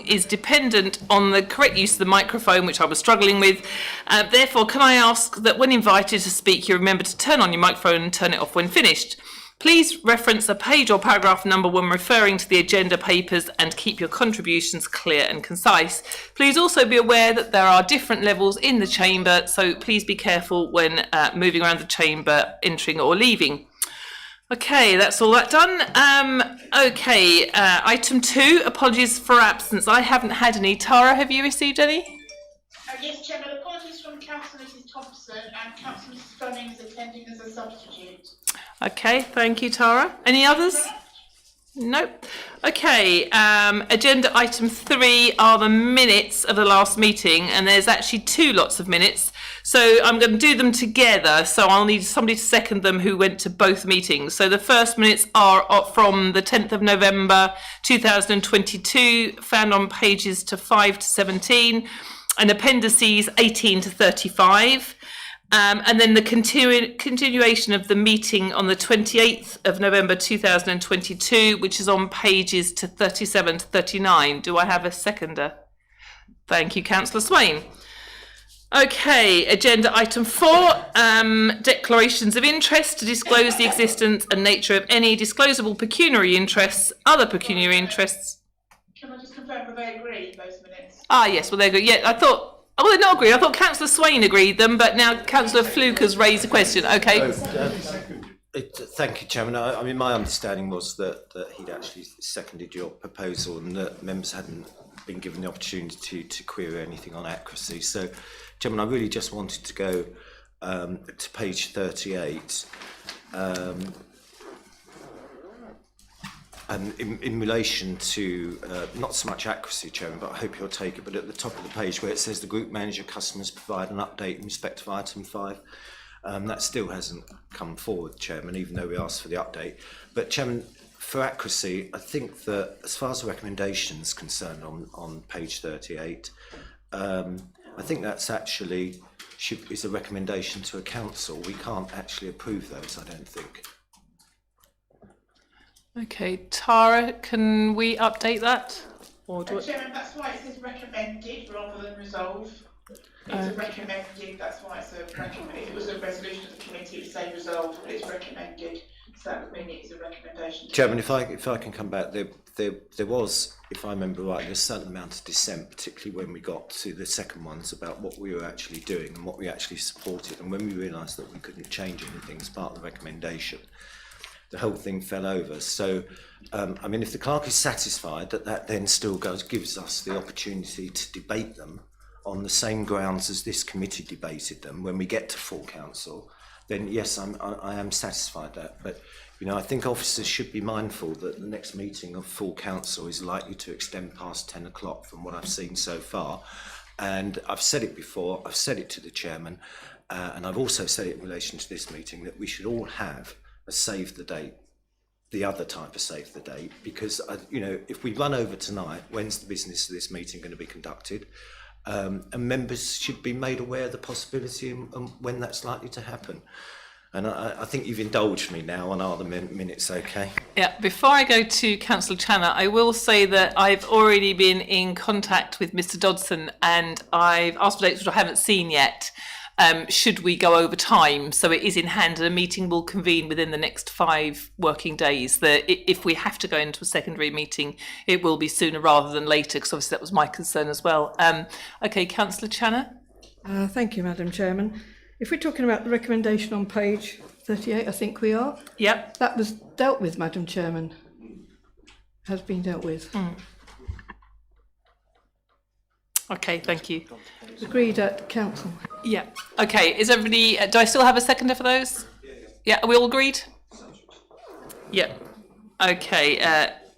is dependent on the correct use of the microphone, which I was struggling with. Therefore, can I ask that when invited to speak, you remember to turn on your microphone and turn it off when finished. Please reference a page or paragraph number when referring to the agenda papers and keep your contributions clear and concise. Please also be aware that there are different levels in the chamber, so please be careful when moving around the chamber, entering or leaving. Okay, that's all that done. Item 2, apologies for absence. I haven't had any. Tara, have you received any? Yes, Chairman, apologies from Councillor Mrs Thompson, and Councillor Mrs Fleming is attending as a substitute. Okay, thank you, Tara. Any others? Nope. Okay, agenda item 3 are the minutes of the last meeting, and there's actually 2 lots of minutes. So I'm going to do them together, so I'll need somebody to second them who went to both meetings. So the first minutes are from the 10th of November 2022, found on pages to 5 to 17, and appendices 18 to 35. And then the continuation of the meeting on the 28th of November 2022, which is on pages to 37 to 39. Do I have a seconder? Thank you, Councillor Swain. Okay, agenda item 4, declarations of interest to disclose the existence and nature of any disclosable pecuniary interests, other pecuniary interests. Can I just confirm that they agree those minutes? Ah, yes, well, they agree. Yeah, I thought, oh, they're not agreed. I thought Councillor Swain agreed them, but now Councillor Fluke has raised a question. Okay. Thank you, Chairman. I mean, my understanding was that he'd actually seconded your proposal and that members hadn't been given the opportunity to query anything on accuracy. So, Chairman, I really just wanted to go to page 38 and in relation to not so much accuracy, Chairman, but I hope you'll take it, but at the top of the page where it says the group manager customers provide an update in respect of item 5, that still hasn't come forward, Chairman, even though we asked for the update. But, Chairman, for accuracy, I think that as far as the recommendation is concerned on page 38, I think that's actually is a recommendation to a council. We can't actually approve those, I don't think. Okay, Tara, can we update that? Or do Chairman, that's why it says recommended rather than resolve. It's a recommended, that's why it's a recommended. If it was a resolution of the committee, it would say resolved, but it's recommended. So that would mean it is a recommendation. Chairman, if I can come back, there was, if I remember right, a certain amount of dissent, particularly when we got to the second ones about what we were actually doing and what we actually supported. And when we realised that we couldn't change anything as part of the recommendation, the whole thing fell over. So, I mean, if the clerk is satisfied that then still gives us the opportunity to debate them on the same grounds as this committee debated them when we get to full council, then yes, I am satisfied that. But, you know, I think officers should be mindful that the next meeting of full council is likely to extend past 10 o'clock from what I've seen so far. And I've said it before, I've said it to the chairman, and I've also said it in relation to this meeting, that we should all have a save the date, the other type of save the date, because, you know, if we run over tonight, when's the business of this meeting going to be conducted? And members should be made aware of the possibility and when that's likely to happen. And I think you've indulged me now on other minutes, okay? Yeah, before I go to Councillor Channer, I will say that I've already been in contact with Mr Dodson and I've asked for dates which I haven't seen yet, should we go over time. So it is in hand and a meeting will convene within the next 5 working days. If we have to go into a secondary meeting, it will be sooner rather than later, because obviously that was my concern as well. Okay, Councillor Channer. Thank you, Madam Chairman. If we're talking about the recommendation on page 38, I think we are. Yep. That was dealt with, Madam Chairman. Has been dealt with. Okay, thank you. Agreed at council. Yeah. Okay, is everybody, do I still have a seconder for those? Yeah, are we all agreed? Yeah. Okay,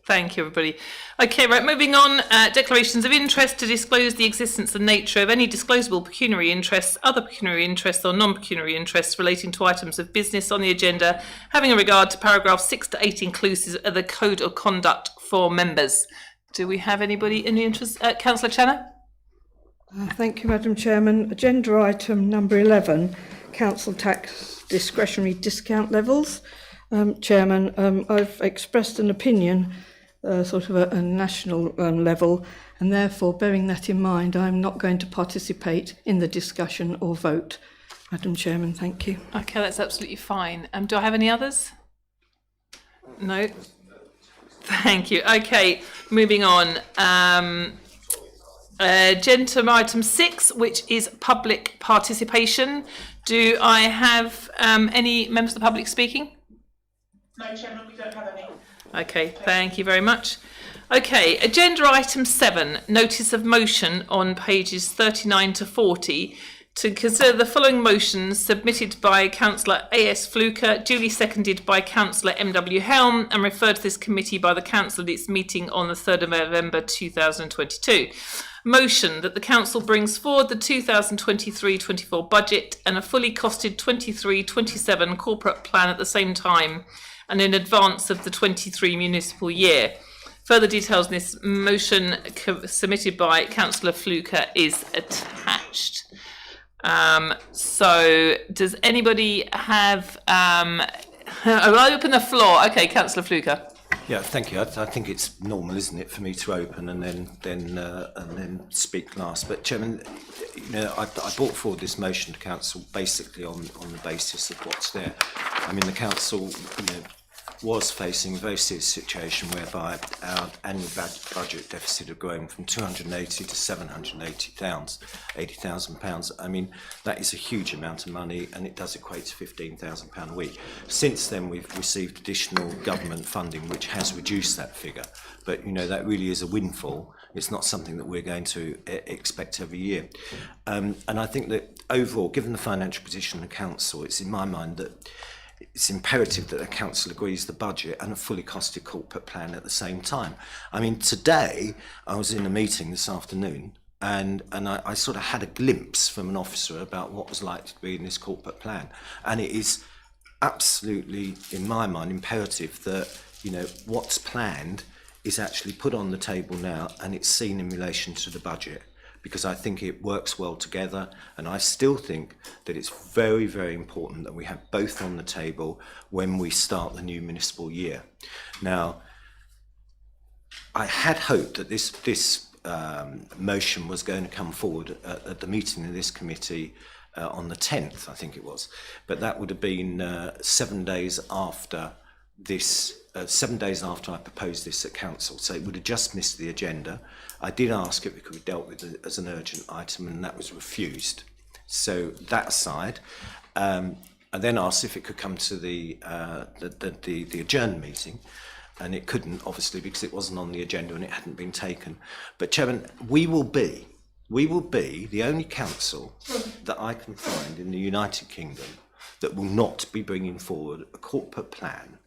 thank you, everybody. Okay, right, moving on. Declarations of interest to disclose the existence and nature of any disclosable pecuniary interests, other pecuniary interests or non-pecuniary interests relating to items of business on the agenda, having a regard to paragraph 6 to 8 inclusive of the Code of Conduct for members. Do we have anybody in the interest? Councillor Channer? Thank you, Madam Chairman. Agenda item number 11, council tax discretionary discount levels. Chairman, I've expressed an opinion, sort of a national level, and therefore, bearing that in mind, I'm not going to participate in the discussion or vote. Madam Chairman, thank you. Okay, that's absolutely fine. Do I have any others? No. Thank you. Okay, moving on. Agenda item 6, which is public participation. Do I have any members of the public speaking? No, Chairman, we don't have any. Okay, thank you very much. Okay, agenda item 7, notice of motion on pages 39 to 40, to consider the following motions submitted by Councillor A.S. Fluker, duly seconded by Councillor M.W. Helm, and referred to this committee by the Council at its meeting on the 3rd of November 2022. Motion that the Council brings forward the 2023-24 budget and a fully costed 23-27 corporate plan at the same time and in advance of the 23 municipal year. Further details in this motion submitted by Councillor Fluker is attached. So does anybody have, I'll open the floor. Okay, Councillor Fluker. Yeah, thank you. I think it's normal, isn't it, for me to open and then speak last. But Chairman, I brought forward this motion to Council basically on the basis of what's there. I mean, the Council, was facing a very serious situation whereby our annual budget deficit had grown from 280 to 780,000 pounds. I mean, that is a huge amount of money, and it does equate to £15,000 a week. Since then, we've received additional government funding, which has reduced that figure. But that really is a windfall. It's not something that we're going to expect every year. And I think that overall, given the financial position of the council, it's in my mind that it's imperative that the council agrees the budget and a fully costed corporate plan at the same time. I mean, today I was in a meeting this afternoon and I sort of had a glimpse from an officer about what was likely to be in this corporate plan. And it is absolutely, in my mind, imperative that, what's planned is actually put on the table now and it's seen in relation to the budget, because I think it works well together, and I still think that it's very, very important that we have both on the table when we start the new municipal year. Now, I had hoped that this motion was going to come forward at the meeting of this committee on the 10th, I think it was, but that would have been 7 days after this. 7 days after I proposed this at council, so it would have just missed the agenda. I did ask if it could be dealt with as an urgent item, and that was refused. So that aside, I then asked if it could come to the adjourned meeting, and it couldn't, obviously, because it wasn't on the agenda and it hadn't been taken. But Chairman, we will be the only council that I can find in the United Kingdom that will not be bringing forward a corporate plan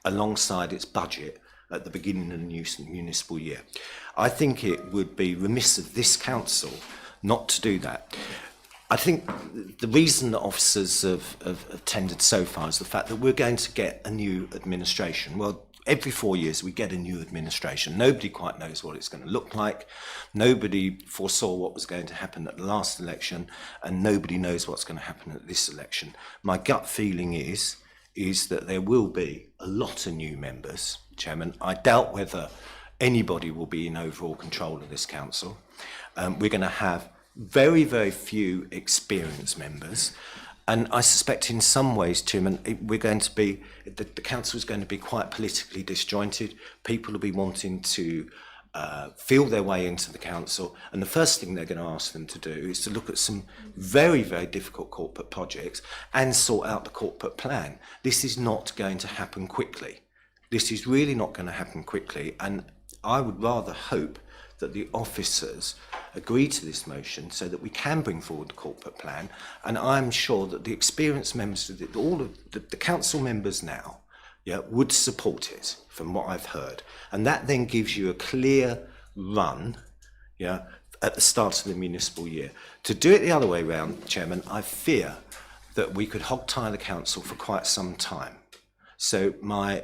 alongside its budget at the beginning of the new municipal year. I think it would be remiss of this council not to do that. I think the reason that officers have attended so far is the fact that we're going to get a new administration. Well, every 4 years we get a new administration. Nobody quite knows what it's going to look like. Nobody foresaw what was going to happen at the last election, and nobody knows what's going to happen at this election. My gut feeling is that there will be a lot of new members, Chairman. I doubt whether anybody will be in overall control of this council. We're going to have very, very few experienced members. And I suspect in some ways, Chairman, the council is going to be quite politically disjointed. People will be wanting to feel their way into the council, and the first thing they're going to ask them to do is to look at some very, very difficult corporate projects and sort out the corporate plan. This is not going to happen quickly. This is really not going to happen quickly, and I would rather hope that the officers agree to this motion so that we can bring forward the corporate plan, and I'm sure that the experienced members, all of the council members now, would support it, from what I've heard. And that then gives you a clear run, at the start of the municipal year. To do it the other way round, Chairman, I fear that we could hog-tie the council for quite some time. So my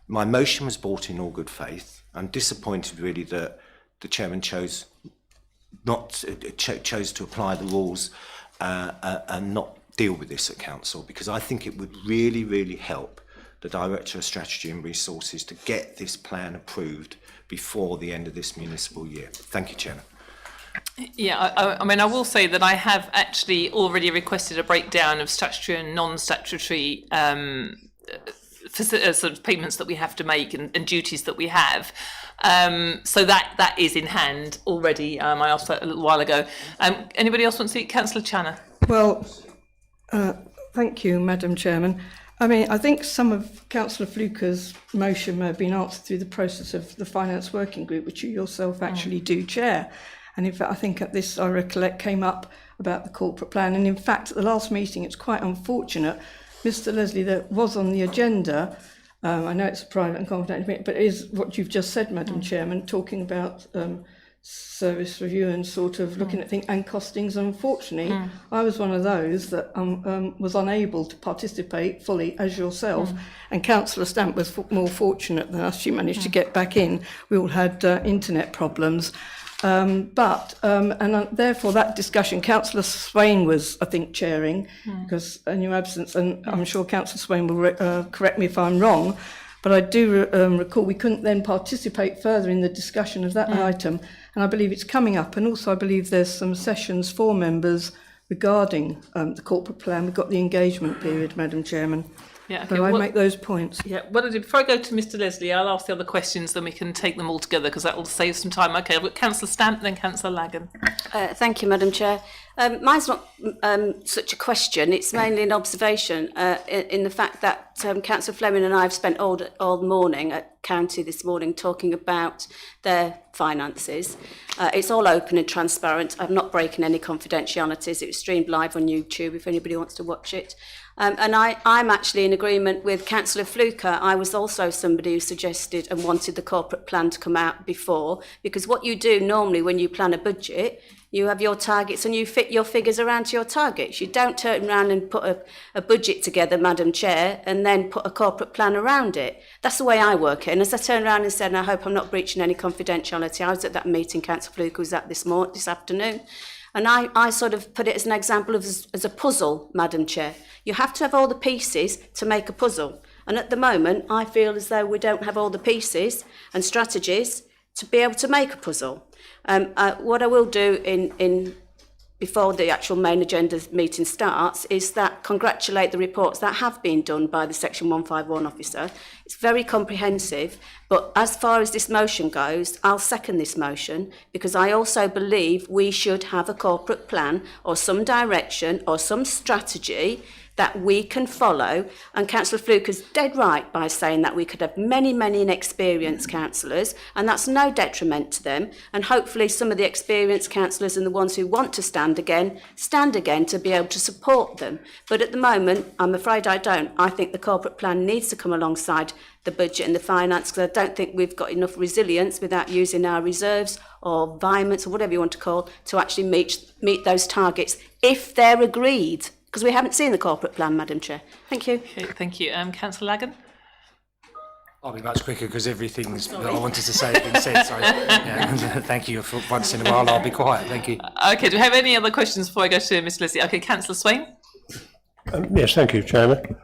motion was brought in all good faith. I'm disappointed really that the Chairman chose to apply the rules and not deal with this at council, because I think it would really, really help the Director of Strategy and Resources to get this plan approved before the end of this municipal year. Thank you, Chairman. Yeah, I mean, I will say that I have actually already requested a breakdown of statutory and non-statutory sort of payments that we have to make and duties that we have. So that is in hand already. I asked that a little while ago. Anybody else want to speak? Councillor Channer. Well, thank you, Madam Chairman. I mean, I think some of Councillor Fluker's motion may have been answered through the process of the Finance Working Group, which you yourself actually do chair. And in fact, I think at this, I recollect, came up about the corporate plan. And in fact, at the last meeting, it's quite unfortunate, Mr. Leslie, that was on the agenda. I know it's a private and confidential meeting, but it is what you've just said, Madam Chairman, talking about service review and sort of looking at things and costings. Unfortunately, I was one of those that was unable to participate fully as yourself. And Councillor Stamp was more fortunate than us. She managed to get back in. We all had internet problems. Therefore that discussion, Councillor Swain was, I think, chairing, because in your absence, and I'm sure Councillor Swain will correct me if I'm wrong, but I do recall we couldn't then participate further in the discussion of that item, and I believe it's coming up, and also I believe there's some sessions for members regarding the corporate plan. We've got the engagement period, Madam Chairman. Yeah, okay. So I make those points. Yeah, what I'll do, before I go to Mr. Leslie, I'll ask the other questions, then we can take them all together, because that will save some time. Okay, I've got Councillor Stamp, then Councillor Lagan. Thank you, Madam Chair. Mine's not such a question, it's mainly an observation in the fact that Councillor Fleming and I have spent all morning at County this morning talking about their finances. It's all open and transparent. I'm not breaking any confidentialities. It was streamed live on YouTube if anybody wants to watch it. And I'm actually in agreement with Councillor Fluker. I was also somebody who suggested and wanted the corporate plan to come out before, because what you do normally when you plan a budget, you have your targets and you fit your figures around to your targets. You don't turn around and put a budget together, Madam Chair, and then put a corporate plan around it. That's the way I work it. And as I turned around and said, and I hope I'm not breaching any confidentiality, I was at that meeting Councillor Fluker was at this afternoon. And I sort of put it as an example of as a puzzle, Madam Chair. You have to have all the pieces to make a puzzle. And at the moment, I feel as though we don't have all the pieces and strategies to be able to make a puzzle. What I will do before the actual main agenda meeting starts is that congratulate the reports that have been done by the Section 151 officer. It's very comprehensive, but as far as this motion goes, I'll second this motion because I also believe we should have a corporate plan or some direction or some strategy that we can follow. And Councillor Fluker's dead right by saying that we could have many, many inexperienced councillors, and that's no detriment to them. And hopefully some of the experienced councillors and the ones who want to stand again to be able to support them. But at the moment, I'm afraid I don't. I think the corporate plan needs to come alongside the budget and the finance, because I don't think we've got enough resilience without using our reserves or environments or whatever you want to call to actually meet those targets if they're agreed. Because we haven't seen the corporate plan, Madam Chair. Thank you. Okay, thank you. Councillor Lagan? I'll be much quicker because everything that I wanted to say has been said. So, yeah, thank you. For once in a while, I'll be quiet. Thank you. Okay, do we have any other questions before I go to Ms Leslie? Okay, Councillor Swain? Yes, thank you, Chairman.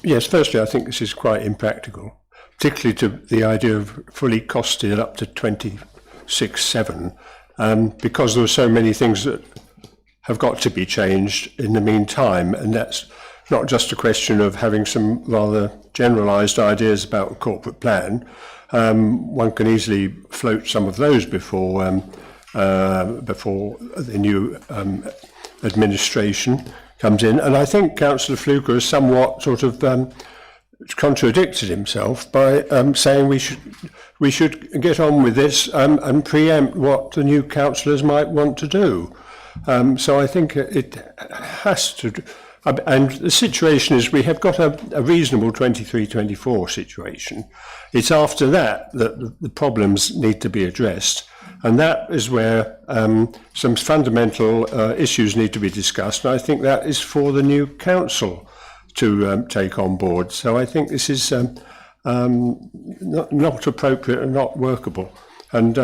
Yes, firstly, I think this is quite impractical, particularly to the idea of fully costed up to 26.7, because there are so many things that have got to be changed in the meantime, and that's not just a question of having some rather generalised ideas about a corporate plan. One can easily float some of those before the new administration comes in. And I think Councillor Fluker has somewhat sort of contradicted himself by saying we should get on with this and preempt what the new councillors might want to do. So I think it has to, and the situation is we have got a reasonable 23-24 situation. It's after that that the problems need to be addressed, and that is where some fundamental issues need to be discussed, and I think that is for the new council to take on board. So I think this is not appropriate and not workable, and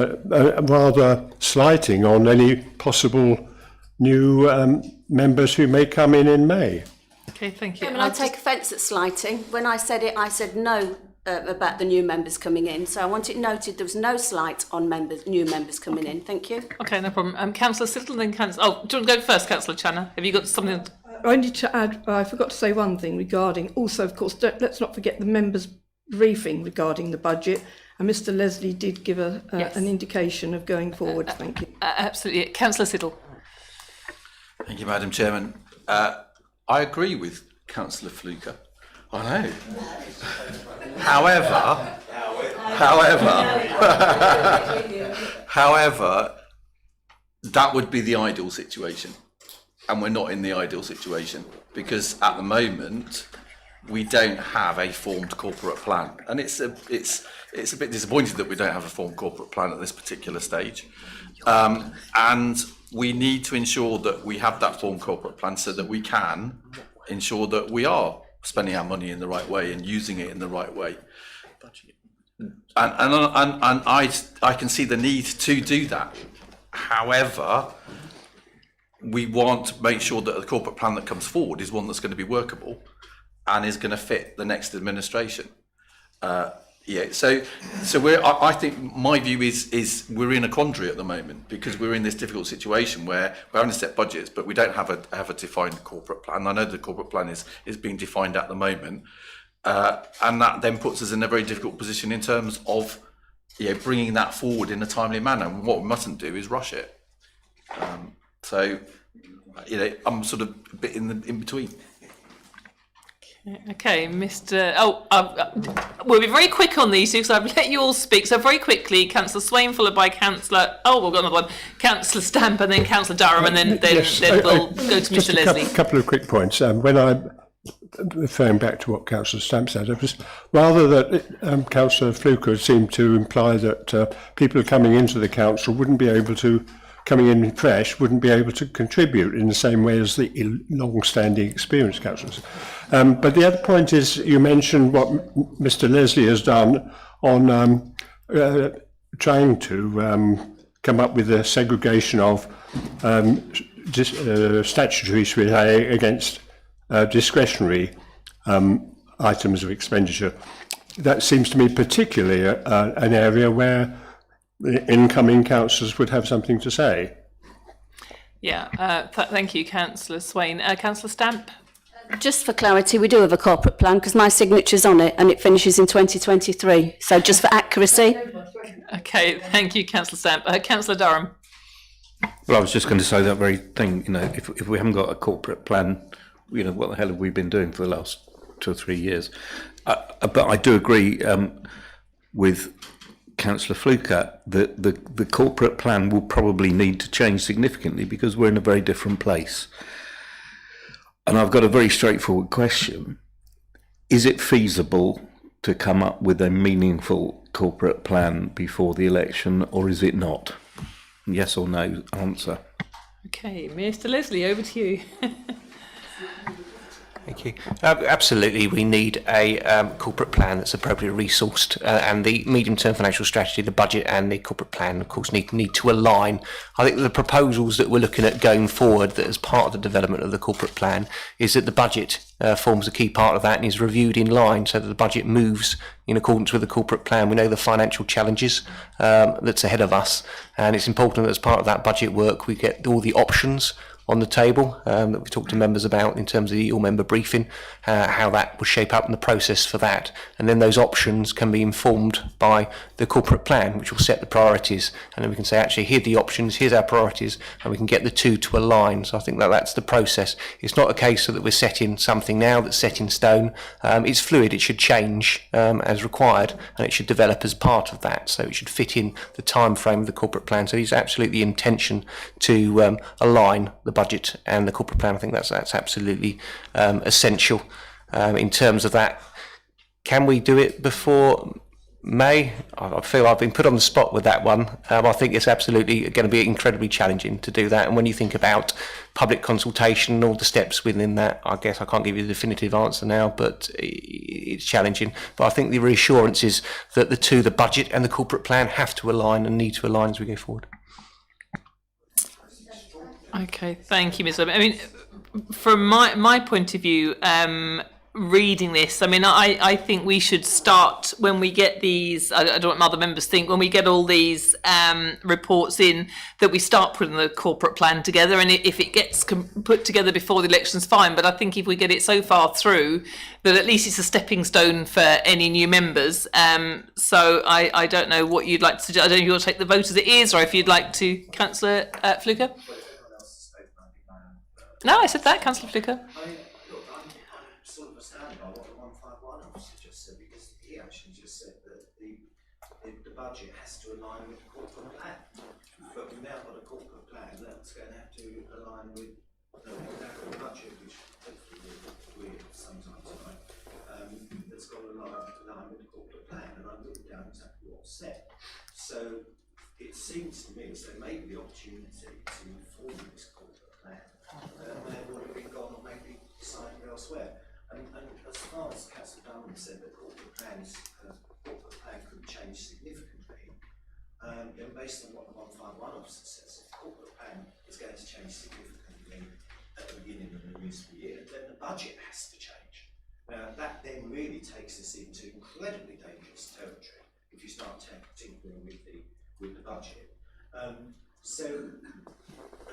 rather slighting on any possible new members who may come in May. Okay, thank you. Chairman, I take offence at slighting. When I said it, I said no about the new members coming in. So I want it noted there was no slight on new members coming in. Thank you. Okay, no problem. Councillor Siddle, then Councillor... Oh, do you want to go first, Councillor Channer? Have you got something... I need to add, I forgot to say one thing regarding, also, of course, let's not forget the members' briefing regarding the budget. And Mr Leslie did give Yes. an indication of going forward. Thank you. Absolutely. Councillor Siddle. Thank you, Madam Chairman. I agree with Councillor Fluker. I know. However, that would be the ideal situation, and we're not in the ideal situation because at the moment we don't have a formed corporate plan, and it's a bit disappointing that we don't have a formed corporate plan at this particular stage, and we need to ensure that we have that formed corporate plan so that we can ensure that we are spending our money in the right way and using it in the right way. And I can see the need to do that. However, we want to make sure that the corporate plan that comes forward is one that's going to be workable and is going to fit the next administration. So I think my view is we're in a quandary at the moment because we're in this difficult situation where we're having to set budgets, but we don't have a defined corporate plan. I know the corporate plan is being defined at the moment, and that then puts us in a very difficult position in terms of bringing that forward in a timely manner. And what we mustn't do is rush it. I'm sort of a bit in between. Okay, Mr. We'll be very quick on these two because I've let you all speak. So very quickly, Councillor Swain, followed by Councillor. Oh, we've got another one. Councillor Stamp, and then Councillor Durham, and then we'll go to Mr. Leslie. A couple of quick points. When I'm referring back to what Councillor Stamp said, it was rather that Councillor Fluker seemed to imply that people coming into the council wouldn't be able to. Coming in fresh wouldn't be able to contribute in the same way as the long-standing experienced councillors. But the other point is you mentioned what Mr Leslie has done on trying to come up with a segregation of statutory against discretionary items of expenditure. That seems to me particularly an area where the incoming councillors would have something to say. Yeah, thank you, Councillor Swain. Councillor Stamp? Just for clarity, we do have a corporate plan because my signature's on it and it finishes in 2023. So just for accuracy. Okay, thank you, Councillor Stamp. Councillor Durham? Well, I was just going to say that very thing. If we haven't got a corporate plan, what the hell have we been doing for the last 2 or 3 years? But I do agree with Councillor Fluker that the corporate plan will probably need to change significantly because we're in a very different place. And I've got a very straightforward question. Is it feasible to come up with a meaningful corporate plan before the election, or is it not? Yes or no answer. Okay, Mr Leslie, over to you. Thank you. Absolutely, we need a corporate plan that's appropriately resourced, and the medium-term financial strategy, the budget, and the corporate plan, of course, need to align. I think the proposals that we're looking at going forward, that as part of the development of the corporate plan, is that the budget forms a key part of that and is reviewed in line, so that the budget moves in accordance with the corporate plan. We know the financial challenges that's ahead of us, and it's important that as part of that budget work, we get all the options on the table that we talked to members about in terms of the all-member briefing, how that will shape up in the process for that. And then those options can be informed by the corporate plan, which will set the priorities. And then we can say, actually, here are the options, here's our priorities, and we can get the two to align. So I think that's the process. It's not a case that we're setting something now that's set in stone. It's fluid, it should change as required, and it should develop as part of that. So it should fit in the time frame of the corporate plan. So it's absolutely the intention to align the budget and the corporate plan. I think that's absolutely essential in terms of that. Can we do it before May? I feel I've been put on the spot with that one. I think it's absolutely going to be incredibly challenging to do that. And when you think about public consultation and all the steps within that, I guess I can't give you a definitive answer now, but it's challenging. But I think the reassurance is that the budget and the corporate plan, have to align and need to align as we go forward. Okay, thank you, Ms. Webb. I mean, from my point of view, reading this, I mean, I think we should start when we get these, I don't know what other members think, when we get all these reports in, that we start putting the corporate plan together, and if it gets put together before the election's fine, but I think if we get it so far through, that at least it's a stepping stone for any new members. So I don't know what you'd like to suggest. I don't know if you want to take the vote as it is, or if you'd like to, Councillor Fluker. No, I said that, Councillor Fluker. Look, I'm sort of astounded by what the 151 officer just said, because he actually just said that the budget has to align with the corporate plan. But we've now got a corporate plan that's going to have to align with the budget, which hopefully we'll agree sometime tonight, that's got to align with the corporate plan, and I've written down exactly what's said. So it seems to me as there may be the opportunity to form this corporate plan. May have already been gone or maybe decided elsewhere. And as far as Councillor Dunham said that corporate plan could change significantly, then based on what the 151 officer says, if the corporate plan is going to change significantly at the beginning of the municipal year, then the budget has to change. Now that then really takes us into incredibly dangerous territory if you start tinkering with the budget. So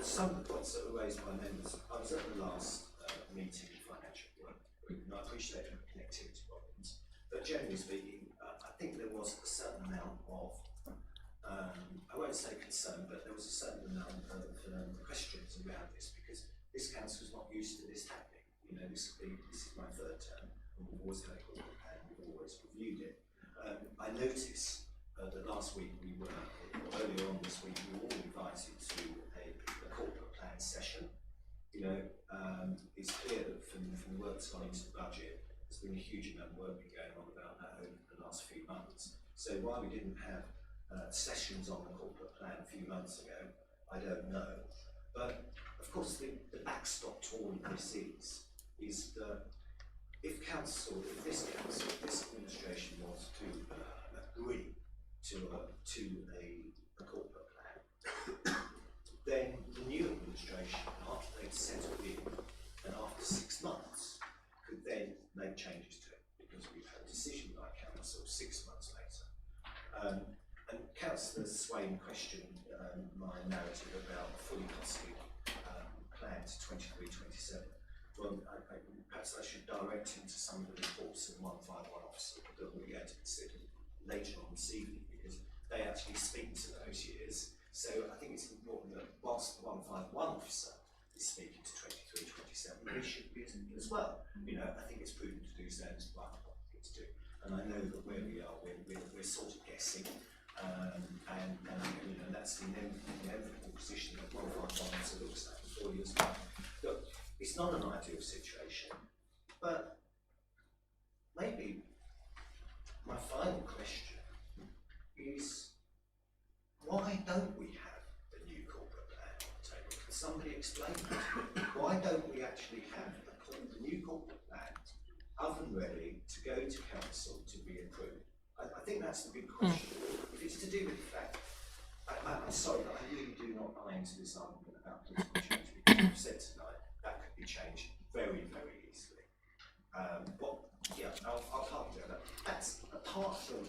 some of the points that were raised by members, I was at the last meeting of financial work group, and I appreciate the connectivity problems, but generally speaking, I think there was a certain amount of, I won't say concern, but there was a certain amount of questions around this, because this council is not used to this happening. You know, this is my third term, and we've always had a corporate plan, we've always reviewed it. I noticed that last week earlier on this week, we were all invited to a corporate plan session. You know, it's clear that from the work that's gone into the budget, there's been a huge amount of work going on about that over the last few months. So why we didn't have sessions on the corporate plan a few months ago, I don't know. But of course, the backstop to all of this is that if this administration was to agree to a corporate plan, then the new administration, after they've settled in and after 6 months, could then make changes to it, because we've had a decision by council 6 months later. And Councillor Swain questioned my narrative about a fully costed plan to 23-27. Well, perhaps I should direct him to some of the reports of the 151 officer that we're going to consider later on this evening, because they actually speak to those years. So I think it's important that whilst the 151 officer is speaking to 23-27, we should be as well. You know, I think it's prudent to do so, and it's quite important to do. And I know that where we are, we're sort of guessing, and you know, that's the inevitable position that 151 officer looks at in 4 years' time. Look, it's not an ideal situation, but maybe my final question is, why don't we have a new corporate plan on the table? Can somebody explain that? Why don't we actually have a new corporate plan oven ready to go to council to be approved? I think that's the big question. If it's to do with the fact, I'm sorry, but I really do not buy into this argument about political change, because you've said tonight that could be changed very, very easily. I'll park there. That's apart from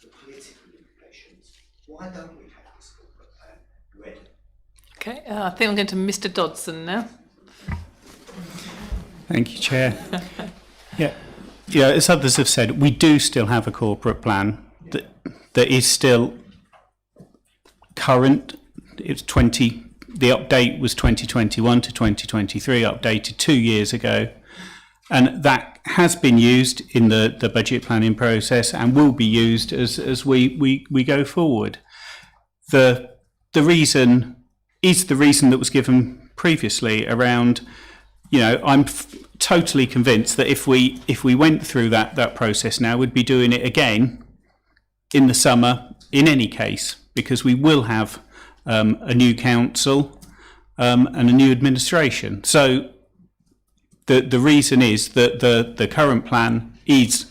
the political implications. Why don't we have this corporate plan ready? Okay, I think I'm going to Mr. Dodson now. Thank you, Chair. Yeah, as others have said, we do still have a corporate plan that is still current. It's the update was 2021 to 2023, updated 2 years ago. And that has been used in the budget planning process and will be used as we go forward. The reason is the reason that was given previously around, you know, I'm totally convinced that if we went through that process now, we'd be doing it again in the summer in any case, because we will have a new council and a new administration. So the reason is that the current plan is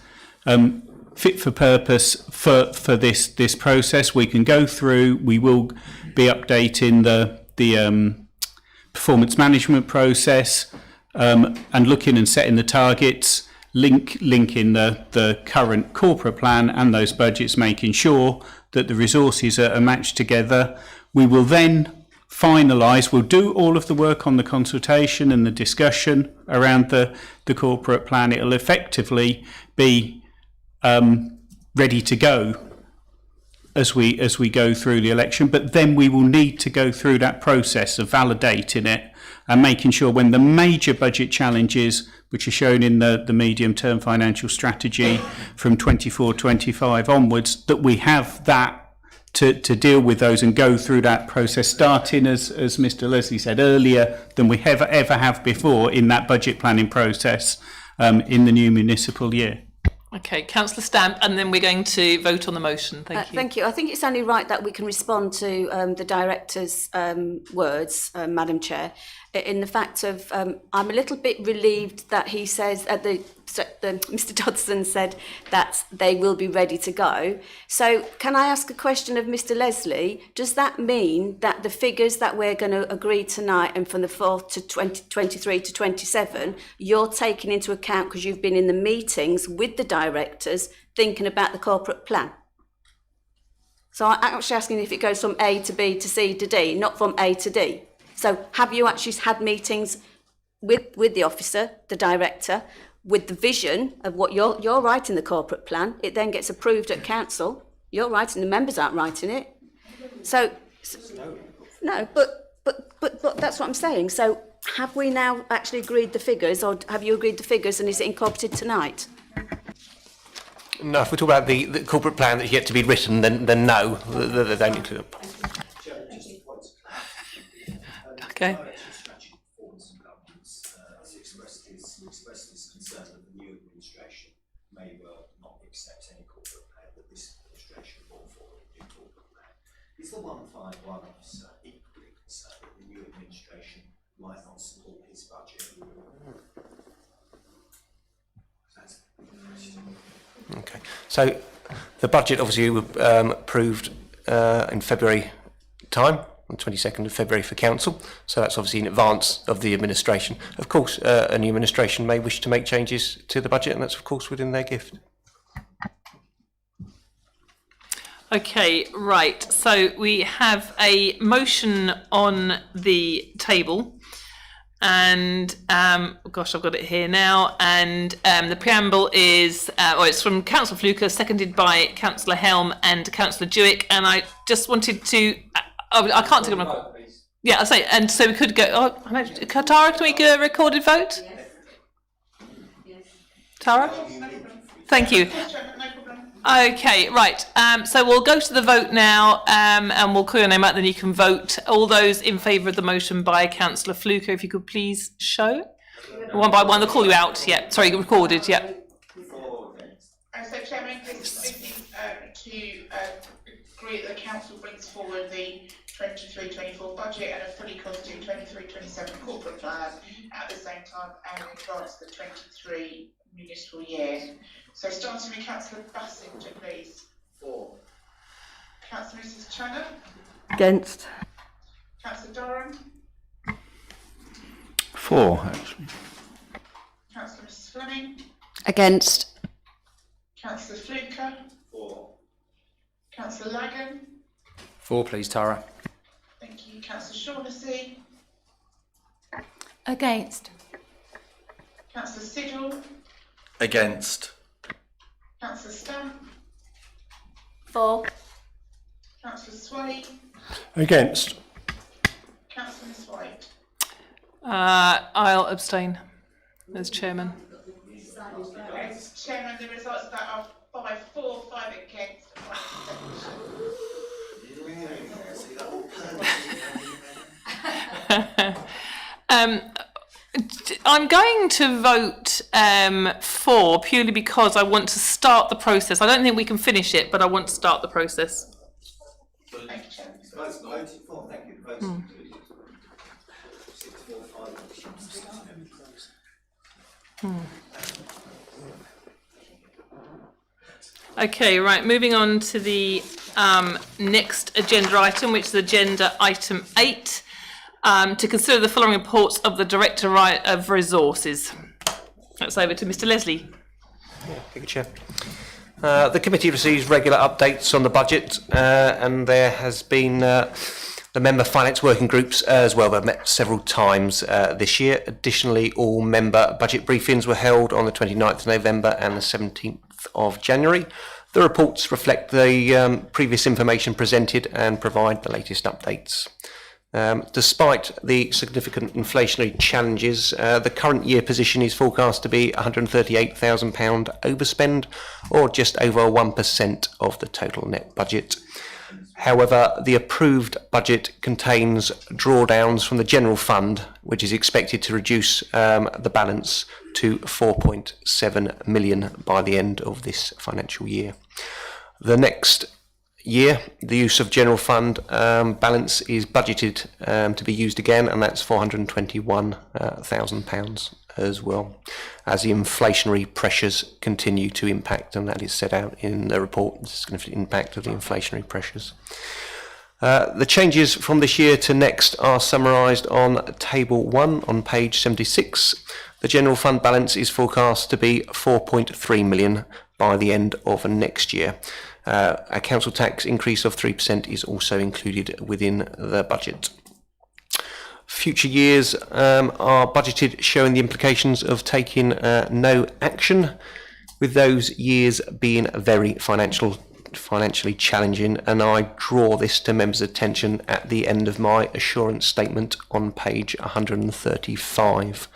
fit for purpose for this process. We can go through. We will be updating the performance management process. and looking and setting the targets, linking the current corporate plan and those budgets, making sure that the resources are matched together. We will then finalise, we'll do all of the work on the consultation and the discussion around the corporate plan. It'll effectively be ready to go as we go through the election, but then we will need to go through that process of validating it and making sure when the major budget challenges, which are shown in the medium-term financial strategy from 24-25 onwards, that we have that to deal with those and go through that process, starting, as Mr. Leslie said, earlier than we ever have before in that budget planning process in the new municipal year. Okay, Councillor Stamp, and then we're going to vote on the motion. Thank you. Thank you. I think it's only right that we can respond to the Director's words, Madam Chair, in the fact of I'm a little bit relieved that he says, Mr Dodson said that they will be ready to go. So can I ask a question of Mr Leslie? Does that mean that the figures that we're going to agree tonight and from the 4th to 23 to 27, you're taking into account because you've been in the meetings with the directors thinking about the corporate plan? So I'm actually asking if it goes from A to B to C to D, not from A to D. So have you actually had meetings with the officer, the director, with the vision of what you're writing the corporate plan? It then gets approved at council. You're writing, the members aren't writing it. So no, but that's what I'm saying. So have we now actually agreed the figures, or have you agreed the figures, and is it incorporated tonight? No, if we talk about the corporate plan that's yet to be written, then no, they don't include it. Okay. Expressed his concern that the new administration may well not accept any corporate plan that this administration brought forward a new corporate plan. Is the 151 officer equally concerned that the new administration might not support his budget? That's the question. Okay, so the budget obviously approved in February time, on the 22nd of February for council, so that's obviously in advance of the administration. Of course, a new administration may wish to make changes to the budget, and that's of course within their gift. Okay, right, so we have a motion on the table, and gosh, I've got it here now, and the preamble is, it's from Councillor Fluker, seconded by Councillor Helm and Councillor Jewick, and I just wanted to, I can't take a record. Yeah, I say, and so we could go. Tara, can we go a recorded vote? Yes. Tara, thank you. Okay, right. So we'll go to the vote now, and we'll call your name out. Then you can vote. All those in favour of the motion by Councillor Fluker, if you could please show one by one. They'll call you out. Yeah, sorry, recorded. Yeah. So, Chairman, this is to agree that the council brings forward the 23-24 budget and a fully costed 23-27 corporate plan at the same time and in advance of the 23 municipal year. So starting with Councillor Bassington, please. For. Councillor Mrs Channer. Against. Councillor Doran. For, actually. Councillor Mrs Fleming. Against. Councillor Fluker. For. Councillor Lagan. For, please, Tara. Thank you. Councillor Shaughnessy. Against. Councillor Siddle. Against. Councillor Stamp. For. Councillor Sway. Against. Councillor Miss White. I'll abstain as chairman. As chairman, the results of that are 5-4, 5 against, and 1 abstention. I'm going to vote for purely because I want to start the process. I don't think we can finish it, but I want to start the process. Thank you, Chairman. Okay, right, moving on to the next agenda item, which is agenda item 8. to consider the following reports of the Director of Resources. That's over to Mr. Leslie. Thank you, Chair. The committee receives regular updates on the budget, and there has been the member finance working groups as well. They've met several times this year. Additionally, all member budget briefings were held on the 29th of November and the 17th of January. The reports reflect the previous information presented and provide the latest updates. Despite the significant inflationary challenges, the current year position is forecast to be £138,000 overspend, or just over 1% of the total net budget. However, the approved budget contains drawdowns from the general fund, which is expected to reduce the balance to 4.7 million by the end of this financial year. The next year, the use of general fund balance is budgeted to be used again, and that's £421,000 as well, as the inflationary pressures continue to impact, and that is set out in the report, the significant impact of the inflationary pressures. The changes from this year to next are summarised on Table 1 on page 76. The general fund balance is forecast to be 4.3 million by the end of next year. A council tax increase of 3% is also included within the budget. Future years are budgeted showing the implications of taking no action, with those years being very financially challenging, and I draw this to members' attention at the end of my assurance statement on page 135.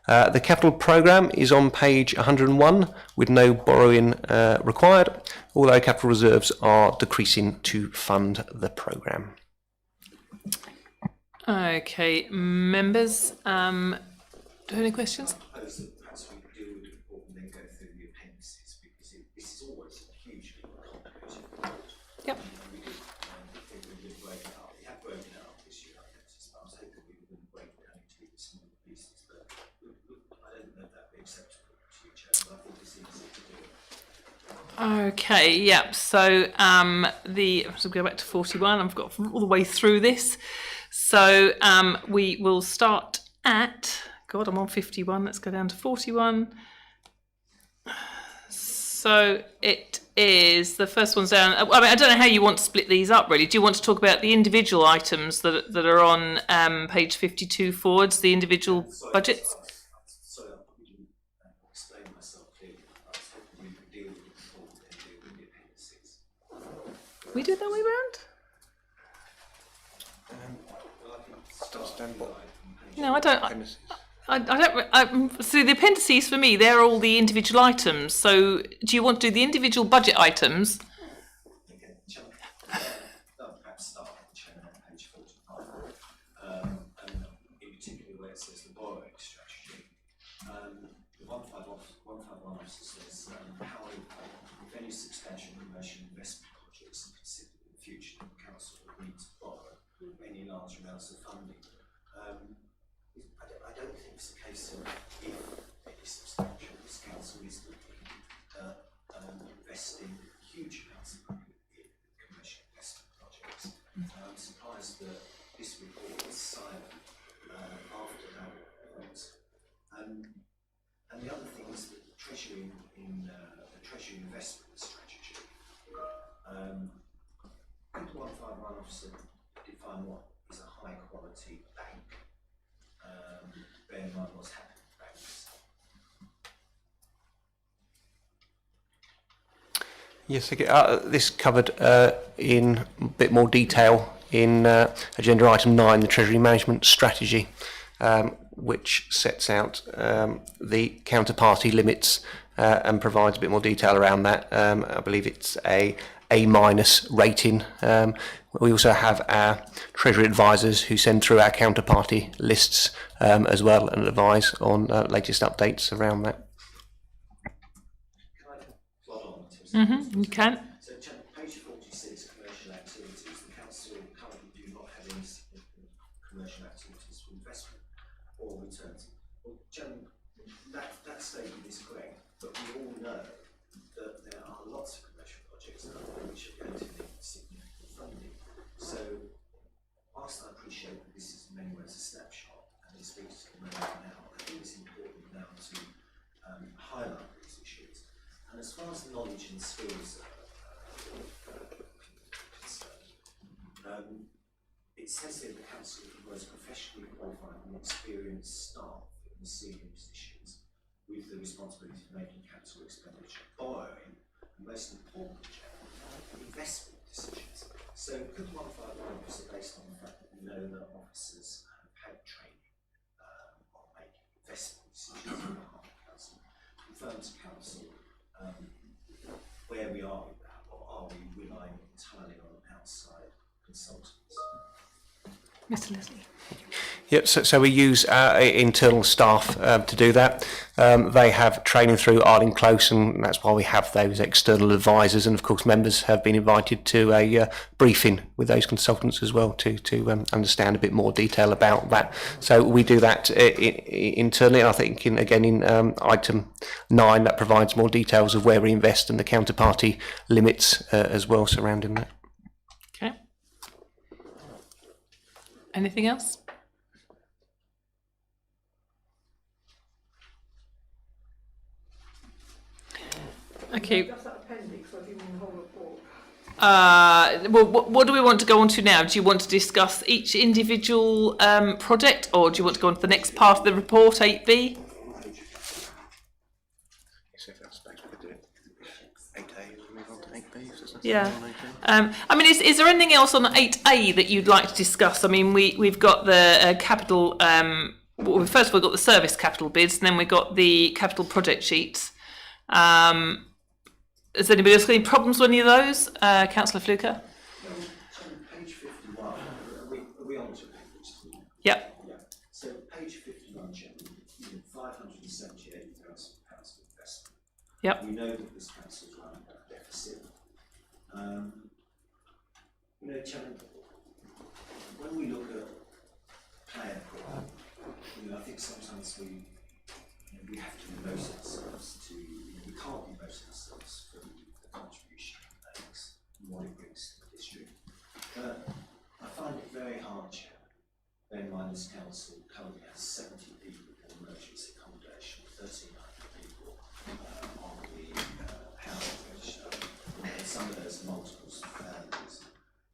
The capital programme is on page 101 with no borrowing required, although capital reserves are decreasing to fund the programme. Okay, members, do you have any questions? I propose that perhaps we deal with the report and then go through the appendices, because this is always a hugely complicated report. Yep. We did think we would break it up. We have broken it up this year, I noticed, but I was hoping we wouldn't break it down into smaller pieces. But I don't know if that would be acceptable to you, Chair, but I think it's easy to do. Okay, yep. So I'm just going to go back to 41. I've got all the way through this. So we will start at, God, I'm on 51. Let's go down to 41. So it is, the first one's down. I mean, I don't know how you want to split these up, really. Do you want to talk about the individual items that are on page 52 forwards, the individual budgets? Sorry, I probably didn't explain myself clearly. I was hoping we could deal with the report and deal with the appendices. We do it that way round? No, I don't. I don't. So the appendices for me, they're all the individual items. So do you want to do the individual budget items? Okay, perhaps start on page 45, and in particular where it says the borrowing strategy. The 151 officer says, however, if any substantial commercial investment projects are considered in the future, the council will need to borrow any large amounts of funding. I don't think it's a case of if any substantial, this council is looking at investing huge amounts of money in commercial investment projects. I'm surprised that this report is silent after that point. And the other thing is that the Treasury the Treasury investment strategy. Could the 151 officer define what is a high quality bank? Bear in mind what's happened to banks. Yes, okay. This covered in a bit more detail in agenda item 9, the Treasury Management Strategy, which sets out the counterparty limits and provides a bit more detail around that. I believe it's a A- rating. We also have our Treasury advisors who send through our counterparty lists as well and advise on latest updates around that. Can I plot on? You can. So page 46, commercial activities. The council currently do not have any significant commercial activities for investment or returns. Well, Chairman, that statement is correct, but we all know that there are lots of commercial projects out there which are going to need significant funding. So whilst I appreciate that this is many ways a snapshot, and it speaks to the moment now. I think it's important now to highlight these issues. And as far as knowledge and skills are concerned, it says here the council was professionally qualified and experienced staff in senior positions with the responsibility of making capital expenditure, borrowing, and most importantly, investment decisions. So good qualified officers are based on the fact that we know that officers have had training on making investment decisions on behalf of council. Confirm to council where we are with that, or are we relying entirely on outside consultants? Mr. Leslie. Yep, so we use internal staff to do that. They have training through Arling Close, and that's why we have those external advisors. And of course, members have been invited to a briefing with those consultants as well to understand a bit more detail about that. So we do that internally, and I think in item 9 that provides more details of where we invest and the counterparty limits as well surrounding that. Okay. Anything else? Okay. Just that appendix, or do you mean the whole report? Well, what do we want to go on to now? Do you want to discuss each individual project, or do you want to go on to the next part of the report, 8B? Yeah. I mean, is there anything else on 8A that you'd like to discuss? I mean, we've got the capital. Well, first of all, we've got the service capital bids, and then we've got the capital project sheets. Has anybody else got any problems with any of those? Councillor Fluker? Page 51, are we on to page 51? Yep. Yeah. So page 51, Chairman, £578,000 investment. Yep. We know that this council is running a deficit. Chairman, when we look at plan, I think sometimes we have to devote ourselves to, we can't devote ourselves from the contribution it makes and what it brings to the district. But I find it very hard, Chairman, bear in mind this council currently has 70 people in emergency accommodation, 1,300 people on the housing register, and some of those are multiple families.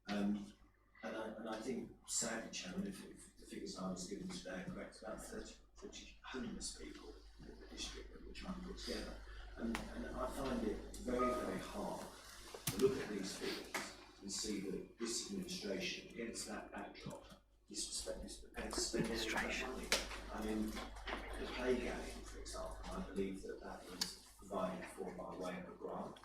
And I think, sadly, Chairman, if the figures I was given today are correct, about 30 homeless people in the district that we're trying to put together. And I find it very, very hard to look at these figures and see that this administration, against that backdrop, is prepared to spend all that money. I mean, the play game, for example, I believe that was provided for by way of a grant.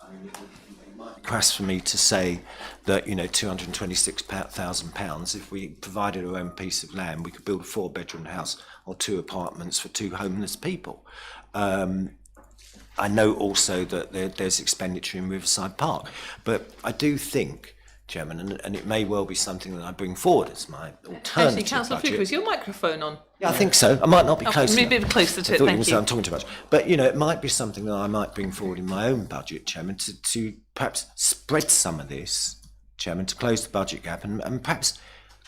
I mean, it might be crass for me to say that, £226,000, if we provided our own piece of land, we could build a 4-bedroom house or 2 apartments for 2 homeless people. I know also that there's expenditure in Riverside Park, but I do think, Chairman, and it may well be something that I bring forward as my alternative Actually, Councillor budget. Fluker, is your microphone on? Yeah, I think so. I might not be close enough. Maybe a bit closer to I it, thought thank you. I'm talking too much. But, it might be something that I might bring forward in my own budget, Chairman, to perhaps spread some of this, Chairman, to close the budget gap and perhaps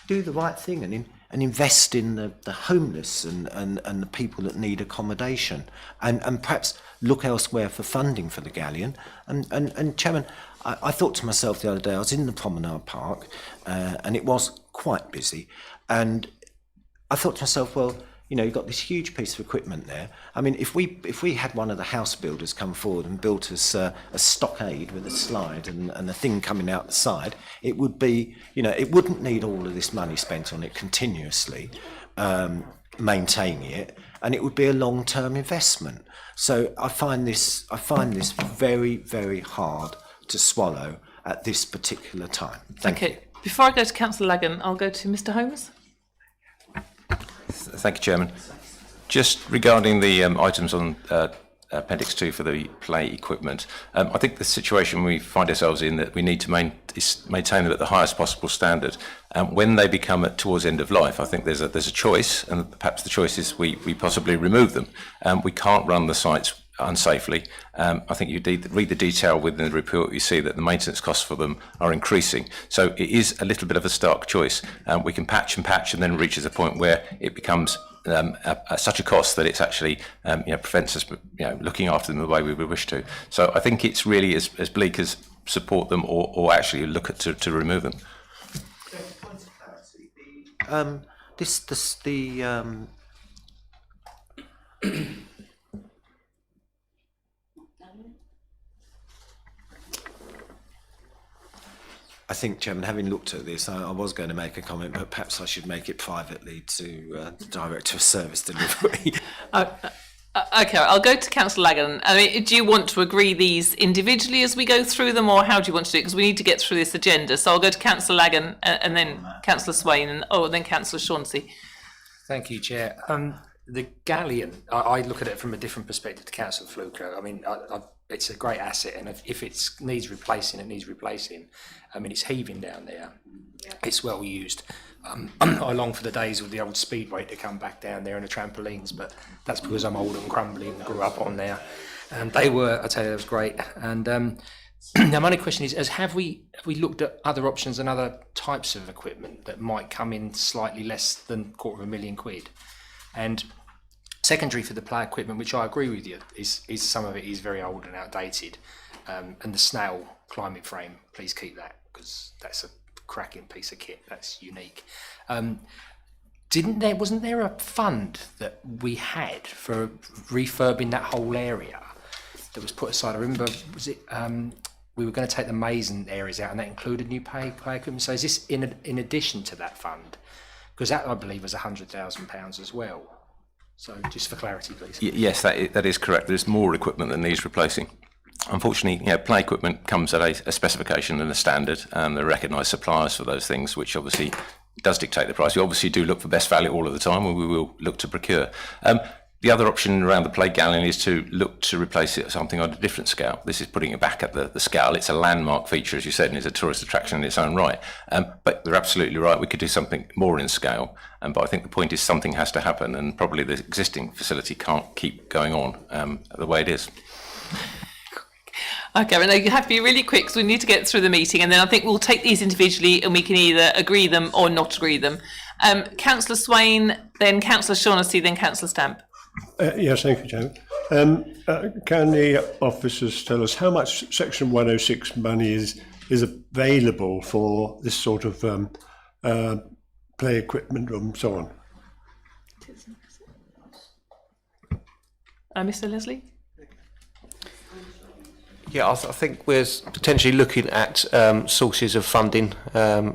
do the right thing and invest in the homeless and the people that need accommodation and perhaps look elsewhere for funding for the Galleon. And Chairman, I thought to myself the other day, I was in the Promenade Park and it was quite busy, and I thought to myself, well, you've got this huge piece of equipment there. I mean, if we had one of the house builders come forward and built us a stockade with a slide and a thing coming out the side, it would be, it wouldn't need all of this money spent on it continuously, maintaining it, and it would be a long-term investment. So I find this very, very hard to swallow at this particular time. Thank you. Before I go to Councillor Lagan, I'll go to Mr. Holmes. Thank you, Chairman. Just regarding the items on Appendix 2 for the play equipment, I think the situation we find ourselves in that we need to maintain them at the highest possible standard. When they become towards end of life, I think there's a choice, and perhaps the choice is we possibly remove them. We can't run the sites unsafely. I think you read the detail within the report, you see that the maintenance costs for them are increasing. So it is a little bit of a stark choice. We can patch and then reaches a point where it becomes such a cost that it's actually prevents us looking after them the way we would wish to. So I think it's really as bleak as support them or actually look at to remove them. I think, Chairman, having looked at this, I was going to make a comment, but perhaps I should make it privately to the Director of Service Delivery. Okay, I'll go to Councillor Lagan. I mean, do you want to agree these individually as we go through them, or how do you want to do it? Because we need to get through this agenda. So I'll go to Councillor Lagan and then Councillor Swain and then Councillor Shaughnessy. Thank you, Chair. The galleon, I look at it from a different perspective to Councillor Fluker. I mean, it's a great asset, and if it needs replacing, it needs replacing. I mean, it's heaving down there. It's well used. I long for the days with the old speedway to come back down there and the trampolines, but that's because I'm old and crumbly and grew up on there. They were, I tell you, that was great. And now my only question is, have we looked at other options and other types of equipment that might come in slightly less than £250,000? And secondary for the play equipment, which I agree with you, is some of it is very old and outdated. And the snail climbing frame, please keep that, because that's a cracking piece of kit. That's unique. Wasn't there a fund that we had for refurbing that whole area that was put aside? I remember, was it we were going to take the mason areas out, and that included new play equipment. So is this in addition to that fund? Because that, I believe, was £100,000 as well. So just for clarity, please. Yes, that is correct. There's more equipment that needs replacing. Unfortunately, play equipment comes at a specification and a standard. There are recognised suppliers for those things, which obviously does dictate the price. We obviously do look for best value all of the time, and we will look to procure. The other option around the play galleon is to look to replace it at something on a different scale. This is putting it back at the scale. It's a landmark feature, as you said, and it's a tourist attraction in its own right. But they're absolutely right. We could do something more in scale. But I think the point is something has to happen, and probably the existing facility can't keep going on the way it is. Okay, and you have to be really quick because we need to get through the meeting, and then I think we'll take these individually and we can either agree them or not agree them. Councillor Swain, then Councillor Shaughnessy, then Councillor Stamp. Yes, thank you, Chairman. Can the officers tell us how much Section 106 money is available for this sort of play equipment and so on? Mr. Leslie? Yeah, I think we're potentially looking at sources of funding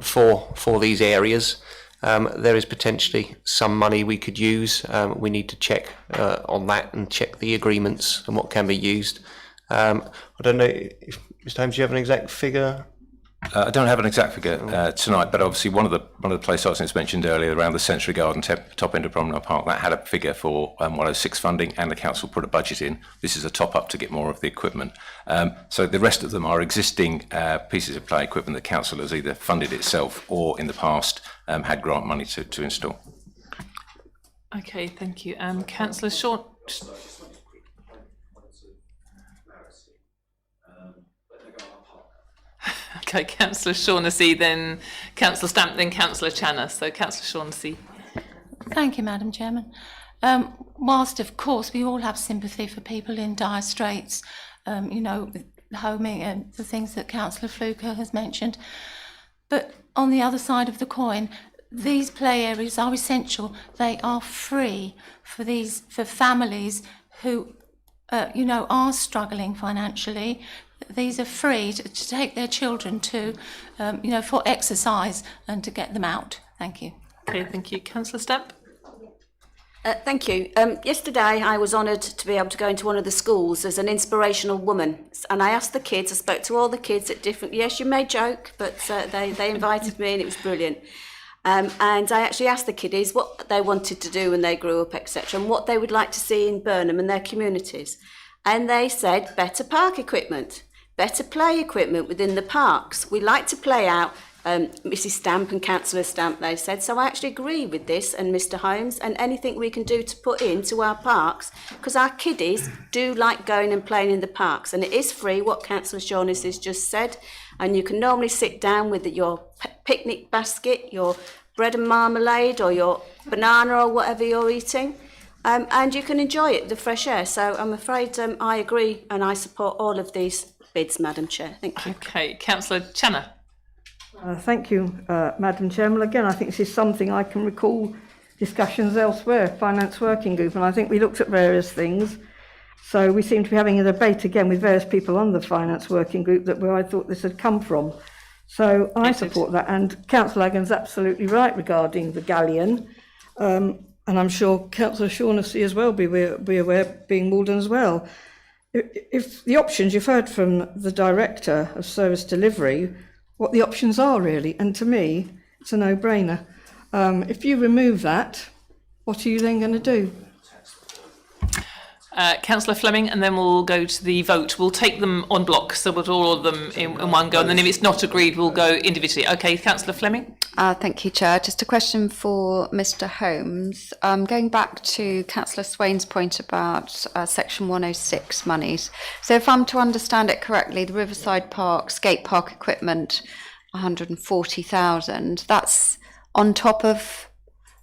for these areas. There is potentially some money we could use. We need to check on that and check the agreements and what can be used. I don't know if Mr. Holmes, do you have an exact figure? I don't have an exact figure tonight, but obviously one of the play sites that's mentioned earlier around the Century Garden top end of Promenade Park, that had a figure for 106 funding, and the council put a budget in. This is a top up to get more of the equipment. So the rest of them are existing pieces of play equipment that council has either funded itself or in the past had grant money to install. Okay, thank you. Councillor Shaw. Okay, Councillor Shaughnessy, then Councillor Stamp, then Councillor Channer. So Councillor Shaughnessy. Thank you, Madam Chairman. Whilst, of course, we all have sympathy for people in dire straits, with homing and the things that Councillor Fluker has mentioned, but on the other side of the coin, these play areas are essential. They are free for families who, are struggling financially. These are free to take their children to, for exercise and to get them out. Thank you. Okay, thank you. Councillor Stamp. Thank you. Yesterday I was honoured to be able to go into one of the schools as an inspirational woman, and I asked the kids, I spoke to all the kids at different, yes, you may joke, but they invited me and it was brilliant. And I actually asked the kiddies what they wanted to do when they grew up, etc., and what they would like to see in Burnham and their communities. And they said better park equipment, better play equipment within the parks. We like to play out Mrs Stamp and Councillor Stamp, they said. So I actually agree with this and Mr Holmes, and anything we can do to put into our parks, because our kiddies do like going and playing in the parks, and it is free, what Councillor Shaughnessy's has just said, and you can normally sit down with your picnic basket, your bread and marmalade or your banana or whatever you're eating, and you can enjoy it, the fresh air. So I'm afraid I agree and I support all of these bids, Madam Chair. Thank you. Okay, Councillor Channer. Thank you, Madam Chairman. Again, I think this is something I can recall discussions elsewhere, Finance Working Group, and I think we looked at various things. So we seem to be having a debate again with various people on the Finance Working Group that where I thought this had come from. So I support that, and Councillor Agan's absolutely right regarding the galleon, and I'm sure Councillor Shaughnessy as well be aware, being Maldon as well. If the options you've heard from the Director of Service Delivery, what the options are really, and to me, it's a no-brainer. If you remove that, what are you then going to do? Councillor Fleming, and then we'll go to the vote. We'll take them on block, so we'll do all of them in one go, and then if it's not agreed, we'll go individually. Okay, Councillor Fleming. Thank you, Chair. Just a question for Mr Holmes. Going back to Councillor Swain's point about Section 106 monies. So if I'm to understand it correctly, the Riverside Park, skate park equipment, 140,000, that's on top of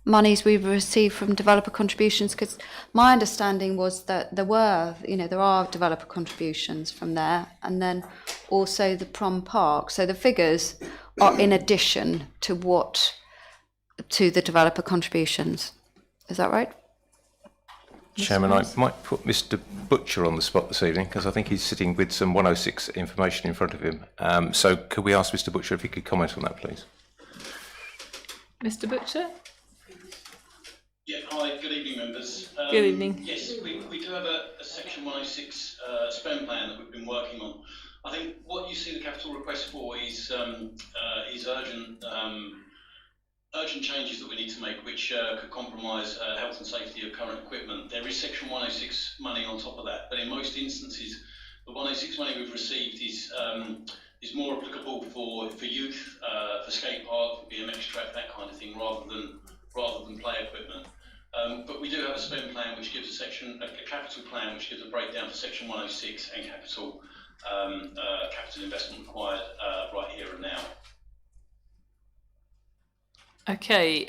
monies we've received from developer contributions, because my understanding was that there are developer contributions from there, and then also the Prom Park. So the figures are in addition to the developer contributions. Is that right? Chairman, I might put Mr Butcher on the spot this evening because I think he's sitting with some 106 information in front of him. So could we ask Mr Butcher if he could comment on that, please? Mr Butcher. Yeah, hi, good evening, members. Good evening. Yes, we do have a Section 106 spend plan that we've been working on. I think what you see the capital request for is urgent changes that we need to make, which could compromise health and safety of current equipment. There is Section 106 money on top of that, but in most instances, the 106 money we've received is more applicable for youth, for skate park, for BMX track, that kind of thing, rather than play equipment. But we do have a spend plan which gives a capital plan which gives a breakdown for Section 106 and capital investment required right here and now. Okay,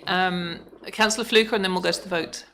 Councillor Fluker, and then we'll go to the vote.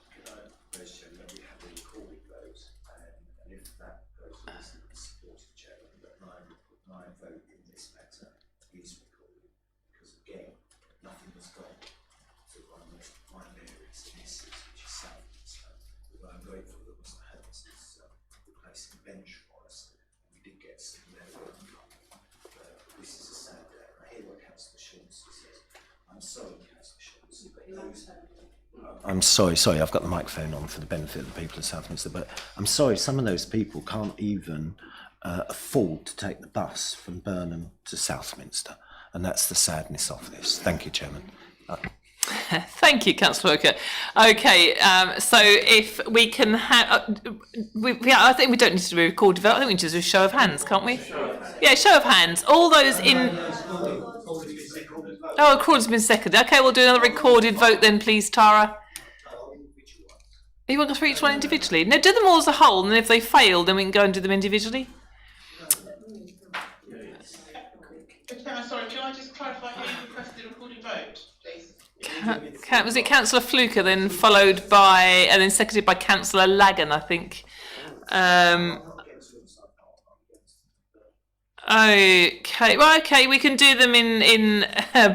I'm sorry, I've got the microphone on for the benefit of the people of Southminster, but I'm sorry, some of those people can't even afford to take the bus from Burnham to Southminster, and that's the sadness of this. Thank you, Chairman. Thank you, Councillor Walker. Okay, so if we can have, I think we don't need to do a recorded vote. I think we need to do a show of hands, can't we? Yeah, show of hands. All those in. Oh, a recorded's been seconded. Okay, we'll do another recorded vote then, please, Tara. You want to go through each one individually? No, do them all as a whole, and if they fail, then we can go and do them individually. Chairman, sorry, can I just clarify who requested a recorded vote, please? Was it Councillor Fluker, then followed by, and then seconded by Councillor Lagan, I think. Okay, well, okay, we can do them in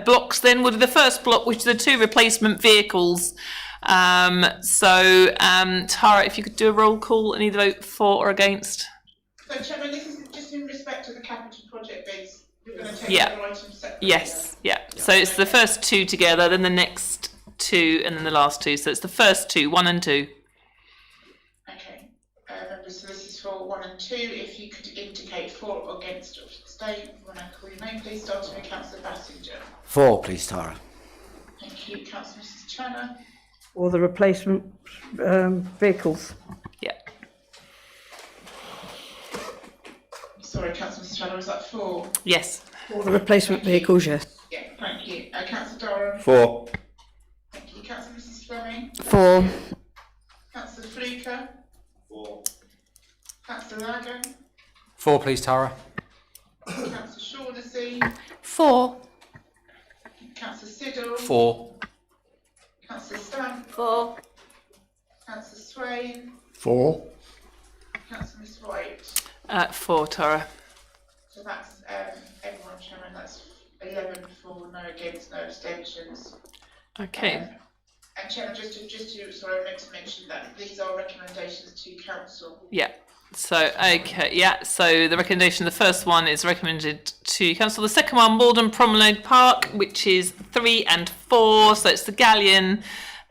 blocks then. We'll do the first block, which are the two replacement vehicles. Tara, if you could do a roll call and either vote for or against. So, Chairman, this is just in respect to the capital project bids. You're going to take Yeah. the items separately. Yes, yeah. So it's the first two together, then the next two, and then the last two. So it's the first two, 1 and 2. Okay, members, so this is for 1 and 2. If you could indicate for or against or abstain when I call your name, please, starting with Councillor Bassinger. 4, please, Tara. Thank you, Councillor Mrs. Channer. Or the replacement vehicles? Yeah. Sorry, Councillor Mrs. Channer, was that 4? Yes. Or the replacement vehicles, yes. Yeah, Thank you. Councillor Durham. 4. Thank you. Councillor Mrs Fleming. 4. Councillor Fluker. 4. Councillor Lagan. 4, please, Tara. Councillor Shaughnessy. 4. Councillor Siddle. 4. Councillor Stamp. 4. Councillor Swain. 4. Councillor Miss White. 4, Tara. So that's everyone, Chairman. That's 11 for, no against, no abstentions. Okay. And Chairman, just to sorry, I meant to mention that these are recommendations to council. Yeah. So, okay, yeah, so the recommendation, the first one is recommended to council. The second one, Maldon Promenade Park, which is 3 and 4, so it's the galleon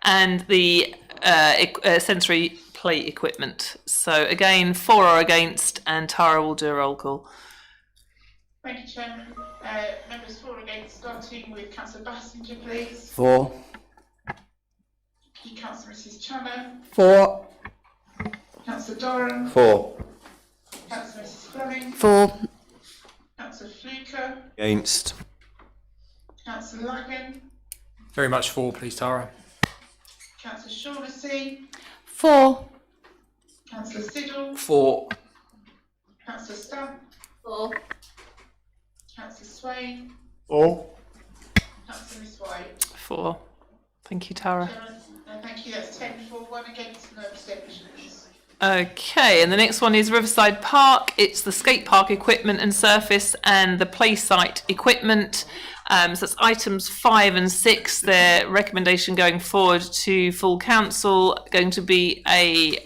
and the sensory play equipment. So again, 4 are against, and Tara will do a roll call. Thank you, Chairman. Members for or against, starting with Councillor Bassinger, please. 4. Councillor Mrs Channon. 4. Councillor Durham. 4. Councillor Mrs Fleming. 4. Councillor Fluker. Against. Councillor Lagan. Very much 4, please, Tara. Councillor Shaughnessy. 4. Councillor Siddle. 4. Councillor Stamp. 4. Councillor Swain. 4. Councillor Miss White. 4. Thank you, Tara. Chairman, thank you. That's 10 for, 1 against, no abstentions. Okay, and the next one is Riverside Park. It's the skate park equipment and surface and the play site equipment. So that's items 5 and 6. Their recommendation going forward to full council going to be a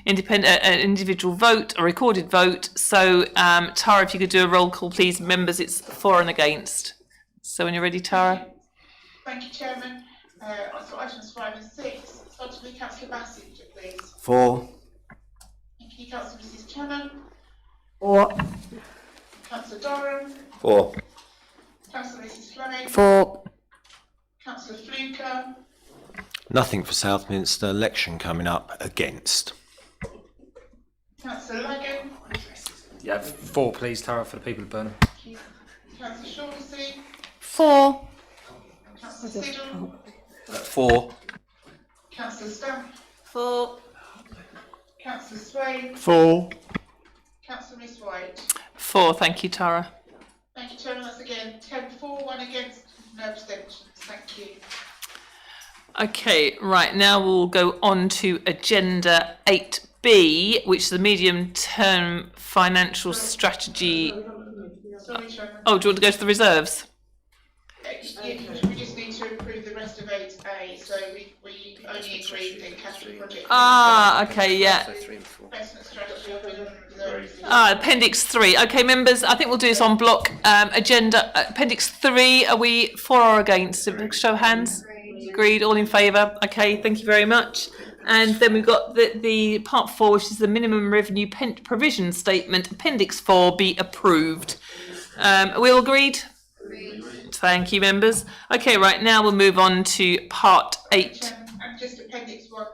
an individual vote, a recorded vote. So Tara, if you could do a roll call, please. Members, it's 4 and against. So when you're ready, Tara. Thank you, Chairman. So items 5 and 6. Starting with Councillor Bassinger, please. 4. Thank you, Councillor Mrs Channon. 4. Councillor Durham. 4. Councillor Mrs Fleming. 4. Councillor Fluker. Nothing for Southminster. Election coming up. Against. Councillor Lagan. Yeah, 4, please, Tara, for the people of Burnham. Councillor Shaughnessy. 4. Councillor Siddle. 4. Councillor Stamp. 4. Councillor Swain. 4. Councillor Miss White. 4, thank you, Tara. Thank you, Chairman. That's again 10 for, 1 against, no abstentions. Thank you. Okay, right, now we'll go on to agenda 8B, which is the medium-term financial strategy. Sorry, Chairman. Oh, do you want to go to the reserves? Yeah, we just need to approve the rest of 8A. So we only agreed the capital project. Okay, yeah. Investment strategy and reserves. Appendix 3. Okay, members, I think we'll do this on block. Agenda, Appendix 3, are we for or against? Show of hands. Agreed, all in favour. Okay, thank you very much. And then we've got the part 4, which is the minimum revenue provision statement. Appendix 4 be approved. Are we all agreed? Thank you, members. Okay, right, now we'll move on to part 8. And just Appendix 1,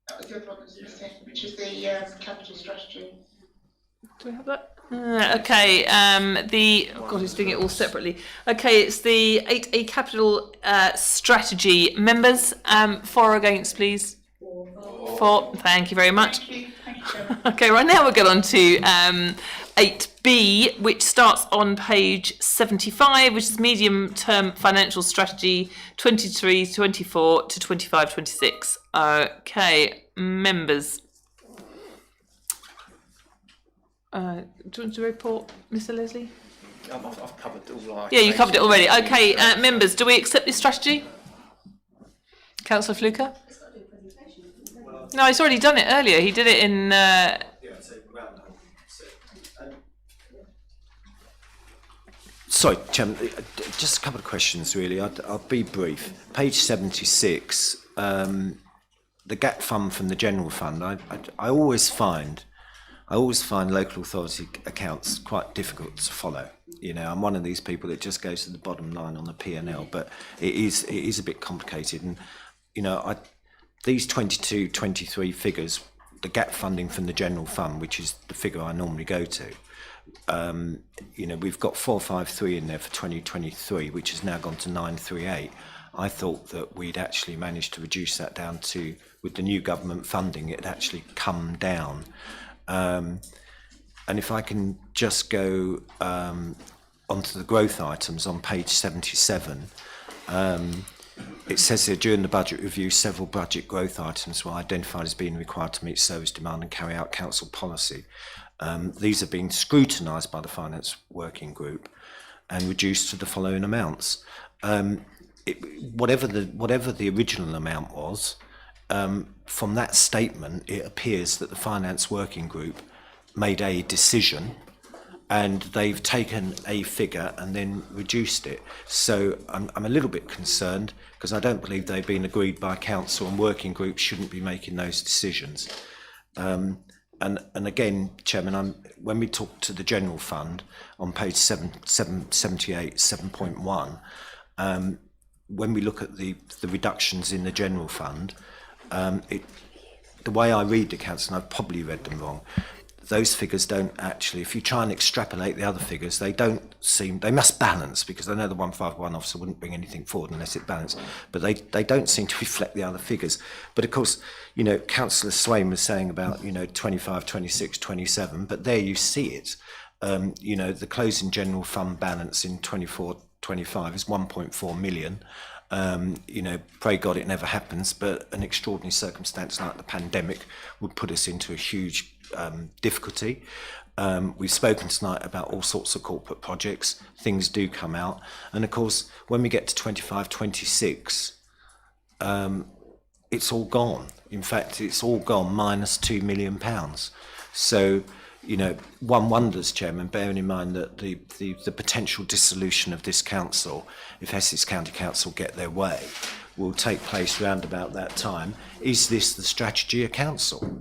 that was the other one that was missing, which is the capital strategy. Do we have that? Okay, God, he's doing it all separately. Okay, it's the 8A capital strategy. Members, for or against, please? 4. Thank you very much. Thank you. Thank you, Chairman. Okay, right now we're going on to 8B, which starts on page 75, which is medium-term financial strategy 23-24 to 25-26. Okay, members. Do you want to report, Mr. Leslie? I've covered all. Yeah, you covered it already. Okay, members, do we accept this strategy? Councillor Fluker? No, he's already done it earlier. He did it in... Sorry, Chairman, just a couple of questions really. I'll be brief. Page 76, the gap fund from the general fund. I always find local authority accounts quite difficult to follow. You know, I'm one of these people that just goes to the bottom line on the P&L, but it is a bit complicated. And you know, these 22-23 figures, the gap funding from the general fund, which is the figure I normally go to, you know, we've got 453 in there for 2023, which has now gone to 938. I thought that we'd actually managed to reduce that down to, with the new government funding, it had actually come down. And if I can just go onto the growth items on page 77, it says here, during the budget review, several budget growth items were identified as being required to meet service demand and carry out council policy. These have been scrutinised by the Finance Working Group and reduced to the following amounts. Whatever the original amount was, from that statement, it appears that the Finance Working Group made a decision and they've taken a figure and then reduced it. So I'm a little bit concerned because I don't believe they've been agreed by council, and working groups shouldn't be making those decisions. And again, Chairman, when we talk to the general fund on page 78, 7.1, when we look at the reductions in the general fund, the way I read the accounts, and I've probably read them wrong, those figures don't actually, if you try and extrapolate the other figures, they must balance, because I know the 151 officer wouldn't bring anything forward unless it balanced, but they don't seem to reflect the other figures. But of course, you know, Councillor Swain was saying about, you know, 25, 26, 27, but there you see it. You know, the closing general fund balance in 24, 25 is 1.4 million. You know, pray God it never happens, but an extraordinary circumstance like the pandemic would put us into a huge difficulty. We've spoken tonight about all sorts of corporate projects. Things do come out. And of course, when we get to 25, 26, it's all gone. In fact, it's all gone minus £2 million. So, you know, one wonders, Chairman, bearing in mind that the potential dissolution of this council, if Essex County Council get their way, will take place round about that time. Is this the strategy of council?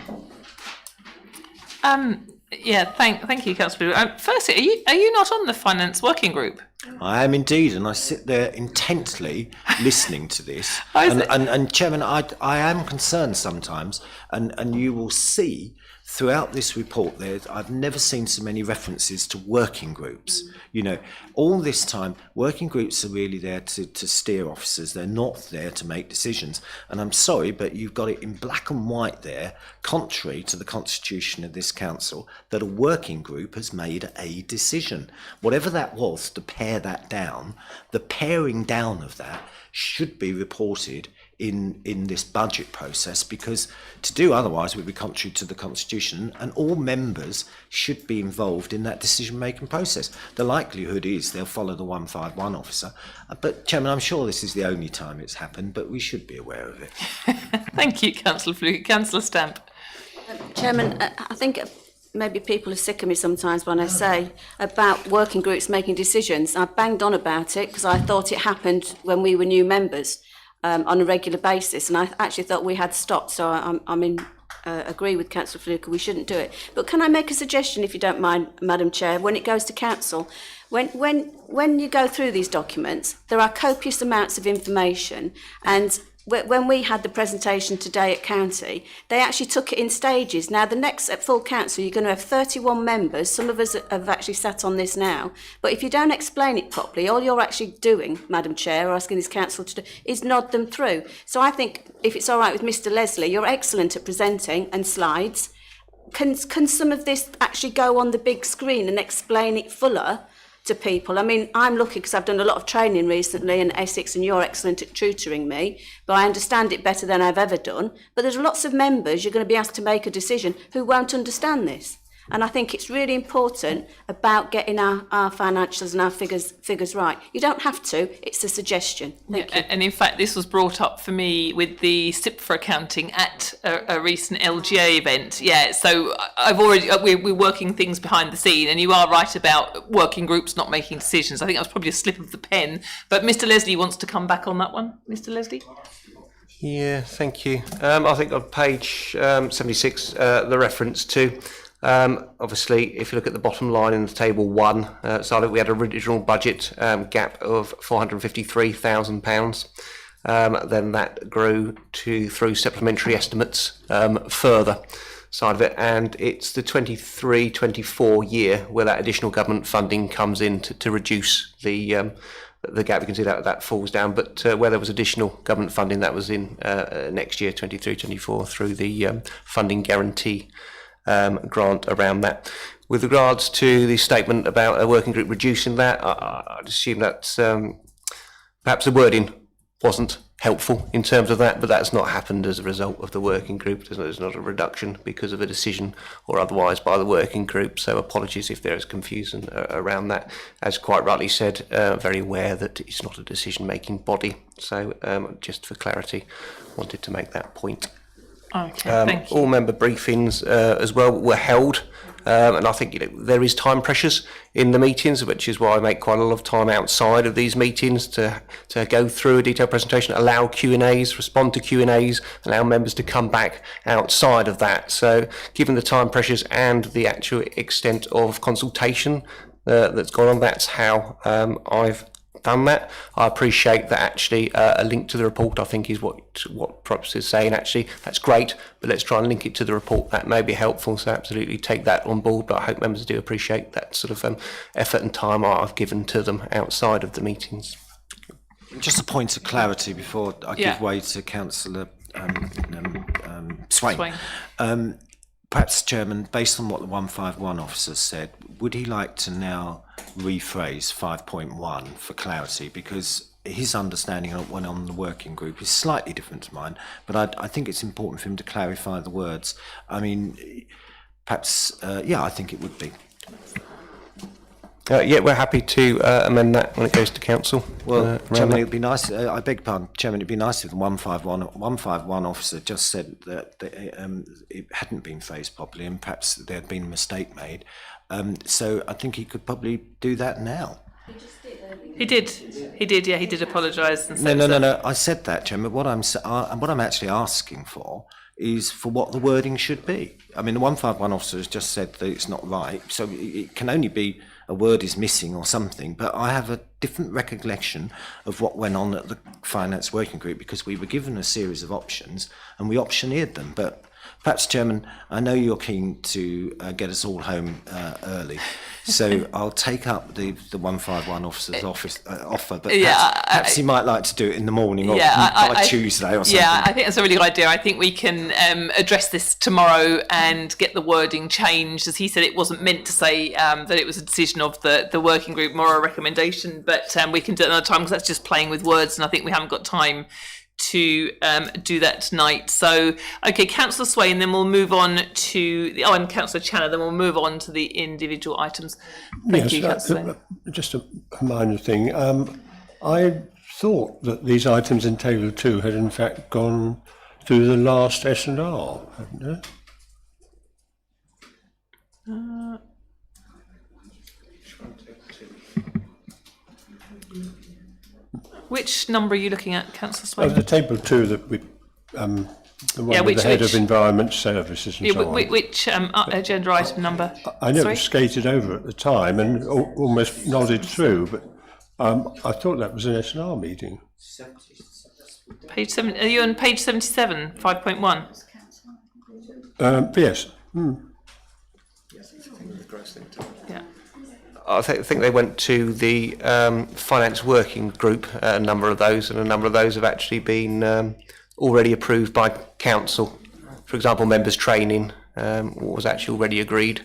Yeah, thank you, Councillor. Firstly, are you not on the Finance Working Group? I am indeed, and I sit there intently listening to this. Oh, and Chairman, I am concerned sometimes, and you will see throughout this report I've never seen so many references to working groups. You know, all this time, working groups are really there to steer officers. They're not there to make decisions. And I'm sorry, but you've got it in black and white there, contrary to the constitution of this council, that a working group has made a decision. Whatever that was, to pare that down, the paring down of that should be reported in this budget process, because to do otherwise would be contrary to the constitution, and all members should be involved in that decision making process. The likelihood is they'll follow the 151 officer, but Chairman, I'm sure this is the only time it's happened, but we should be aware of it. Thank you, Councillor Fluke. Councillor Stamp. Chairman, I think maybe people are sick of me sometimes when I say about working groups making decisions. I banged on about it because I thought it happened when we were new members. On a regular basis, and I actually thought we had stopped, so agree with Councillor Fluke, we shouldn't do it. But can I make a suggestion, if you don't mind, Madam Chair, when it goes to Council? When you go through these documents, there are copious amounts of information, and when we had the presentation today at County, they actually took it in stages. Now, the next at full council, you're going to have 31 members. Some of us have actually sat on this now. But if you don't explain it properly, all you're actually doing, Madam Chair, or asking this council to do, is nod them through. So I think, if it's all right with Mr Leslie, you're excellent at presenting and slides. Can some of this actually go on the big screen and explain it fuller to people? I mean, I'm lucky because I've done a lot of training recently in Essex, and you're excellent at tutoring me, but I understand it better than I've ever done. But there's lots of members you're going to be asked to make a decision who won't understand this. And I think it's really important about getting our financials and our figures right. You don't have to, it's a suggestion. Thank you. And in fact, this was brought up for me with the SIP for accounting at a recent LGA event. Yeah, so we're working things behind the scene, and you are right about working groups not making decisions. I think that was probably a slip of the pen. But Mr Leslie wants to come back on that one. Mr Leslie? Yeah, thank you. I think on page 76, the reference to obviously, if you look at the bottom line in the table 1, so we had an original budget gap of £453,000. Then that grew through supplementary estimates further. side of it, and it's the 23-24 year where that additional government funding comes in to reduce the gap. You can see that falls down, but where there was additional government funding, that was in next year, 23-24, through the funding guarantee grant around that. With regards to the statement about a working group reducing that, I'd assume that perhaps the wording wasn't helpful in terms of that, but that's not happened as a result of the working group. There's not a reduction because of a decision or otherwise by the working group, so apologies if there is confusion around that. As quite rightly said, very aware that it's not a decision-making body, so just for clarity, wanted to make that point. Okay, thank you. All member briefings as well were held, and I think there is time pressures in the meetings, which is why I make quite a lot of time outside of these meetings to go through a detailed presentation, allow Q&As, respond to Q&As, allow members to come back outside of that. So given the time pressures and the actual extent of consultation that's gone on, that's how I've done that. I appreciate that actually a link to the report, I think, is what Props is saying. Actually, that's great, but let's try and link it to the report. That may be helpful, so absolutely take that on board, but I hope members do appreciate that sort of effort and time I've given to them outside of the meetings. Just a point of clarity before I give way to Councillor Swain. Perhaps, Chairman, based on what the 151 officer said, would he like to now rephrase 5.1 for clarity? Because his understanding of what went on in the working group is slightly different to mine, but I think it's important for him to clarify the words. I mean, perhaps, I think it would be. We're happy to amend that when it goes to council. Well, Chairman, it'd be nice. I beg your pardon, Chairman. It'd be nice if the 151 officer just said that it hadn't been phrased properly, and perhaps there had been a mistake made. So I think he could probably do that now. He did. Yeah, he did apologise. No. I said that, Chairman. What I'm actually asking for is for what the wording should be. I mean, the 151 officer has just said that it's not right, so it can only be a word is missing or something, but I have a different recollection of what went on at the Finance Working Group, because we were given a series of options and we optioneered them. But perhaps, Chairman, I know you're keen to get us all home early, so I'll take up the 151 officer's offer, but perhaps he might like to do it in the morning or by Tuesday or something. Yeah, I think that's a really good idea. I think we can address this tomorrow and get the wording changed. As he said, it wasn't meant to say that it was a decision of the working group, more a recommendation, but we can do it another time, because that's just playing with words, and I think we haven't got time to do that tonight. So, okay, Councillor Swain, then we'll move on to and Councillor Channer, then we'll move on to the individual items. Thank you, Councillor. Just a minor thing. I thought that these items in Table 2 had in fact gone through the last S&R, hadn't they? Which number are you looking at, Councillor Swain? Oh, the Table 2 that we, the one with the Head of Environment Services and so on. Which agenda item number? I know it was skated over at the time and almost nodded through, but I thought that was an S&R meeting. Page 7. Are you on page 77, 5.1? Yes. Yeah. I think they went to the finance working group, a number of those, and a number of those have actually been already approved by council. For example, members' training was actually already agreed.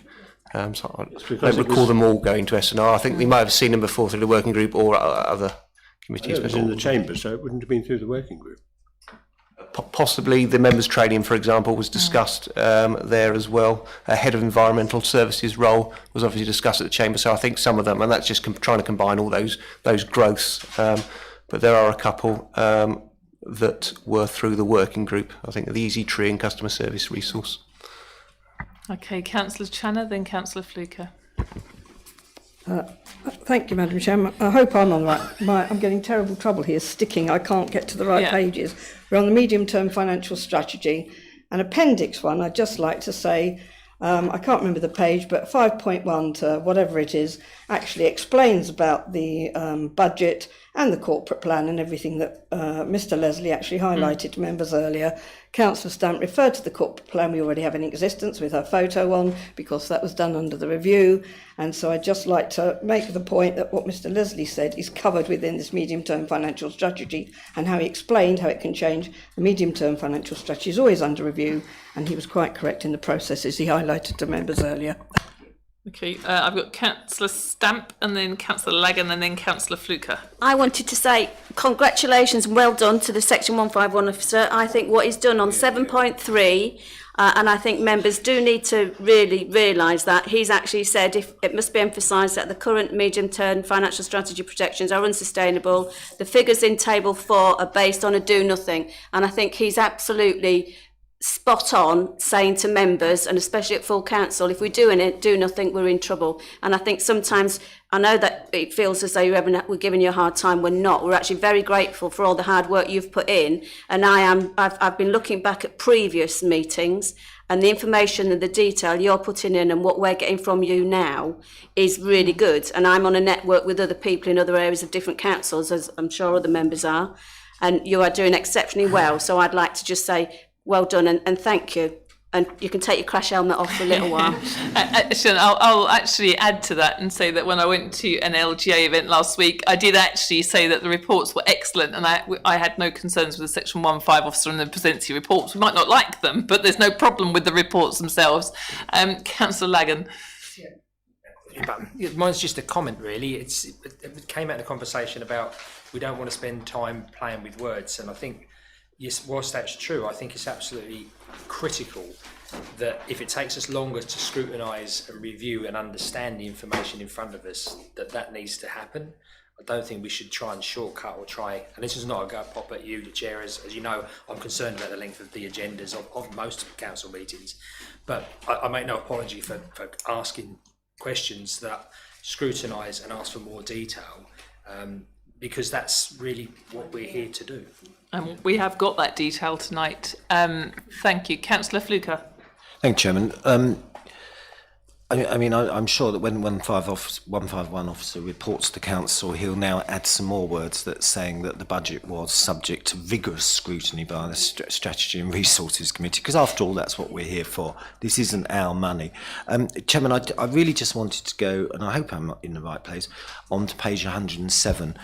So I don't recall them all going to S&R. I think they might have seen them before through the working group or other committees. It was in the chamber, so it wouldn't have been through the working group. Possibly the members' training, for example, was discussed there as well. A head of environmental services role was obviously discussed at the chamber. So I think some of them, and that's just trying to combine all those growths. But there are a couple that were through the working group. I think the Easy Tree and Customer Service Resource. Okay, Councillor Channer, then Councillor Fluker. Thank you, Madam Chairman. I hope I'm on right. I'm getting terrible trouble here, sticking. I can't get to the right pages. We're on the medium-term financial strategy. And Appendix 1, I'd just like to say, I can't remember the page, but 5.1 to whatever it is, actually explains about the budget and the corporate plan and everything that Mr Leslie actually highlighted to members earlier. Councillor Stamp referred to the corporate plan we already have in existence with her photo on, because that was done under the review. And so I'd just like to make the point that what Mr Leslie said is covered within this medium-term financial strategy, and how he explained how it can change. The medium-term financial strategy is always under review, and he was quite correct in the processes he highlighted to members earlier. Okay, I've got Councillor Stamp and then Councillor Lagan and then Councillor Fluker. I wanted to say congratulations and well done to the Section 151 officer. I think what he's done on 7.3, and I think members do need to really realise that he's actually said if it must be emphasised that the current medium-term financial strategy projections are unsustainable. The figures in Table 4 are based on a do-nothing, and I think he's absolutely spot on saying to members, and especially at full council, if we do nothing, we're in trouble. And I think sometimes, I know that it feels as though we're giving you a hard time. We're not. We're actually very grateful for all the hard work you've put in. And I've been looking back at previous meetings, and the information and the detail you're putting in and what we're getting from you now is really good. And I'm on a network with other people in other areas of different councils, as I'm sure other members are, and you are doing exceptionally well. So I'd like to just say well done and thank you. And you can take your crash helmet off for a little while. I'll actually add to that and say that when I went to an LGA event last week, I did actually say that the reports were excellent, and I had no concerns with the Section 1.5 officer and the Presidency reports. We might not like them, but there's no problem with the reports themselves. Councillor Lagan. Mine's just a comment, really. It came out in a conversation about we don't want to spend time playing with words, and I think, yes, whilst that's true, I think it's absolutely critical that if it takes us longer to scrutinise and review and understand the information in front of us, that needs to happen. I don't think we should try and shortcut or try, and this is not a go pop at you, the chair, as you know, I'm concerned about the length of the agendas of most council meetings, but I make no apology for asking questions that scrutinise and ask for more detail, because that's really what we're here to do. And we have got that detail tonight. Thank you. Councillor Fluker. Thank you, Chairman. I'm sure that when 151 officer reports to council, he'll now add some more words that saying that the budget was subject to vigorous scrutiny by the Strategy and Resources Committee, because after all, that's what we're here for. This isn't our money. Chairman, I really just wanted to go, and I hope I'm in the right place, on to page 107.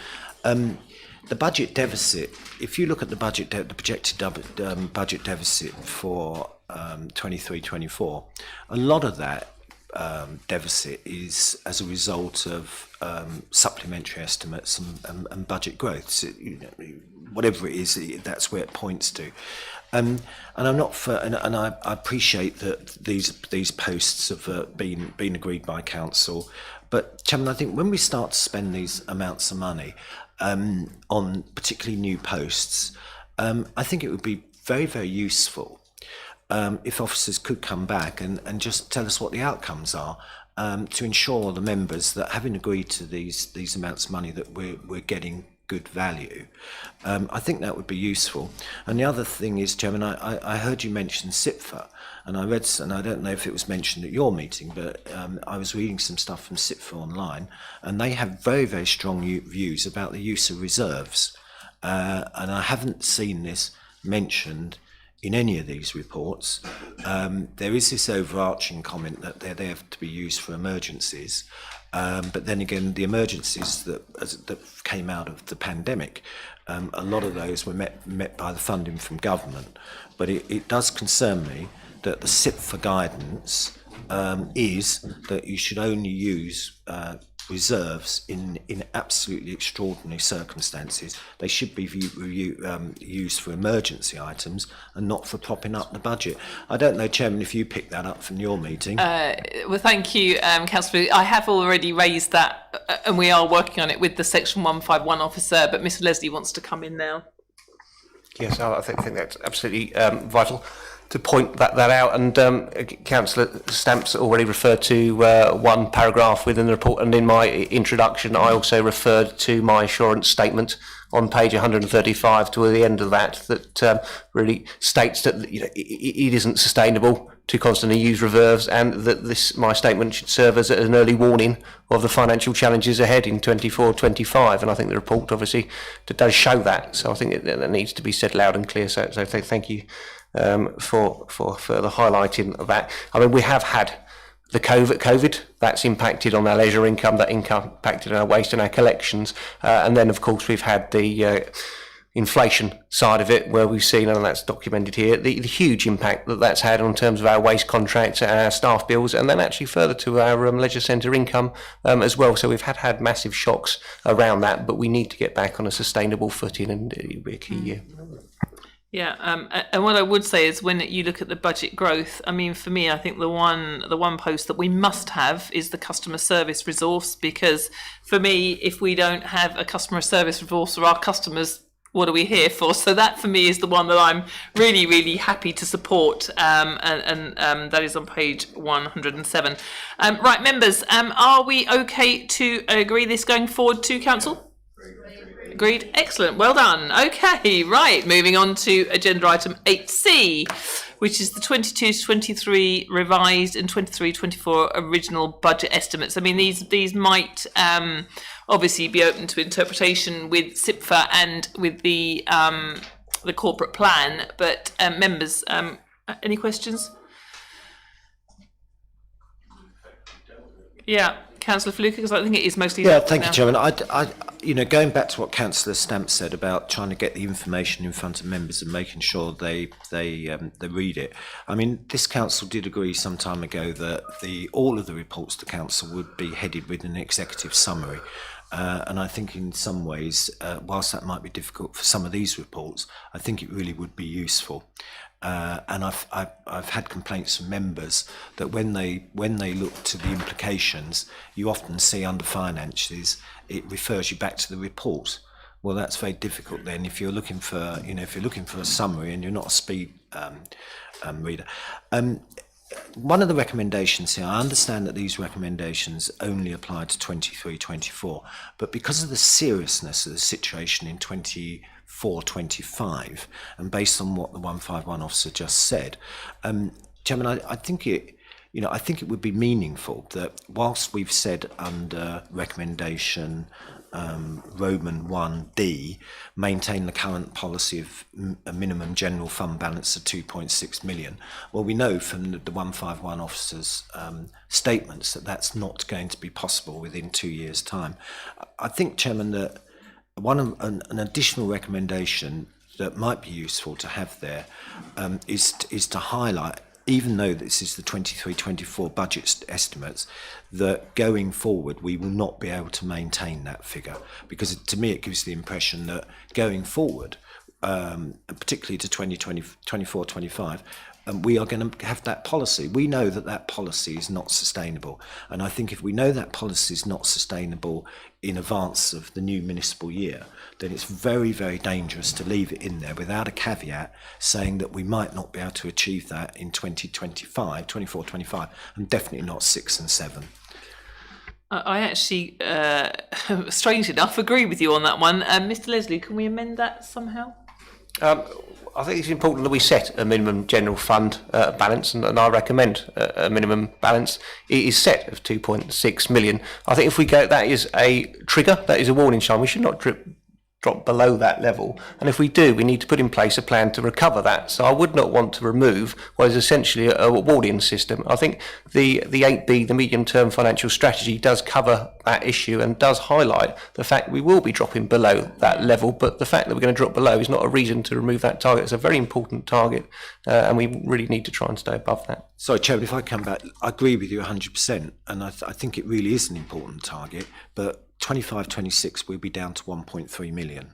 The budget deficit, if you look at the projected budget deficit for 23-24, a lot of that deficit is as a result of supplementary estimates and budget growth. So, whatever it is, that's where it points to. And I'm not for, and I appreciate that these posts have been agreed by council. But Chairman, I think when we start to spend these amounts of money on particularly new posts, I think it would be very, very useful if officers could come back and just tell us what the outcomes are, to ensure the members that, having agreed to these amounts of money, that we're getting good value. I think that would be useful. And the other thing is, Chairman, I heard you mention SIPFA, and I read, and I don't know if it was mentioned at your meeting, but I was reading some stuff from SIPFA online, and they have very, very strong views about the use of reserves. And I haven't seen this mentioned in any of these reports. There is this overarching comment that they're there to be used for emergencies. But then again, the emergencies that came out of the pandemic, a lot of those were met by the funding from government. But it does concern me that the SIPFA guidance is that you should only use reserves in absolutely extraordinary circumstances. They should be used for emergency items and not for propping up the budget. I don't know, Chairman, if you picked that up from your meeting. Well, thank you, Councillor. I have already raised that, and we are working on it with the Section 151 officer, but Mr Leslie wants to come in now. Yes, I think that's absolutely vital to point that out, and Councillor Stamp's already referred to one paragraph within the report, and in my introduction I also referred to my assurance statement on page 135 to the end of that really states that it isn't sustainable to constantly use reserves, and that my statement should serve as an early warning of the financial challenges ahead in 24-25. And I think the report obviously does show that. So I think that needs to be said loud and clear. So thank you for the highlighting of that. I mean, we have had the COVID, that's impacted on our leisure income, that impacted on our waste and our collections. And then, of course, we've had the inflation side of it, where we've seen, and that's documented here, the huge impact that's had on terms of our waste contracts, our staff bills, and then actually further to our leisure centre income as well. So we've had massive shocks around that, but we need to get back on a sustainable footing, and it'll be a key year. Yeah, and what I would say is when you look at the budget growth, I mean, for me, I think the one post that we must have is the customer service resource, because for me, if we don't have a customer service resource for our customers, what are we here for? So that for me is the one that I'm really, really happy to support, and that is on page 107. Right, members, are we okay to agree this going forward to council? Agreed. Excellent. Well done. Okay, right. Moving on to agenda item 8C, which is the 22-23 revised and 23-24 original budget estimates. I mean, these might obviously be open to interpretation with SIPFA and with the corporate plan. But members, any questions? Yeah, Councillor Fluker, because I think it is mostly. Yeah, thank you, Chairman. I, going back to what Councillor Stamp said about trying to get the information in front of members and making sure they read it. I mean, this council did agree some time ago that all of the reports to council would be headed with an executive summary. And I think in some ways, whilst that might be difficult for some of these reports, I think it really would be useful. And I've had complaints from members that when they look to the implications, you often see under finances it refers you back to the report. Well, that's very difficult then if you're looking for a summary and you're not a speed reader. One of the recommendations here, I understand that these recommendations only apply to 23-24, but because of the seriousness of the situation in 24-25, and based on what the 151 officer just said, Chairman, I think it would be meaningful that whilst we've said under recommendation Roman 1D, maintain the current policy of a minimum general fund balance of 2.6 million. Well, we know from the 151 officer's statements that that's not going to be possible within 2 years' time. I think, Chairman, that an additional recommendation that might be useful to have there is to highlight, even though this is the 23-24 budget estimates, that going forward we will not be able to maintain that figure, because to me it gives the impression that going forward, particularly to 2024-25, we are going to have that policy. We know that policy is not sustainable, and I think if we know that policy is not sustainable in advance of the new municipal year, then it's very, very dangerous to leave it in there without a caveat saying that we might not be able to achieve that in 24-25, and definitely not 6 and 7. I actually, strange enough, agree with you on that one. Mr. Leslie, can we amend that somehow? I think it's important that we set a minimum general fund balance, and I recommend a minimum balance. It is set of 2.6 million. I think if we go, that is a trigger, that is a warning sign. We should not drop below that level, and if we do, we need to put in place a plan to recover that. So I would not want to remove what is essentially a warning system. I think the 8B, the medium-term financial strategy, does cover that issue and does highlight the fact we will be dropping below that level, but the fact that we're going to drop below is not a reason to remove that target. It's a very important target, and we really need to try and stay above that. Sorry, Chairman, if I come back, I agree with you 100%, and I think it really is an important target, but 25-26 we'll be down to 1.3 million.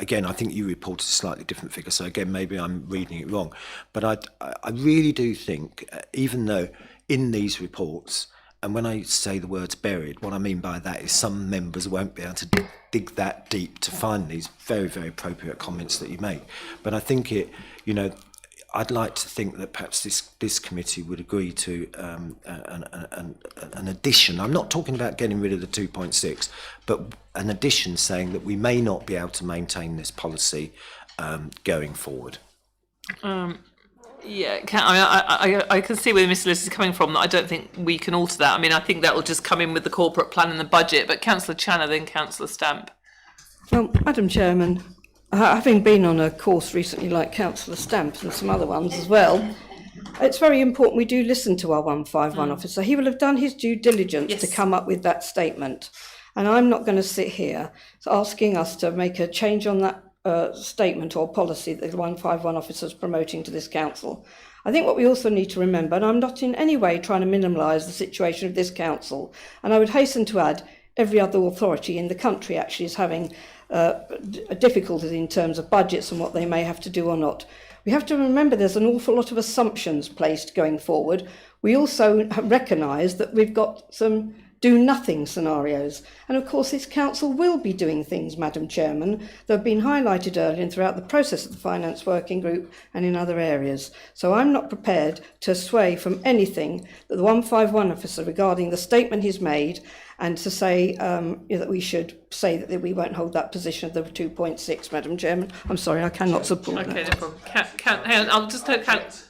Again, I think you reported a slightly different figure, so again, maybe I'm reading it wrong. But I really do think, even though in these reports, and when I say the words buried, what I mean by that is some members won't be able to dig that deep to find these very, very appropriate comments that you make. But I think I'd like to think that perhaps this committee would agree to an addition. I'm not talking about getting rid of the 2.6, but an addition saying that we may not be able to maintain this policy going forward. Yeah, I can see where Mr. Lewis is coming from. That I don't think we can alter that. I mean, I think that will just come in with the corporate plan and the budget. But Councillor Channer, then Councillor Stamp. Well, Madam Chairman, having been on a course recently like Councillor Stamp and some other ones as well, it's very important we do listen to our 151 officer. He will have done his due diligence to come up with that statement. And I'm not going to sit here asking us to make a change on that statement or policy that the 151 officer is promoting to this council. I think what we also need to remember, and I'm not in any way trying to minimise the situation of this council, and I would hasten to add every other authority in the country actually is having difficulties in terms of budgets and what they may have to do or not. We have to remember there's an awful lot of assumptions placed going forward. We also recognise that we've got some do-nothing scenarios. And of course this council will be doing things, Madam Chairman, that have been highlighted earlier and throughout the process of the Finance Working Group and in other areas. So I'm not prepared to sway from anything that the 151 officer regarding the statement he's made and to say that we should say that we won't hold that position of the 2.6, Madam Chairman. I'm sorry, I cannot support that. Okay, no problem. Hang on, I'll just count.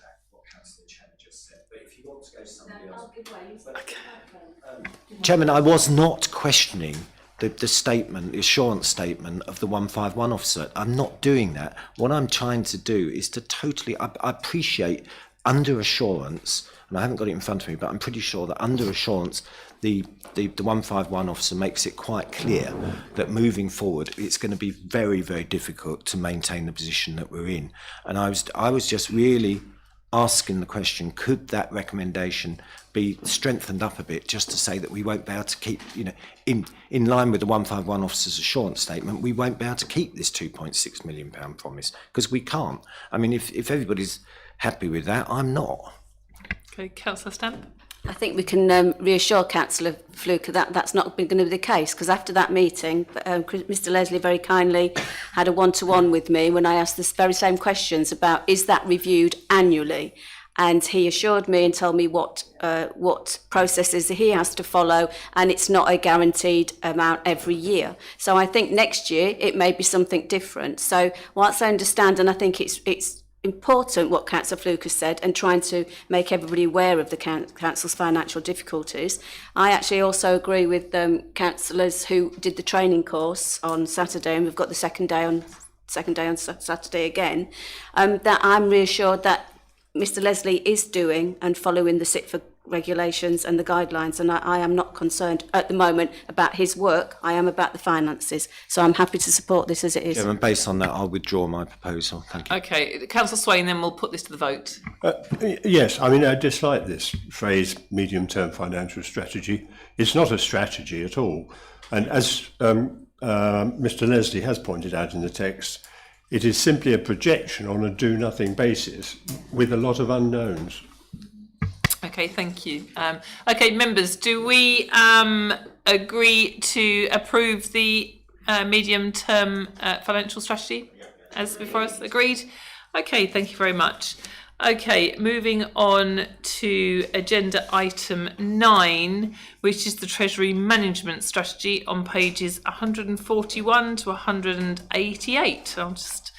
Chairman, I was not questioning the statement, the assurance statement of the 151 officer. I'm not doing that. What I'm trying to do is to totally, I appreciate under assurance, and I haven't got it in front of me, but I'm pretty sure that under assurance, the 151 officer makes it quite clear that moving forward, it's going to be very, very difficult to maintain the position that we're in. And I was just really asking the question, could that recommendation be strengthened up a bit just to say that we won't be able to keep, in line with the 151 officer's assurance statement, we won't be able to keep this £2.6 million promise, because we can't. I mean, if everybody's happy with that, I'm not. Okay, Councillor Stamp. I think we can reassure Councillor Fluker that that's not going to be the case, because after that meeting, Mr Leslie very kindly had a one-to-one with me when I asked the very same questions about is that reviewed annually, and he assured me and told me what processes he has to follow, and it's not a guaranteed amount every year. So I think next year it may be something different. So whilst I understand, and I think it's important what Councillor Fluke has said and trying to make everybody aware of the council's financial difficulties, I actually also agree with councillors who did the training course on Saturday, and we've got the second day on Saturday again, that I'm reassured that Mr Leslie is doing and following the SITFA regulations and the guidelines, and I am not concerned at the moment about his work. I am about the finances, so I'm happy to support this as it is. Chairman, based on that, I'll withdraw my proposal. Thank you. Okay, Councillor Swain, then we'll put this to the vote. Yes, I mean, I dislike this phrase, medium-term financial strategy. It's not a strategy at all. And as Mr Leslie has pointed out in the text, it is simply a projection on a do-nothing basis with a lot of unknowns. Okay, thank you. Okay, members, do we agree to approve the medium-term financial strategy as before us? Agreed? Okay, thank you very much. Okay, moving on to agenda item 9, which is the Treasury Management Strategy on pages 141 to 188. I'll just...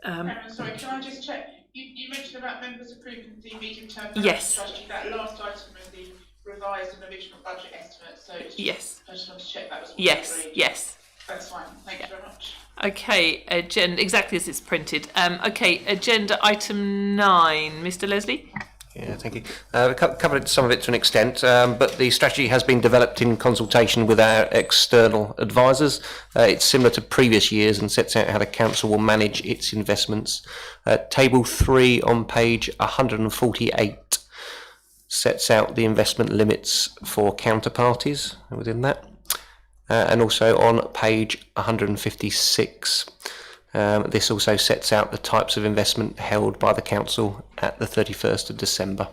sorry, can I just check? You mentioned about members approving the medium-term strategy. That last item was the revised and original budget estimate. So it's just, I just want to check that was all agreed. Yes. That's fine. Thank you very much. Okay, agenda exactly as it's printed. Okay, agenda item 9, Mr. Leslie. Yeah, thank you. We covered some of it to an extent, but the strategy has been developed in consultation with our external advisors. It's similar to previous years and sets out how the council will manage its investments. Table 3 on page 148 sets out the investment limits for counterparties within that. And also on page 156. This also sets out the types of investment held by the council at the 31st of December.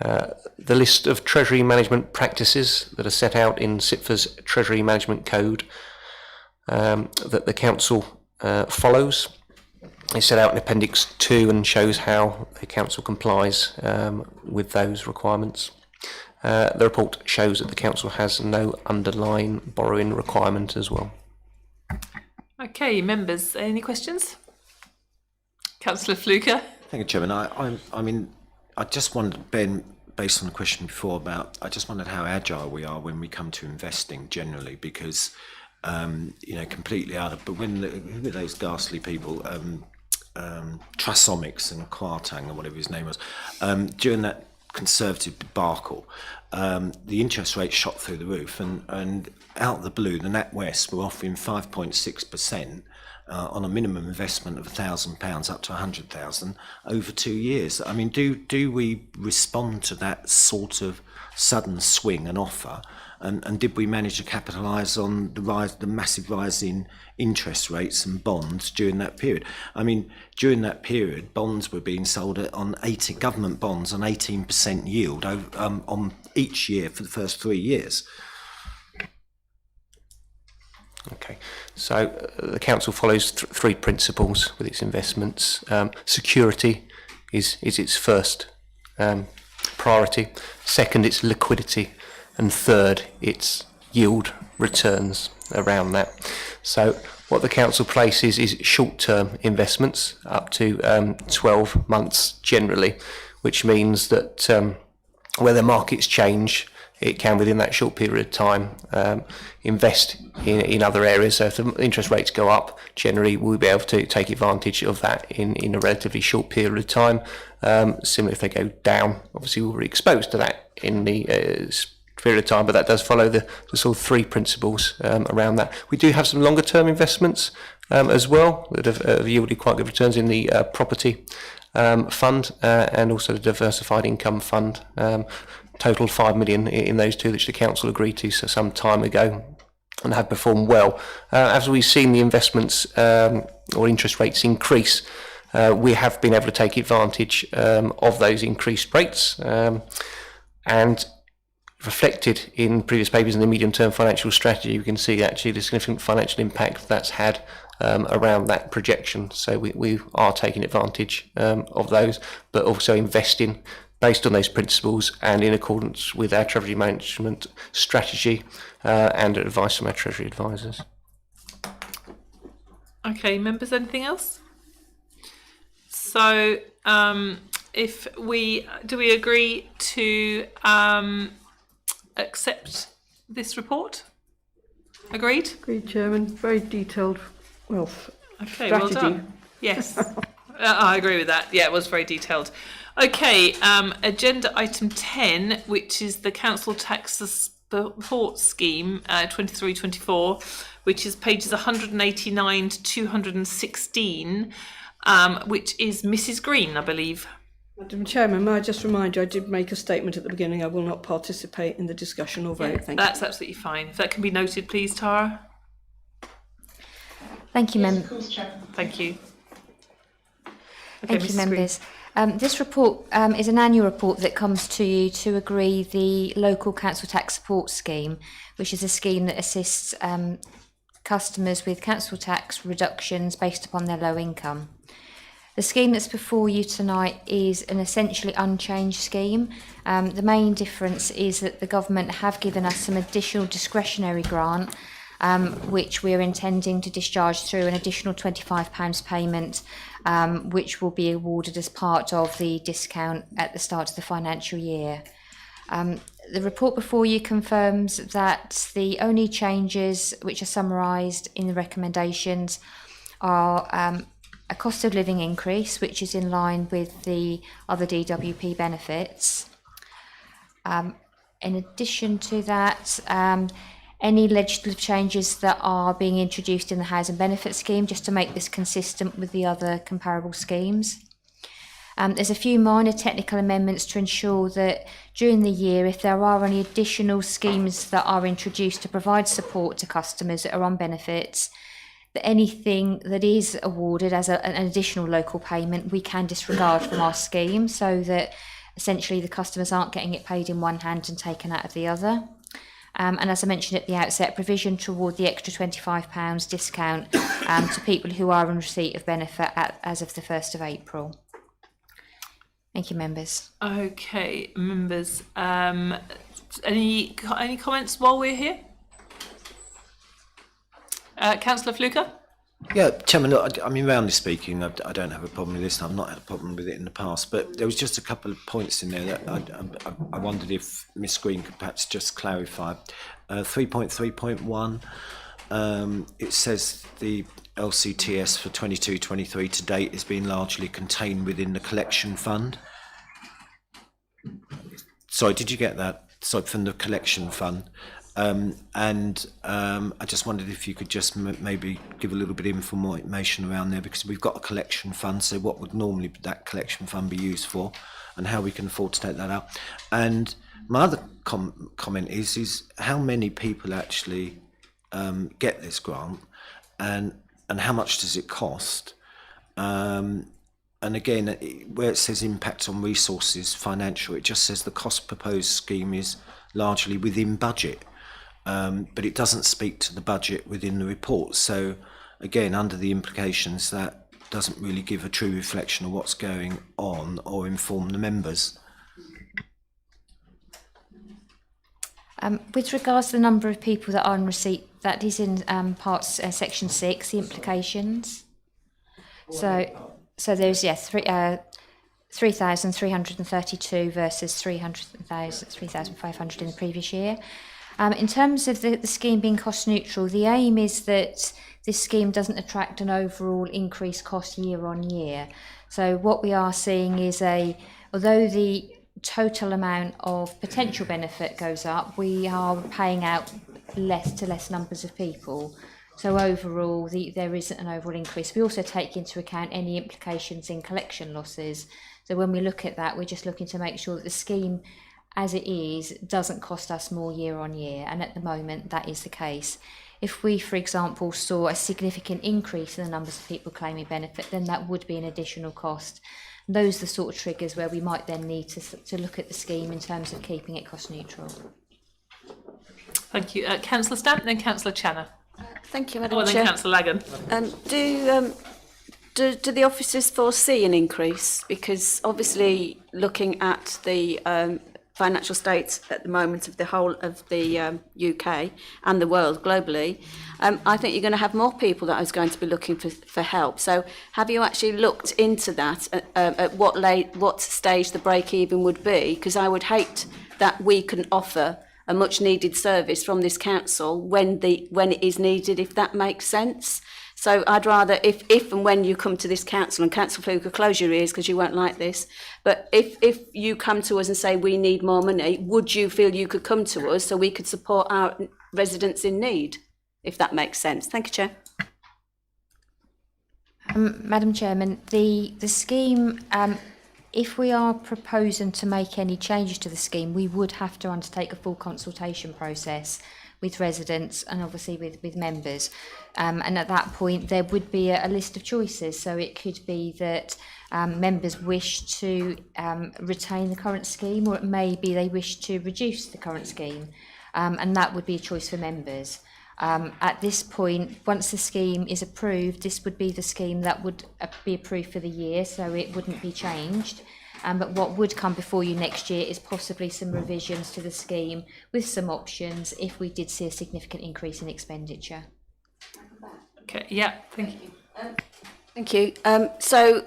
The list of Treasury management practices that are set out in SITFA's Treasury Management Code that the council follows is set out in Appendix 2 and shows how the council complies with those requirements. The report shows that the council has no underlying borrowing requirement as well. Okay, members, any questions? Councillor Fluker. Thank you, Chairman. I mean, I just wondered, Ben, based on the question before I just wondered how agile we are when we come to investing generally, because, completely out of, but who are those ghastly people, Trasomics and Kwartang or whatever his name was, during that Conservative debacle, the interest rate shot through the roof, and out of the blue, the NatWest were offering 5.6%. On a minimum investment of £1,000 up to 100,000 over 2 years. I mean, do we respond to that sort of sudden swing and offer? And did we manage to capitalise on the massive rise in interest rates and bonds during that period? I mean, during that period, bonds were being sold government bonds on 18% yield on each year for the first 3 years. Okay, so the council follows three principles with its investments. Security is its first priority. Second, it's liquidity, and third, it's yield returns around that. So what the council places is short-term investments up to 12 months generally, which means that where the markets change, it can, within that short period of time, invest in other areas. So if the interest rates go up, generally we'll be able to take advantage of that in a relatively short period of time. Similarly, if they go down, obviously we're exposed to that in the period of time, but that does follow the sort of three principles around that. We do have some longer term investments as well that have yielded quite good returns in the property fund and also the diversified income fund. Total 5 million in those two, which the council agreed to some time ago and have performed well. As we've seen the investments or interest rates increase, we have been able to take advantage of those increased rates and reflected in previous papers in the medium-term financial strategy. We can see actually the significant financial impact that's had around that projection. So we are taking advantage of those, but also investing based on those principles and in accordance with our Treasury management strategy and advice from our Treasury advisors. Okay, members, anything else? So, do we agree to accept this report? Agreed? Agreed, Chairman. Very detailed, Okay, strategy. well done. Yes, I agree with that. Yeah, it was very detailed. Okay, agenda item 10, which is the council tax support scheme 23-24, which is pages 189 to 216, which is Mrs. Green, I believe. Madam Chairman, may I just remind you, I did make a statement at the beginning. I will not participate in the discussion or vote. Yeah, Thank you. that's absolutely fine. If that can be noted, please, Tara. Thank you, Yes, of course, Chairman. Thank you. Thank you, Mrs. Green. members. This report is an annual report that comes to you to agree the local council tax support scheme, which is a scheme that assists customers with council tax reductions based upon their low income. The scheme that's before you tonight is an essentially unchanged scheme. The main difference is that the government have given us some additional discretionary grant, which we're intending to discharge through an additional £25 payment, which will be awarded as part of the discount at the start of the financial year. The report before you confirms that the only changes which are summarised in the recommendations are a cost of living increase, which is in line with the other DWP benefits. In addition to that, any legislative changes that are being introduced in the housing benefit scheme, just to make this consistent with the other comparable schemes. There's a few minor technical amendments to ensure that during the year, if there are any additional schemes that are introduced to provide support to customers that are on benefits, that anything that is awarded as an additional local payment, we can disregard from our scheme, so that essentially the customers aren't getting it paid in one hand and taken out of the other. And as I mentioned at the outset, provision toward the extra £25 discount to people who are in receipt of benefit as of the 1st of April. Thank you, members. Okay, members. Any comments while we're here? Councillor Fluker? Yeah, Chairman, look, I mean, roundly speaking, I don't have a problem with this. I've not had a problem with it in the past, but there was just a couple of points in there that I wondered if Miss Green could perhaps just clarify. 3.3.1, it says the LCTS for 22-23 to date has been largely contained within the collection fund. Sorry, did you get that? So from the collection fund. I just wondered if you could just maybe give a little bit of more information around there, because we've got a collection fund, so what would normally that collection fund be used for, and how we can afford to take that out. And my other comment is how many people actually get this grant, and how much does it cost? And again, where it says impact on resources financial, it just says the cost proposed scheme is largely within budget. But it doesn't speak to the budget within the report. So again, under the implications, that doesn't really give a true reflection of what's going on or inform the members. With regards to the number of people that are on receipt, that is in parts section 6, the implications. So there's 3,332 versus 3,500 in the previous year. In terms of the scheme being cost neutral, the aim is that this scheme doesn't attract an overall increased cost year on year. So what we are seeing is although the total amount of potential benefit goes up, we are paying out less numbers of people. So overall, there isn't an overall increase. We also take into account any implications in collection losses. So when we look at that, we're just looking to make sure that the scheme, as it is, doesn't cost us more year on year. And at the moment, that is the case. If we, for example, saw a significant increase in the numbers of people claiming benefit, then that would be an additional cost. And those are the sort of triggers where we might then need to look at the scheme in terms of keeping it cost neutral. Thank you. Councillor Stamp, then Councillor Channer. Thank you, Madam Then Chair. Councillor Lagan. Do the officers foresee an increase? Because obviously, looking at the financial state at the moment of the whole of the UK and the world globally, I think you're going to have more people that are going to be looking for help. So have you actually looked into that at what stage the break even would be? Because I would hate that we can offer a much needed service from this council when it is needed, if that makes sense. So I'd rather, if and when you come to this council, and Councillor Fluker, close your ears because you won't like this, but if you come to us and say we need more money, would you feel you could come to us so we could support our residents in need, if that makes sense? Thank you, Chair. Madam Chairman, the scheme, if we are proposing to make any changes to the scheme, we would have to undertake a full consultation process with residents and obviously with members. And at that point, there would be a list of choices. So it could be that members wish to retain the current scheme, or it may be they wish to reduce the current scheme. And that would be a choice for members. At this point, once the scheme is approved, this would be the scheme that would be approved for the year, so it wouldn't be changed. But what would come before you next year is possibly some revisions to the scheme with some options if we did see a significant increase in expenditure. Okay, yeah, thank you. Thank you. So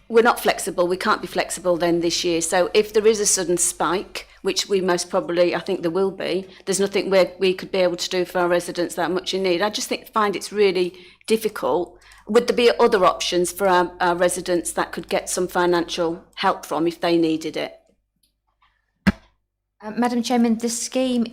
we're not flexible. We can't be flexible then this year. So if there is a sudden spike, which we most probably, I think there will be, there's nothing we could be able to do for our residents that much in need. I just find it's really difficult. Would there be other options for our residents that could get some financial help from if they needed it? Madam Chairman, the scheme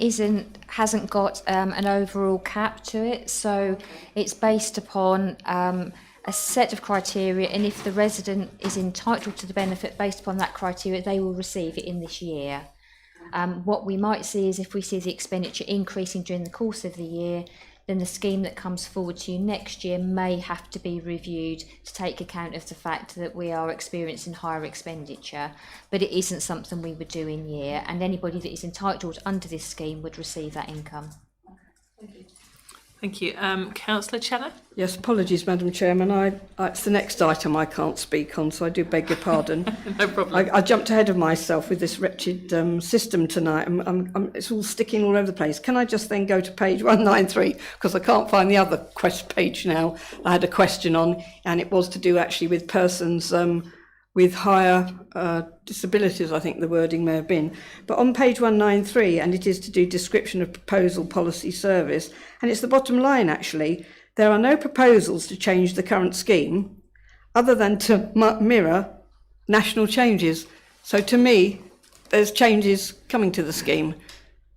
hasn't got an overall cap to it, so it's based upon a set of criteria, and if the resident is entitled to the benefit based upon that criteria, they will receive it in this year. What we might see is if we see the expenditure increasing during the course of the year, then the scheme that comes forward to you next year may have to be reviewed to take account of the fact that we are experiencing higher expenditure, but it isn't something we would do in year, and anybody that is entitled under this scheme would receive that income. Thank you. Councillor Chenna? Yes, apologies, Madam Chairman. It's the next item I can't speak on, so I do beg your pardon. No problem. I jumped ahead of myself with this wretched system tonight. It's all sticking all over the place. Can I just then go to page 193? Because I can't find the other page now I had a question on, and it was to do actually with persons with higher disabilities, I think the wording may have been. But on page 193, and it is to do description of proposal policy service, and it's the bottom line actually, there are no proposals to change the current scheme other than to mirror national changes. So to me, there's changes coming to the scheme,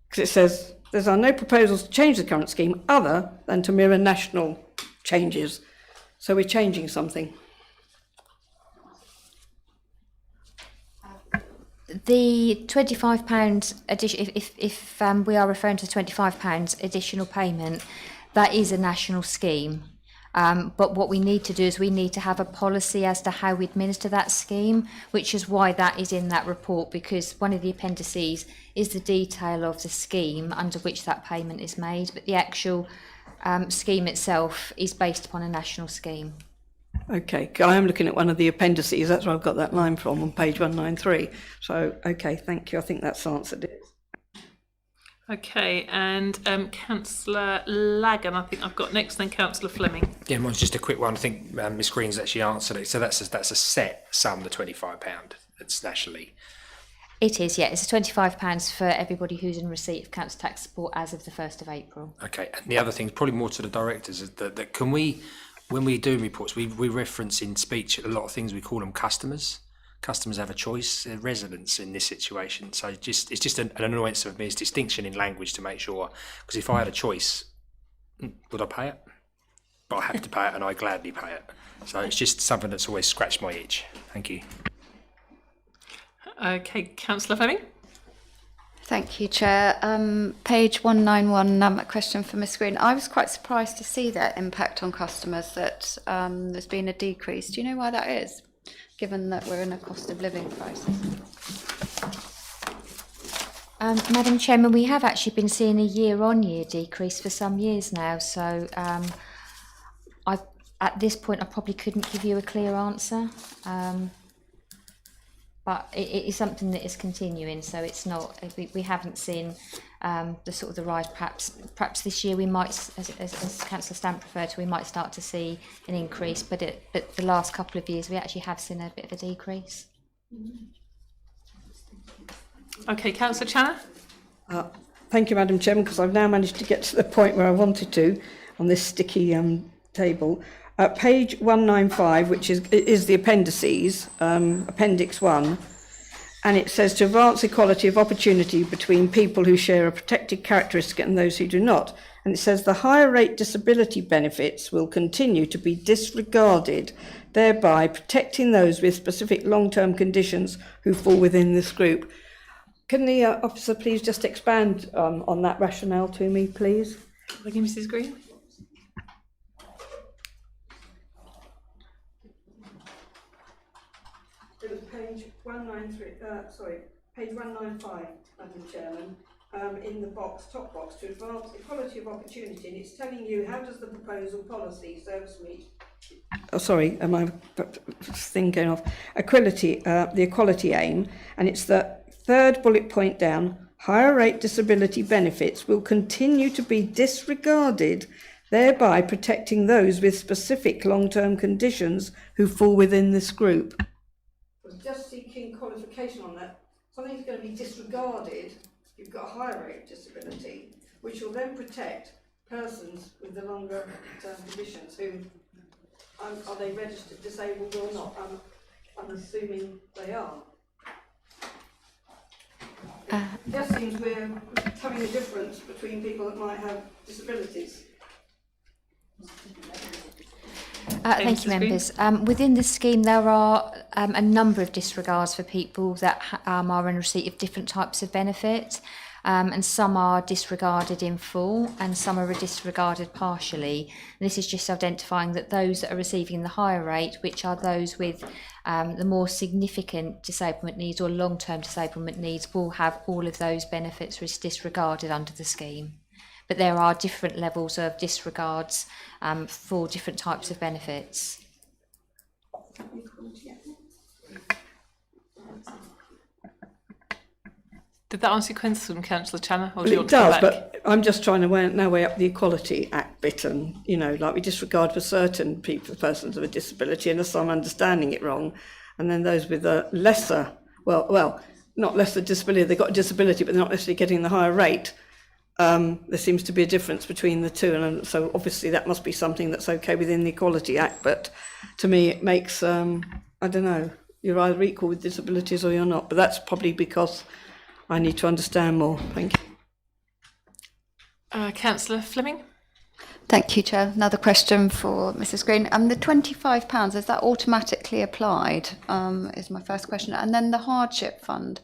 because it says there are no proposals to change the current scheme other than to mirror national changes. So we're changing something. The £25 addition, if we are referring to £25 additional payment, that is a national scheme. But what we need to do is we need to have a policy as to how we administer that scheme, which is why that is in that report, because one of the appendices is the detail of the scheme under which that payment is made, but the actual scheme itself is based upon a national scheme. Okay, I am looking at one of the appendices, that's where I've got that line from on page 193. So, okay, thank you. I think that's answered it. Okay, and Councillor Lagan, I think I've got next, then Councillor Fleming. Yeah, mine's just a quick one. I think Ms Green's actually answered it. So that's a set sum, the £25. That's nationally. It is, yeah. It's £25 for everybody who's in receipt of council tax support as of the 1st of April. Okay, and the other thing, probably more to the directors, is that can we, when we do reports, we reference in speech a lot of things, we call them customers. Customers have a choice, they're residents in this situation. So it's just an annoyance of me, it's distinction in language to make sure, because if I had a choice, would I pay it? But I have to pay it and I gladly pay it. So it's just something that's always scratched my itch. Thank you. Okay, Councillor Fleming. Thank you, Chair. Page 191, a question for Ms Green. I was quite surprised to see that impact on customers, that there's been a decrease. Do you know why that is, given that we're in a cost of living crisis? Madam Chairman, we have actually been seeing a year-on-year decrease for some years now, so at this point I probably couldn't give you a clear answer. But it is something that is continuing, so it's not. We haven't seen the sort of the rise. Perhaps this year we might, as Councillor Stamp referred to, we might start to see an increase. But the last couple of years we actually have seen a bit of a decrease. Okay, Councillor Channer. Thank you, Madam Chairman, because I've now managed to get to the point where I wanted to on this sticky table. Page 195, which is the appendices, Appendix 1, and it says to advance equality of opportunity between people who share a protected characteristic and those who do not. And it says the higher rate disability benefits will continue to be disregarded, thereby protecting those with specific long-term conditions who fall within this group. Can the officer please just expand on that rationale to me, please? Thank you, Mrs Green. It was page 193, page 195, Madam Chairman, in the top box, to advance equality of opportunity, and it's telling you how does the proposal policy service meet. Oh, sorry, my thing going off. Equality, the equality aim, and it's the third bullet point down. Higher rate disability benefits will continue to be disregarded, thereby protecting those with specific long-term conditions who fall within this group. I was just seeking qualification on that. Something's going to be disregarded. You've got a higher rate of disability, which will then protect persons with the longer term conditions who are they registered disabled or not? I'm assuming they are. It just seems we're having a difference between people that might have disabilities. Thank you, members. Within the scheme, there are a number of disregards for people that are in receipt of different types of benefit, and some are disregarded in full and some are disregarded partially. And this is just identifying that those that are receiving the higher rate, which are those with the more significant disablement needs or long-term disablement needs, will have all of those benefits disregarded under the scheme. but there are different levels of disregards for different types of benefits. Did that answer your question, Councillor Channer? Or do Well, you it want to come does, back? but I'm just trying to now weigh up the Equality Act bit, and like we disregard for certain people, persons with a disability, unless I'm understanding it wrong, and then those with a lesser, well, not lesser disability, they've got a disability, but they're not necessarily getting the higher rate. There seems to be a difference between the two, and so obviously that must be something that's okay within the Equality Act. But to me, it makes I don't know. You're either equal with disabilities or you're not, but that's probably because I need to understand more. Thank you. Councillor Fleming? Thank you, Chair. Another question for Mrs Green. The £25, is that automatically applied, is my first question. And then the hardship fund,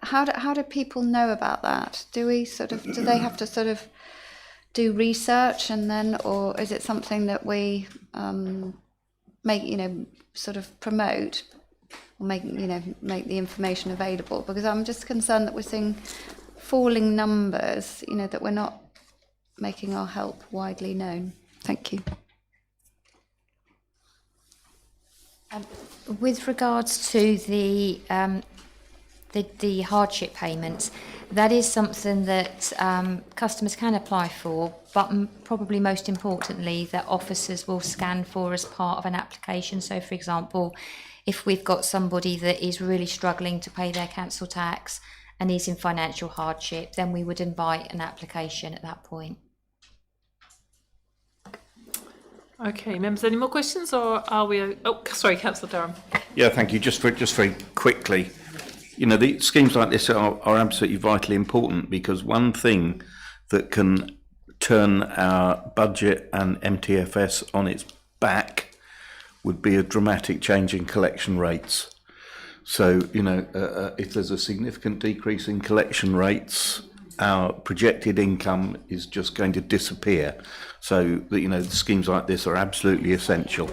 how do people know about that? Do they have to sort of do research and then, or is it something that we sort of promote? Make the information available, because I'm just concerned that we're seeing falling numbers, that we're not making our help widely known. Thank you. With regards to the hardship payments, that is something that customers can apply for, but probably most importantly that officers will scan for as part of an application. So, for example, if we've got somebody that is really struggling to pay their council tax and is in financial hardship, then we would invite an application at that point. Okay, members, any more questions, or are we? Oh, sorry, Councillor Durham. Yeah, thank you. Just very quickly, the schemes like this are absolutely vitally important, because one thing that can turn our budget and MTFS on its back would be a dramatic change in collection rates. So, if there's a significant decrease in collection rates, our projected income is just going to disappear. So, the schemes like this are absolutely essential.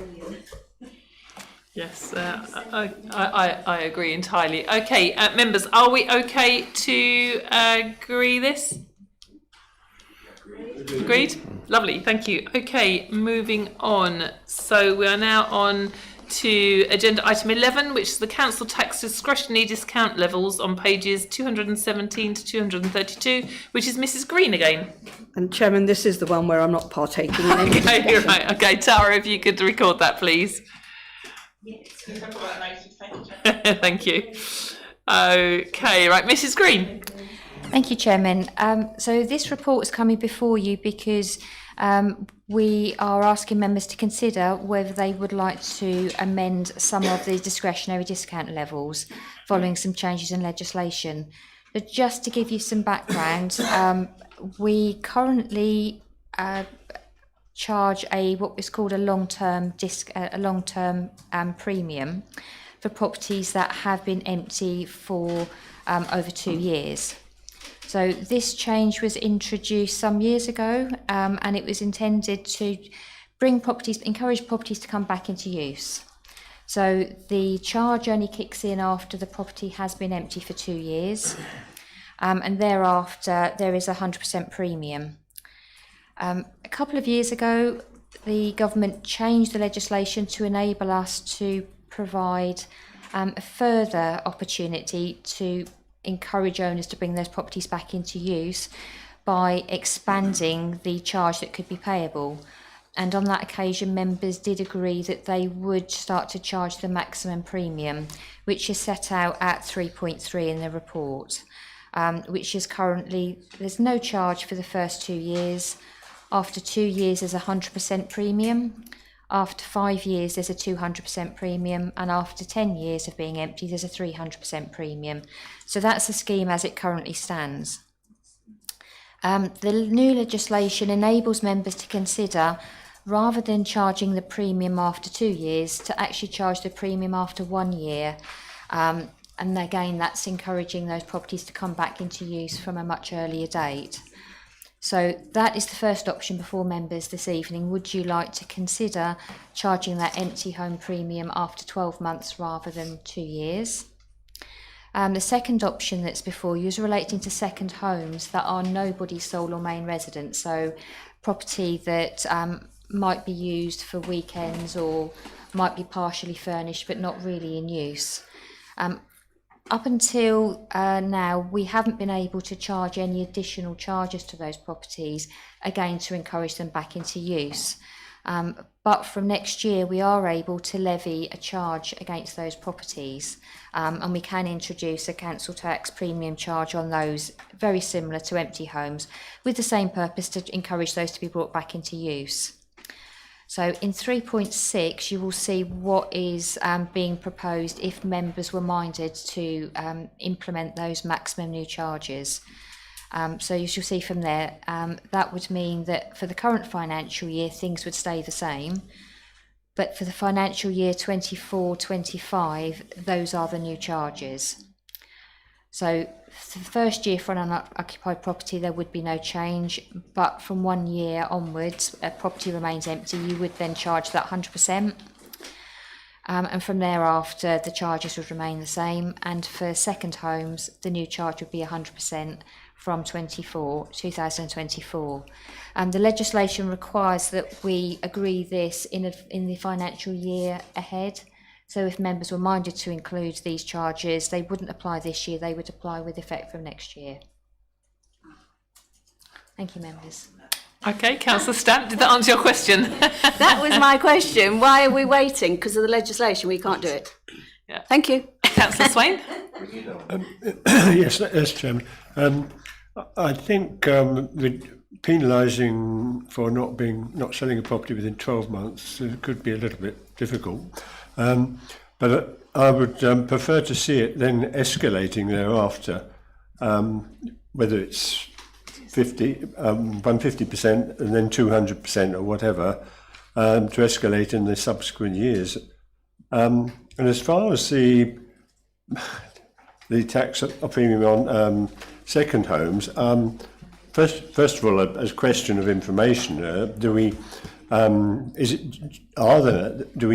Yes, I agree entirely. Okay, members, are we okay to agree this? Agreed? Lovely, thank you. Okay, moving on. So we are now on to agenda item 11, which is the council tax discretionary discount levels on pages 217 to 232, which is Mrs Green again. And Chairman, this is the one where I'm not partaking in any Okay, right. Okay, Tara, if you could record that, please. Yes, I've got that noted. Thank you. Thank you. Okay, right, Mrs Green. Thank you, Chairman. So this report is coming before you because we are asking members to consider whether they would like to amend some of the discretionary discount levels following some changes in legislation. But just to give you some background, we currently charge what is called a long-term premium for properties that have been empty for over 2 years. So this change was introduced some years ago, and it was intended to encourage properties to come back into use. So the charge only kicks in after the property has been empty for 2 years, and thereafter there is a 100% premium. A couple of years ago, the government changed the legislation to enable us to provide a further opportunity to encourage owners to bring those properties back into use by expanding the charge that could be payable. And on that occasion, members did agree that they would start to charge the maximum premium, which is set out at 3.3 in the report, which is currently, there's no charge for the first 2 years. After 2 years, there's a 100% premium. After 5 years, there's a 200% premium, and after 10 years of being empty, there's a 300% premium. So that's the scheme as it currently stands. The new legislation enables members to consider, rather than charging the premium after 2 years, to actually charge the premium after 1 year. And again, that's encouraging those properties to come back into use from a much earlier date. So that is the first option before members this evening. Would you like to consider charging that empty home premium after 12 months rather than 2 years? The second option that's before you is relating to second homes that are nobody's sole or main residence, so property that might be used for weekends or might be partially furnished but not really in use. Up until now, we haven't been able to charge any additional charges to those properties, again to encourage them back into use. But from next year, we are able to levy a charge against those properties, and we can introduce a council tax premium charge on those, very similar to empty homes, with the same purpose to encourage those to be brought back into use. So in 3.6, you will see what is being proposed if members were minded to implement those maximum new charges. So you shall see from there, that would mean that for the current financial year, things would stay the same. But for the financial year 24-25, those are the new charges. So for the first year for an unoccupied property, there would be no change, but from 1 year onwards, a property remains empty, you would then charge that 100%. And from thereafter, the charges would remain the same. And for second homes, the new charge would be 100% from 2024. The legislation requires that we agree this in the financial year ahead. So if members were minded to include these charges, they wouldn't apply this year, they would apply with effect from next year. Thank you, members. Okay, Councillor Stamp, did that answer your question? That was my question. Why are we waiting? Because of the legislation, we can't do it. Yeah. Thank you. Councillor Swain? Yes, Chairman. I think penalising for not selling a property within 12 months could be a little bit difficult. But I would prefer to see it then escalating thereafter, whether it's 150% and then 200% or whatever, to escalate in the subsequent years. And as far as the tax premium on second homes, first of all, as a question of information, do we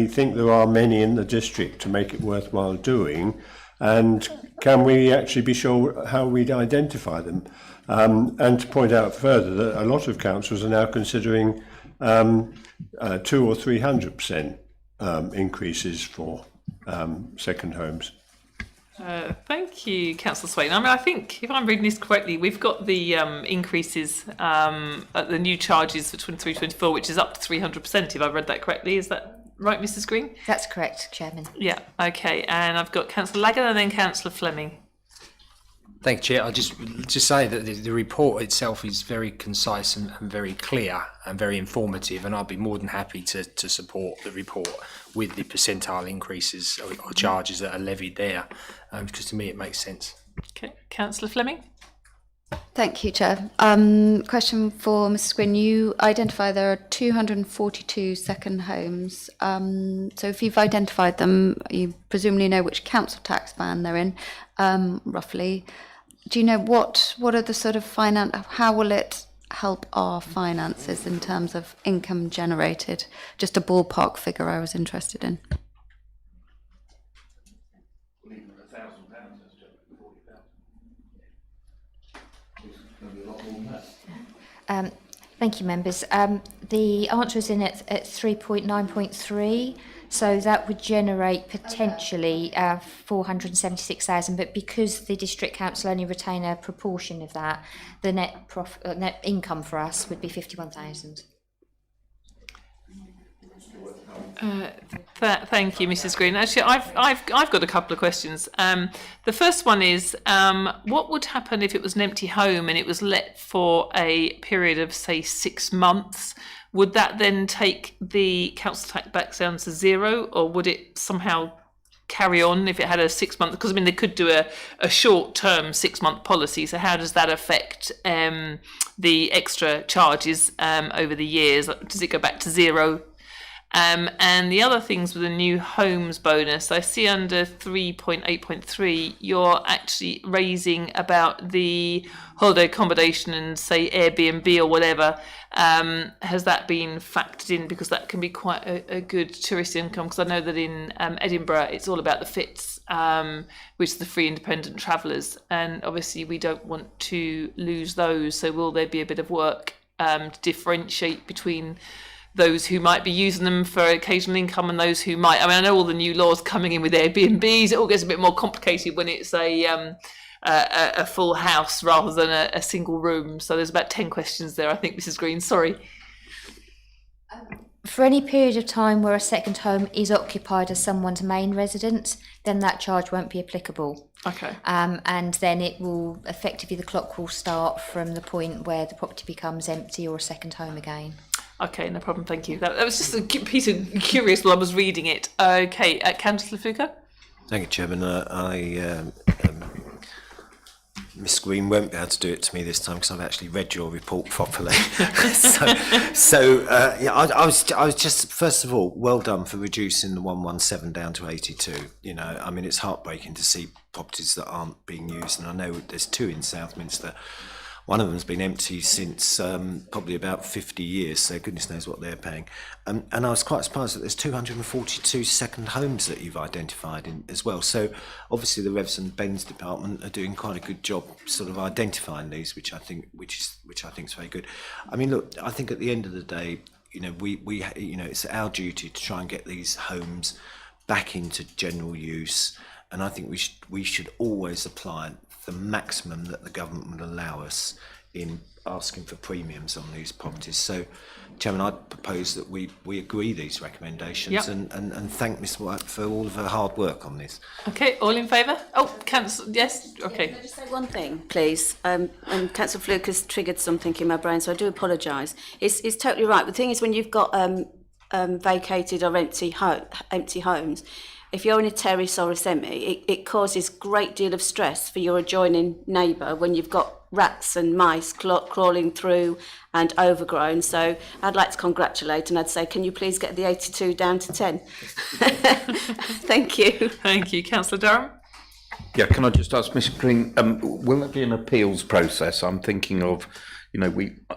think there are many in the district to make it worthwhile doing, and can we actually be sure how we'd identify them? And to point out further that a lot of councils are now considering 200 or 300% increases for second homes. Thank you, Councillor Swain. I mean, I think if I'm reading this correctly, we've got the increases at the new charges for 23-24, which is up to 300%, if I've read that correctly. Is that right, Mrs. Green? That's correct, Chairman. Yeah, okay. And I've got Councillor Lagan and then Councillor Fleming. Thank you, Chair. I'll just say that the report itself is very concise and very clear and very informative, and I'll be more than happy to support the report with the percentile increases or charges that are levied there, because to me it makes sense. Okay, Councillor Fleming. Thank you, Chair. Question for Mrs. Gwynn. You identify there are 242 second homes. So if you've identified them, you presumably know which council tax band they're in, roughly. Do you know what are the sort of how will it help our finances in terms of income generated? Just a ballpark figure I was interested in. Thank you, members. The answer is in at 3.9.3, so that would generate potentially 476,000, but because the district council only retain a proportion of that, the net income for us would be 51,000. Thank you, Mrs. Green. Actually, I've got a couple of questions. The first one is, what would happen if it was an empty home and it was let for a period of, say, 6 months? Would that then take the council tax back down to zero, or would it somehow carry on if it had a 6 month? Because I mean, they could do a short-term 6 month policy. So how does that affect the extra charges over the years? Does it go back to zero? And the other things with the new homes bonus, I see under 3.8.3, you're actually raising about the holiday accommodation and say Airbnb or whatever. Has that been factored in? Because that can be quite a good tourist income. Because I know that in Edinburgh, it's all about the FITs, which is the free independent travellers. And obviously we don't want to lose those. So will there be a bit of work to differentiate between those who might be using them for occasional income and those who might? I mean, I know all the new laws coming in with Airbnbs, it all gets a bit more complicated when it's a full house rather than a single room. So there's about 10 questions there, I think, Mrs. Green, sorry. For any period of time where a second home is occupied as someone's main residence, then that charge won't be applicable. Okay. And then it will, effectively, the clock will start from the point where the property becomes empty or a second home again. Okay, no problem, thank you. That was just a piece of curious while I was reading it. Okay, Councillor Fuka? Thank you, Chairman. Miss Green won't be able to do it to me this time because I've actually read your report properly. I was just, first of all, well done for reducing the 117 down to 82. You know, I mean, it's heartbreaking to see properties that aren't being used, and I know there's two in Southminster. One of them's been empty since probably about 50 years, so goodness knows what they're paying. And I was quite surprised that there's 242 second homes that you've identified in as well. So obviously the Revs and Ben's department are doing quite a good job sort of identifying these, which I think is very good. I mean, look, I think at the end of the day, you know, we you know, it's our duty to try and get these homes back into general use, and I think we should always apply the maximum that the government would allow us in asking for premiums on these properties. So, Chairman, I propose that we agree these recommendations. Yep. and thank Ms White for all of her hard work on this. Okay, all in favour? Oh, Councillor, yes, okay. Can I just say one thing, please? And Councillor Fluke has triggered something in my brain, so I do apologise. It's totally right. The thing is, when you've got vacated or empty homes, if you're in a terrace or a semi, it causes a great deal of stress for your adjoining neighbour when you've got rats and mice crawling through and overgrown. So I'd like to congratulate, and I'd say, can you please get the 82 down to 10? Thank you. Thank you. Councillor Durham? Yeah, can I just ask Ms Green, will there be an appeals process? I'm thinking of, you know,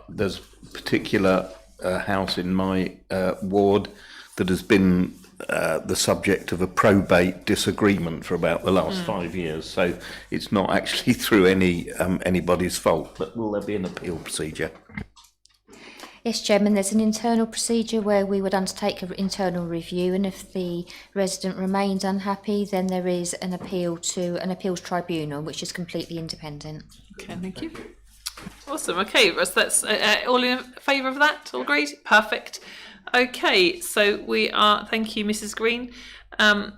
there's a particular house in my ward that has been the subject of a probate disagreement for about the last 5 years, so it's not actually through anybody's fault. But will there be an appeal procedure? Yes, Chairman, there's an internal procedure where we would undertake an internal review, and if the resident remains unhappy, then there is an appeal to an appeals tribunal, which is completely independent. Okay, thank you. Awesome. Okay, that's all in favour of that? All agreed? Perfect. Okay, so we are. Thank you, Mrs. Green. Oh,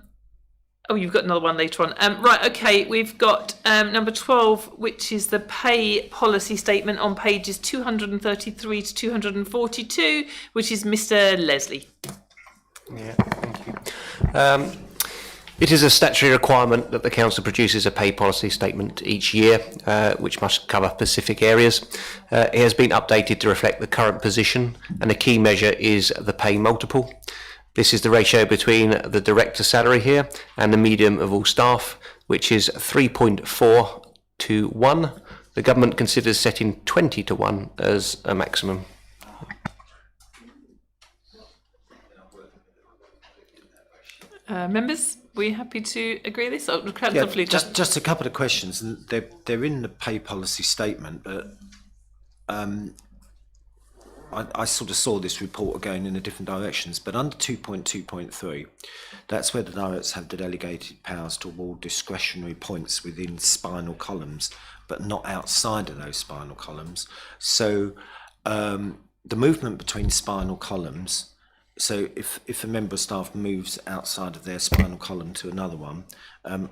you've got another one later on. Right. Okay, we've got number 12, which is the pay policy statement on pages 233 to 242, which is Mr. Leslie. Yeah, thank you. It is a statutory requirement that the Council produces a pay policy statement each year, which must cover specific areas. It has been updated to reflect the current position, and a key measure is the pay multiple. This is the ratio between the director salary here and the median of all staff, which is 3.4 to 1. The government considers setting 20 to 1 as a maximum. Members, we happy to agree with this? Yeah, just a couple of questions. And they're in the pay policy statement, but I sort of saw this report going in a different directions. But under 2.2.3, that's where the directors have the delegated powers to award discretionary points within spinal columns, but not outside of those spinal columns. So the movement between spinal columns. So if a member of staff moves outside of their spinal column to another one,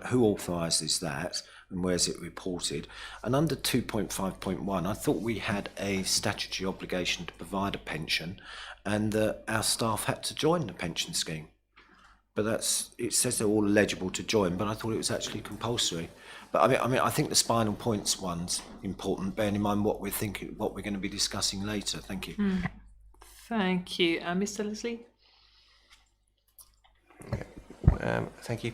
who authorises that and where's it reported? And under 2.5.1, I thought we had a statutory obligation to provide a pension, and our staff had to join the pension scheme. But it says they're all eligible to join, but I thought it was actually compulsory. But I mean, I think the spinal points one's important, bearing in mind what we're going to be discussing later. Thank you. Thank you. Mr. Leslie? Thank you.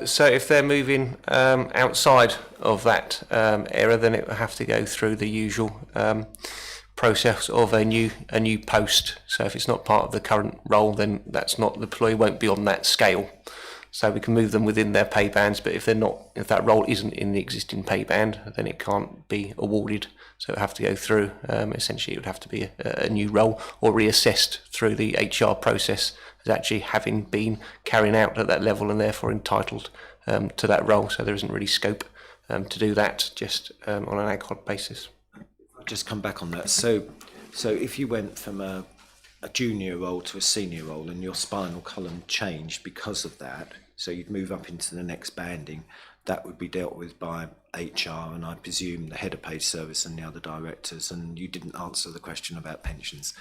So if they're moving outside of that area, then it will have to go through the usual process of a new post. So if it's not part of the current role, then that's not, the employee won't be on that scale. So we can move them within their pay bands, but if they're not, if that role isn't in the existing pay band, then it can't be awarded. So it would have to go through, essentially it would have to be a new role or reassessed through the HR process as actually having been carrying out at that level and therefore entitled to that role. So there isn't really scope to do that just on an ad hoc basis. I'll just come back on that. So if you went from a junior role to a senior role and your spinal column changed because of that, so you'd move up into the next banding, that would be dealt with by HR and I presume the head of paid service and the other directors, and you didn't answer the question about pensions.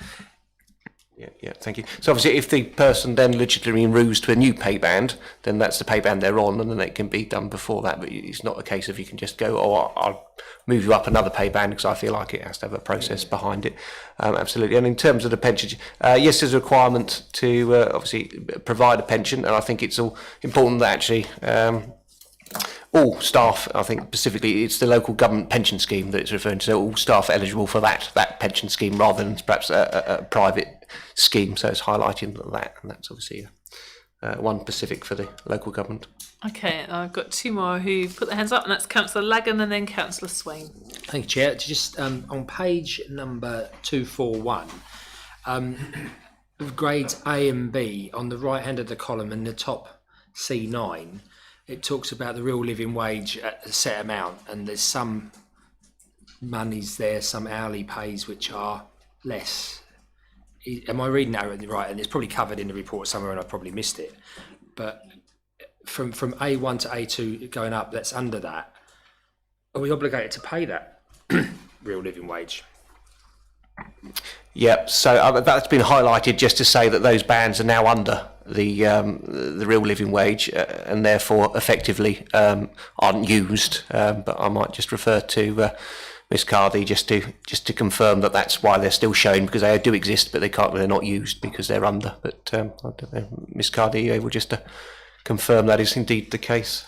Yeah, thank you. So obviously if the person then legitimately moves to a new pay band, then that's the pay band they're on, and then it can be done before that, but it's not a case of you can just go, oh, I'll move you up another pay band, because I feel like it has to have a process behind it. Absolutely. And in terms of the pension, yes, there's a requirement to obviously provide a pension, and I think it's all important that actually all staff, I think specifically it's the local government pension scheme that it's referring to, so all staff eligible for that pension scheme rather than perhaps a private scheme. So it's highlighting that, and that's obviously one specific for the local government. Okay, I've got two more who put their hands up, and that's Councillor Lagan and then Councillor Swain. Thank you, Chair. Just on page number 241, grades A and B, on the right hand of the column in the top C9, it talks about the real living wage at a set amount, and there's some monies there, some hourly pays which are less. Am I reading that right? And it's probably covered in the report somewhere and I probably missed it. But from A1 to A2 going up, that's under that. Are we obligated to pay that real living wage? Yeah, so that's been highlighted just to say that those bands are now under the real living wage and therefore effectively aren't used. But I might just refer to Ms Cardy just to confirm that that's why they're still shown, because they do exist, but they're not used because they're under. But I don't know, Ms Cardy, are you able just to confirm that is indeed the case?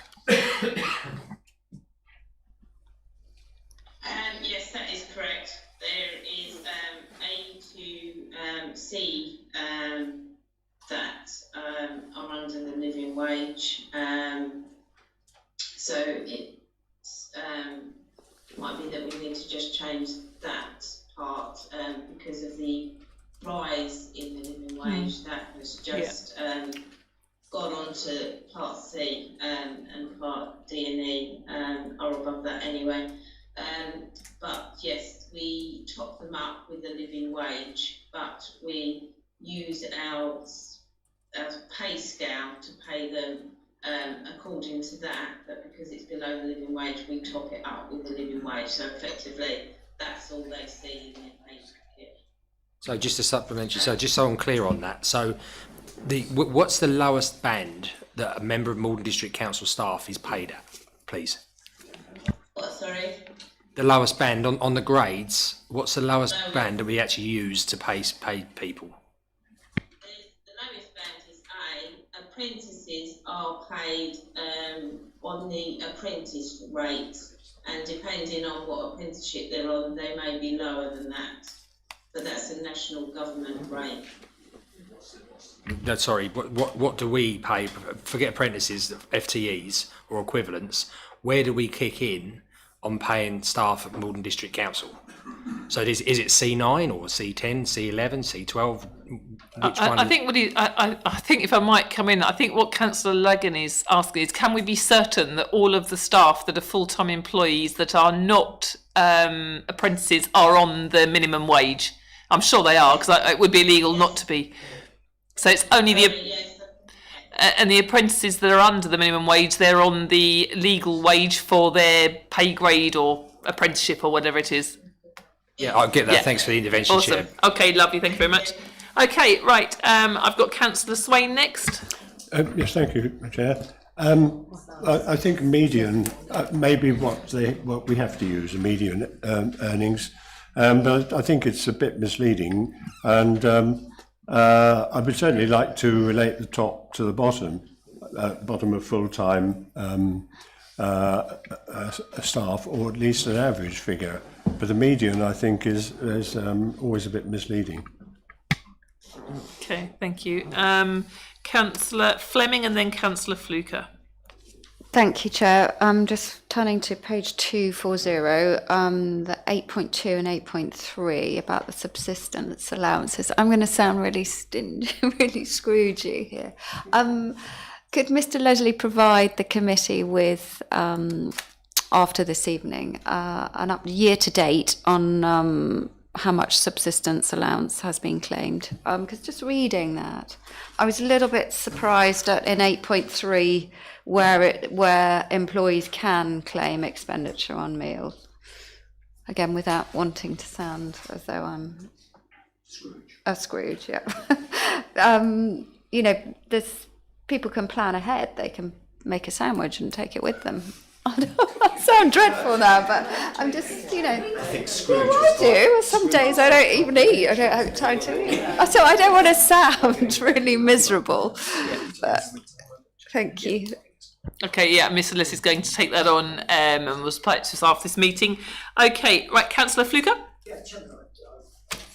Yes, that is correct. There is A to C that are under the living wage. So it might be that we need to just change that part because of the rise in the living wage that has just gone on to Part C and Part D and E are above that anyway. But yes, we top them up with the living wage, but we use our pay scale to pay them according to that, but because it's below the living wage, we top it up with the living wage. So effectively, that's all they see in their pay packet. So just a supplementary, so just so I'm clear on that, so what's the lowest band that a member of Maldon District Council staff is paid at, please? What, sorry? The lowest band on the grades, what's the lowest band that we actually use to pay people? The lowest band is A. Apprentices are paid on the apprentice rate, and depending on what apprenticeship they're on, they may be lower than that. But that's a national government rate. No, sorry, what do we pay? Forget apprentices, FTEs or equivalents. Where do we kick in on paying staff at Maldon District Council? So is it C9 or C10, C11, C12? Which one? I think if I might come in, I think what Councillor Lagan is asking is, can we be certain that all of the staff that are full-time employees that are not apprentices are on the minimum wage? I'm sure they are, because it would be illegal not to be. So it's only and the apprentices that are under the minimum wage, they're on the legal wage for their pay grade or apprenticeship or whatever it is. Yeah, I'll get that. Yeah. Thanks for the intervention, Awesome. Chair. Okay, lovely. Thank you very much. Okay, right. I've got Councillor Swain next. Yes, thank you, Chair. I think median may be what we have to use, the median earnings, but I think it's a bit misleading, and I would certainly like to relate the top to the bottom. bottom of full-time staff, or at least an average figure. But the median, I think, is always a bit misleading. Okay, thank you. Councillor Fleming and then Councillor Fluker. Thank you, Chair. Just turning to page 240, the 8.2 and 8.3 about the subsistence allowances. I'm going to sound really stingy, really Scroogey here. Could Mr. Leslie provide the committee with, after this evening, an year to date on how much subsistence allowance has been claimed? Because just reading that, I was a little bit surprised at in 8.3 where employees can claim expenditure on meals. Again, without wanting to sound as though I'm a Scrooge, yeah. You know, there's people can plan ahead. They can make a sandwich and take it with them. I sound dreadful now, but I'm just, you know. I think Scrooge I do. Some days I don't even eat. I don't have time to eat. So I don't want to sound really miserable. But thank you. Okay, yeah, Mr. Liss is going to take that on and we'll supply it to us after this meeting. Okay, right, Councillor Fluker.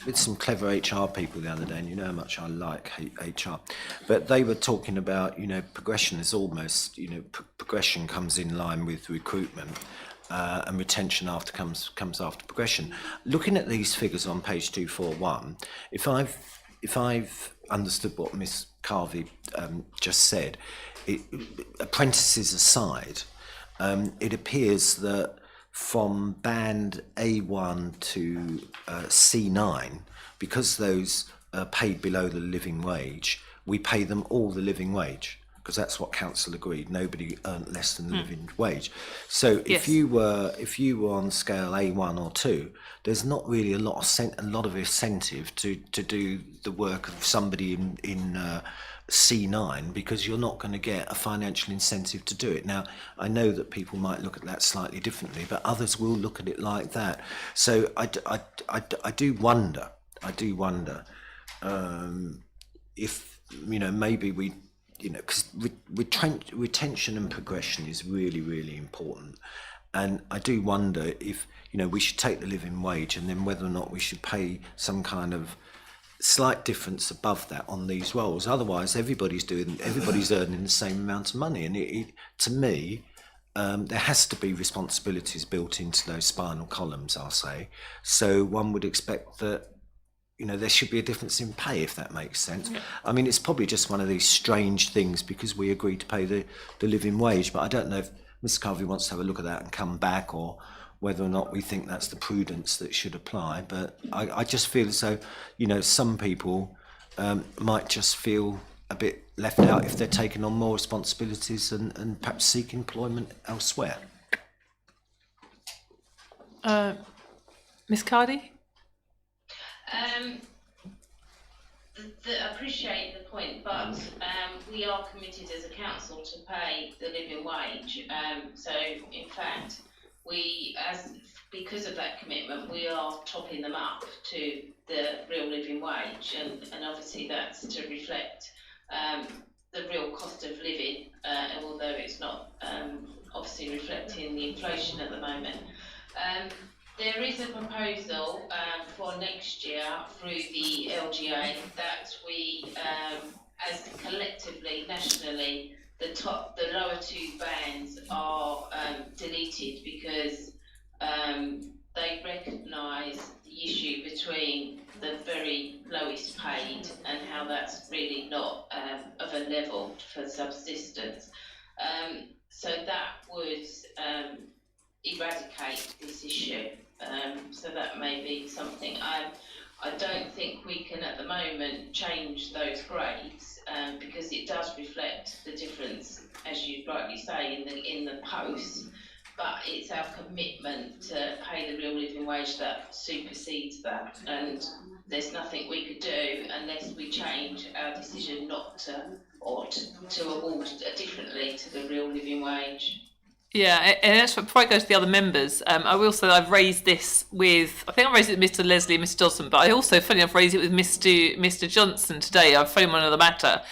With some clever HR people the other day, and you know how much I like HR, but they were talking about, you know, progression is almost, you know, progression comes in line with recruitment, and retention comes after progression. Looking at these figures on page 241, if I've understood what Miss Carvey just said, apprentices aside, it appears that from band A1 to C9, because those are paid below the living wage, we pay them all the living wage, because that's what council agreed. Nobody earned less than the living wage. So if you were on scale A1 or 2, there's not really a lot of incentive to do the work of somebody in C9, because you're not going to get a financial incentive to do it. Now, I know that people might look at that slightly differently, but others will look at it like that. So I do wonder if, you know, maybe we, you know, because retention and progression is really, really important. And I do wonder if, you know, we should take the living wage and then whether or not we should pay some kind of slight difference above that on these roles. Otherwise, everybody's earning the same amount of money. And to me, there has to be responsibilities built into those spinal columns, I'll say. So one would expect that, you know, there should be a difference in pay, if that makes sense. Yeah. I mean, it's probably just one of these strange things because we agreed to pay the living wage, but I don't know if Mr. Carvey wants to have a look at that and come back, or whether or not we think that's the prudence that should apply. But I just feel as though, you know, some people might just feel a bit left out if they're taking on more responsibilities and perhaps seek employment elsewhere. Ms. Cardy? I appreciate the point, but we are committed as a council to pay the living wage. So, in fact, because of that commitment, we are topping them up to the real living wage, and obviously that's to reflect the real cost of living, although it's not obviously reflecting the inflation at the moment. There is a proposal for next year through the LGA that we, as collectively, nationally, the lower two bands are deleted because they recognise the issue between the very lowest paid and how that's really not of a level for subsistence. So that would eradicate this issue. So that may be something. I don't think we can at the moment change those grades because it does reflect the difference, as you rightly say, in the posts. But it's our commitment to pay the real living wage that supersedes that, and there's nothing we could do unless we change our decision not to, or to award differently to the real living wage. Yeah, and that's before I go to the other members, I will say I've raised this with, I think I raised it with Mr. Leslie and Mr. Dawson, but I also, funny enough, raised it with Mr. Johnson today. I've phoned him on another matter.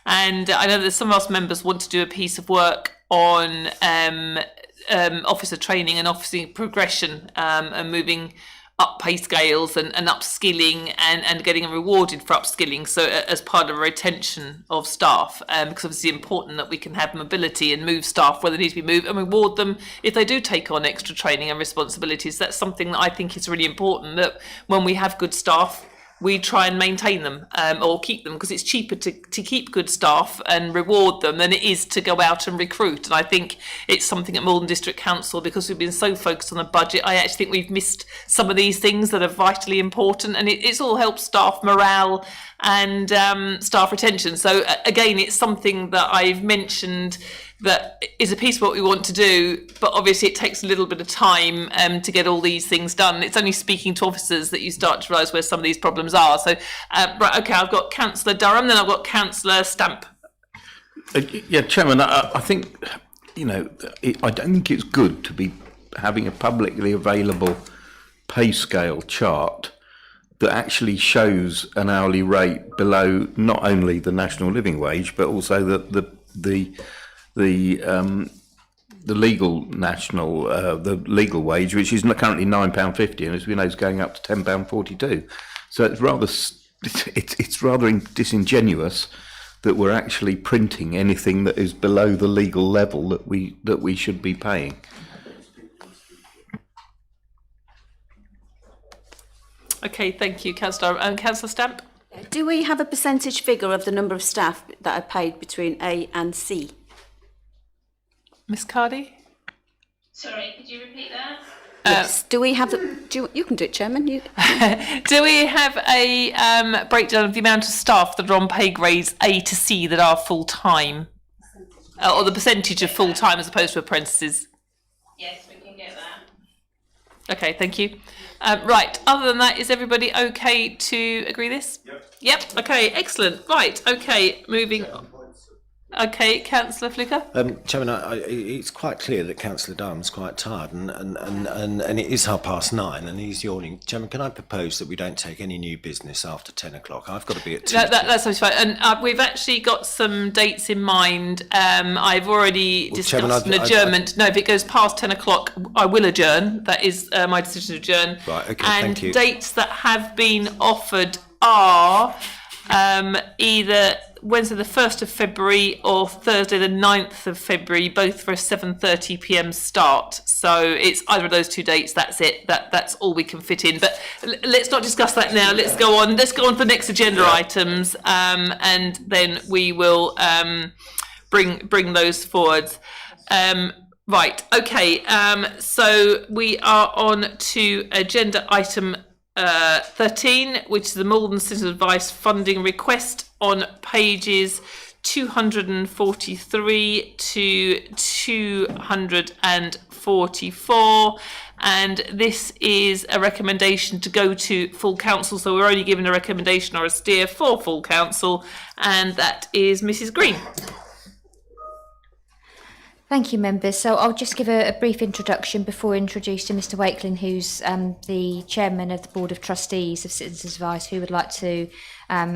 And I know that some of us members want to do a piece of work on officer training and officer progression, and moving up pay scales and upskilling and getting rewarded for upskilling. So as part of a retention of staff, because obviously it's important that we can have mobility and move staff where they need to be moved and reward them if they do take on extra training and responsibilities. That's something that I think is really important, that when we have good staff, we try and maintain them or keep them, because it's cheaper to keep good staff and reward them than it is to go out and recruit. And I think it's something at Maldon District Council, because we've been so focused on the budget, I actually think we've missed some of these things that are vitally important, and it's all helped staff morale and staff retention. So again, it's something that I've mentioned that is a piece of what we want to do, but obviously it takes a little bit of time to get all these things done. It's only speaking to officers that you start to realise where some of these problems are. So, right, okay, I've got Councillor Durham, then I've got Councillor Stamp. Yeah, Chairman, I think, I don't think it's good to be having a publicly available pay scale chart that actually shows an hourly rate below not only the national living wage, but also the legal national, the legal wage, which is currently £9.50, and as we know is going up to £10.42. So it's rather disingenuous that we're actually printing anything that is below the legal level that we should be paying. Okay, thank you, Councillor. Councillor Stamp? Do we have a percentage figure of the number of staff that are paid between A and C? Miss Cardy? Sorry, could you repeat that? Yes. Do we have you can do it, Chairman. You. Do we have a breakdown of the amount of staff that are on pay grades A to C that are full-time? Or the percentage of full-time as opposed to apprentices? Yes, we can get that. Okay, thank you. Right, other than that, is everybody okay to agree this? Yep, okay, excellent. Right, okay, moving on. Okay, Councillor Flicker? Chairman, it's quite clear that Councillor Durham's quite tired, and it is 9:30, and he's yawning. Chairman, can I propose that we don't take any new business after 10 o'clock? I've got to be at 2. That's fine. And we've actually got some dates in mind. I've already discussed Chairman, an adjournment. No, if it goes past 10 o'clock, I will adjourn. That is my decision to adjourn. Right, okay, and thank you. Dates that have been offered are either Wednesday the 1st of February or Thursday the 9th of February, both for a 7:30 p.m. start. So it's either of those two dates. That's it. That's all we can fit in. But let's not discuss that now. Let's go on. Let's go on to the next agenda items, and then we will bring those forward. Right. Okay. So we are on to agenda item 13, which is the Maldon Citizen Advice funding request on pages 243 to 244, and this is a recommendation to go to full council, so we're only given a recommendation or a steer for full council, and that is Mrs. Green. Thank you, members. So I'll just give a brief introduction before introducing Mr. Wakeling, who's the chairman of the Board of Trustees of Citizens Advice, who would like to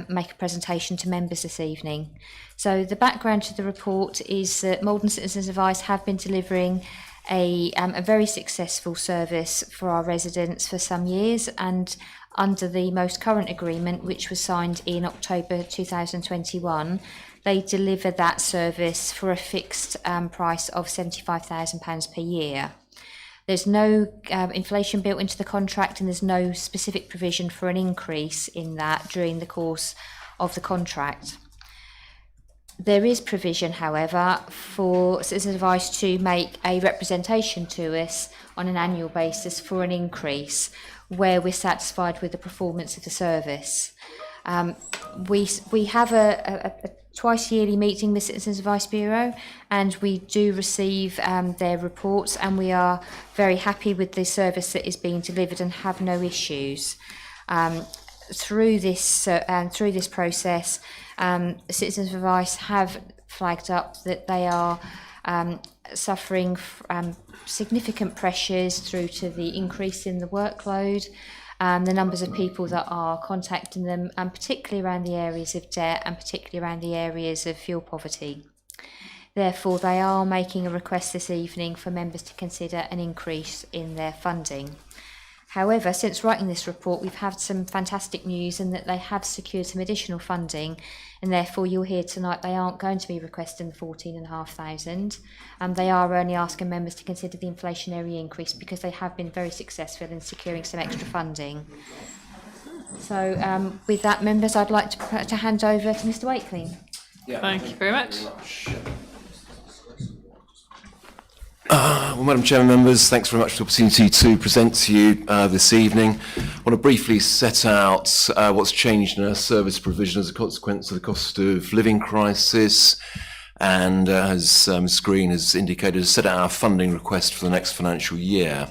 make a presentation to members this evening. So the background to the report is that Maldon Citizens Advice have been delivering a very successful service for our residents for some years, and under the most current agreement, which was signed in October 2021, they deliver that service for a fixed price of £75,000 per year. There's no inflation built into the contract, and there's no specific provision for an increase in that during the course of the contract. There is provision, however, for Citizens Advice to make a representation to us on an annual basis for an increase where we're satisfied with the performance of the service. We have a twice yearly meeting with Citizens Advice Bureau, and we do receive their reports, and we are very happy with the service that is being delivered and have no issues. Through this process, Citizens Advice have flagged up that they are suffering significant pressures through to the increase in the workload, the numbers of people that are contacting them, and particularly around the areas of debt and particularly around the areas of fuel poverty. Therefore, they are making a request this evening for members to consider an increase in their funding. However, since writing this report, we've had some fantastic news in that they have secured some additional funding, and therefore you'll hear tonight they aren't going to be requesting the 14,500, and they are only asking members to consider the inflationary increase because they have been very successful in securing some extra funding. So with that, members, I'd like to hand over to Mr. Wakeling. Yeah, thank you very much. Well, Madam Chairman, members, thanks very much for the opportunity to present to you this evening. I want to briefly set out what's changed in our service provision as a consequence of the cost of living crisis, and as Ms Green has indicated, set out our funding request for the next financial year.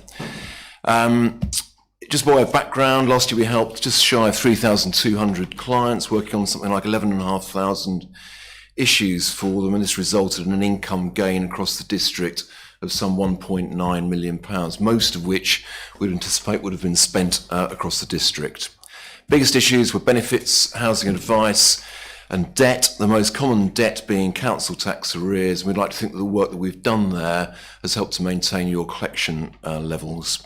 Just by way of background, last year we helped just shy of 3,200 clients, working on something like 11,500 issues for them, and this resulted in an income gain across the district of some £1.9 million, most of which we'd anticipate would have been spent across the district. Biggest issues were benefits, housing advice, and debt, the most common debt being council tax arrears. We'd like to think that the work that we've done there has helped to maintain your collection levels.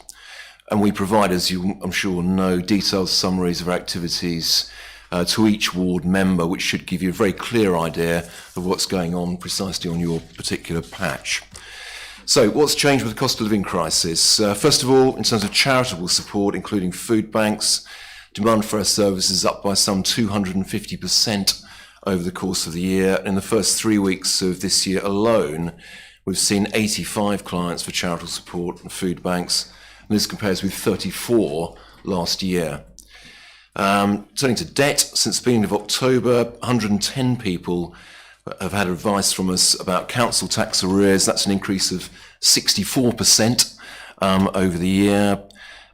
And we provide, as you I'm sure know, detailed summaries of our activities to each ward member, which should give you a very clear idea of what's going on precisely on your particular patch. So what's changed with the cost of living crisis? First of all, in terms of charitable support, including food banks, demand for our services is up by some 250% over the course of the year. In the first 3 weeks of this year alone, we've seen 85 clients for charitable support and food banks, and this compares with 34 last year. Turning to debt, since the beginning of October, 110 people have had advice from us about council tax arrears. That's an increase of 64% over the year.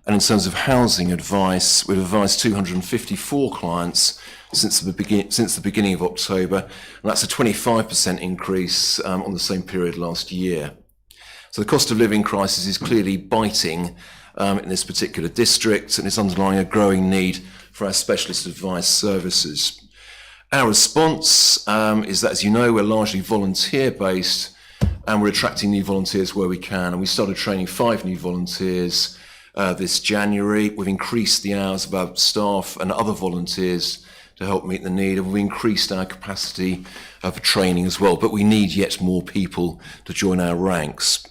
And in terms of housing advice, we've advised 254 clients since the beginning of October, and that's a 25% increase on the same period last year. So the cost of living crisis is clearly biting in this particular district, and it's underlying a growing need for our specialist advice services. Our response is that, as you know, we're largely volunteer-based, and we're attracting new volunteers where we can. And we started training 5 new volunteers this January. We've increased the hours of our staff and other volunteers to help meet the need, and we've increased our capacity for training as well. But we need yet more people to join our ranks.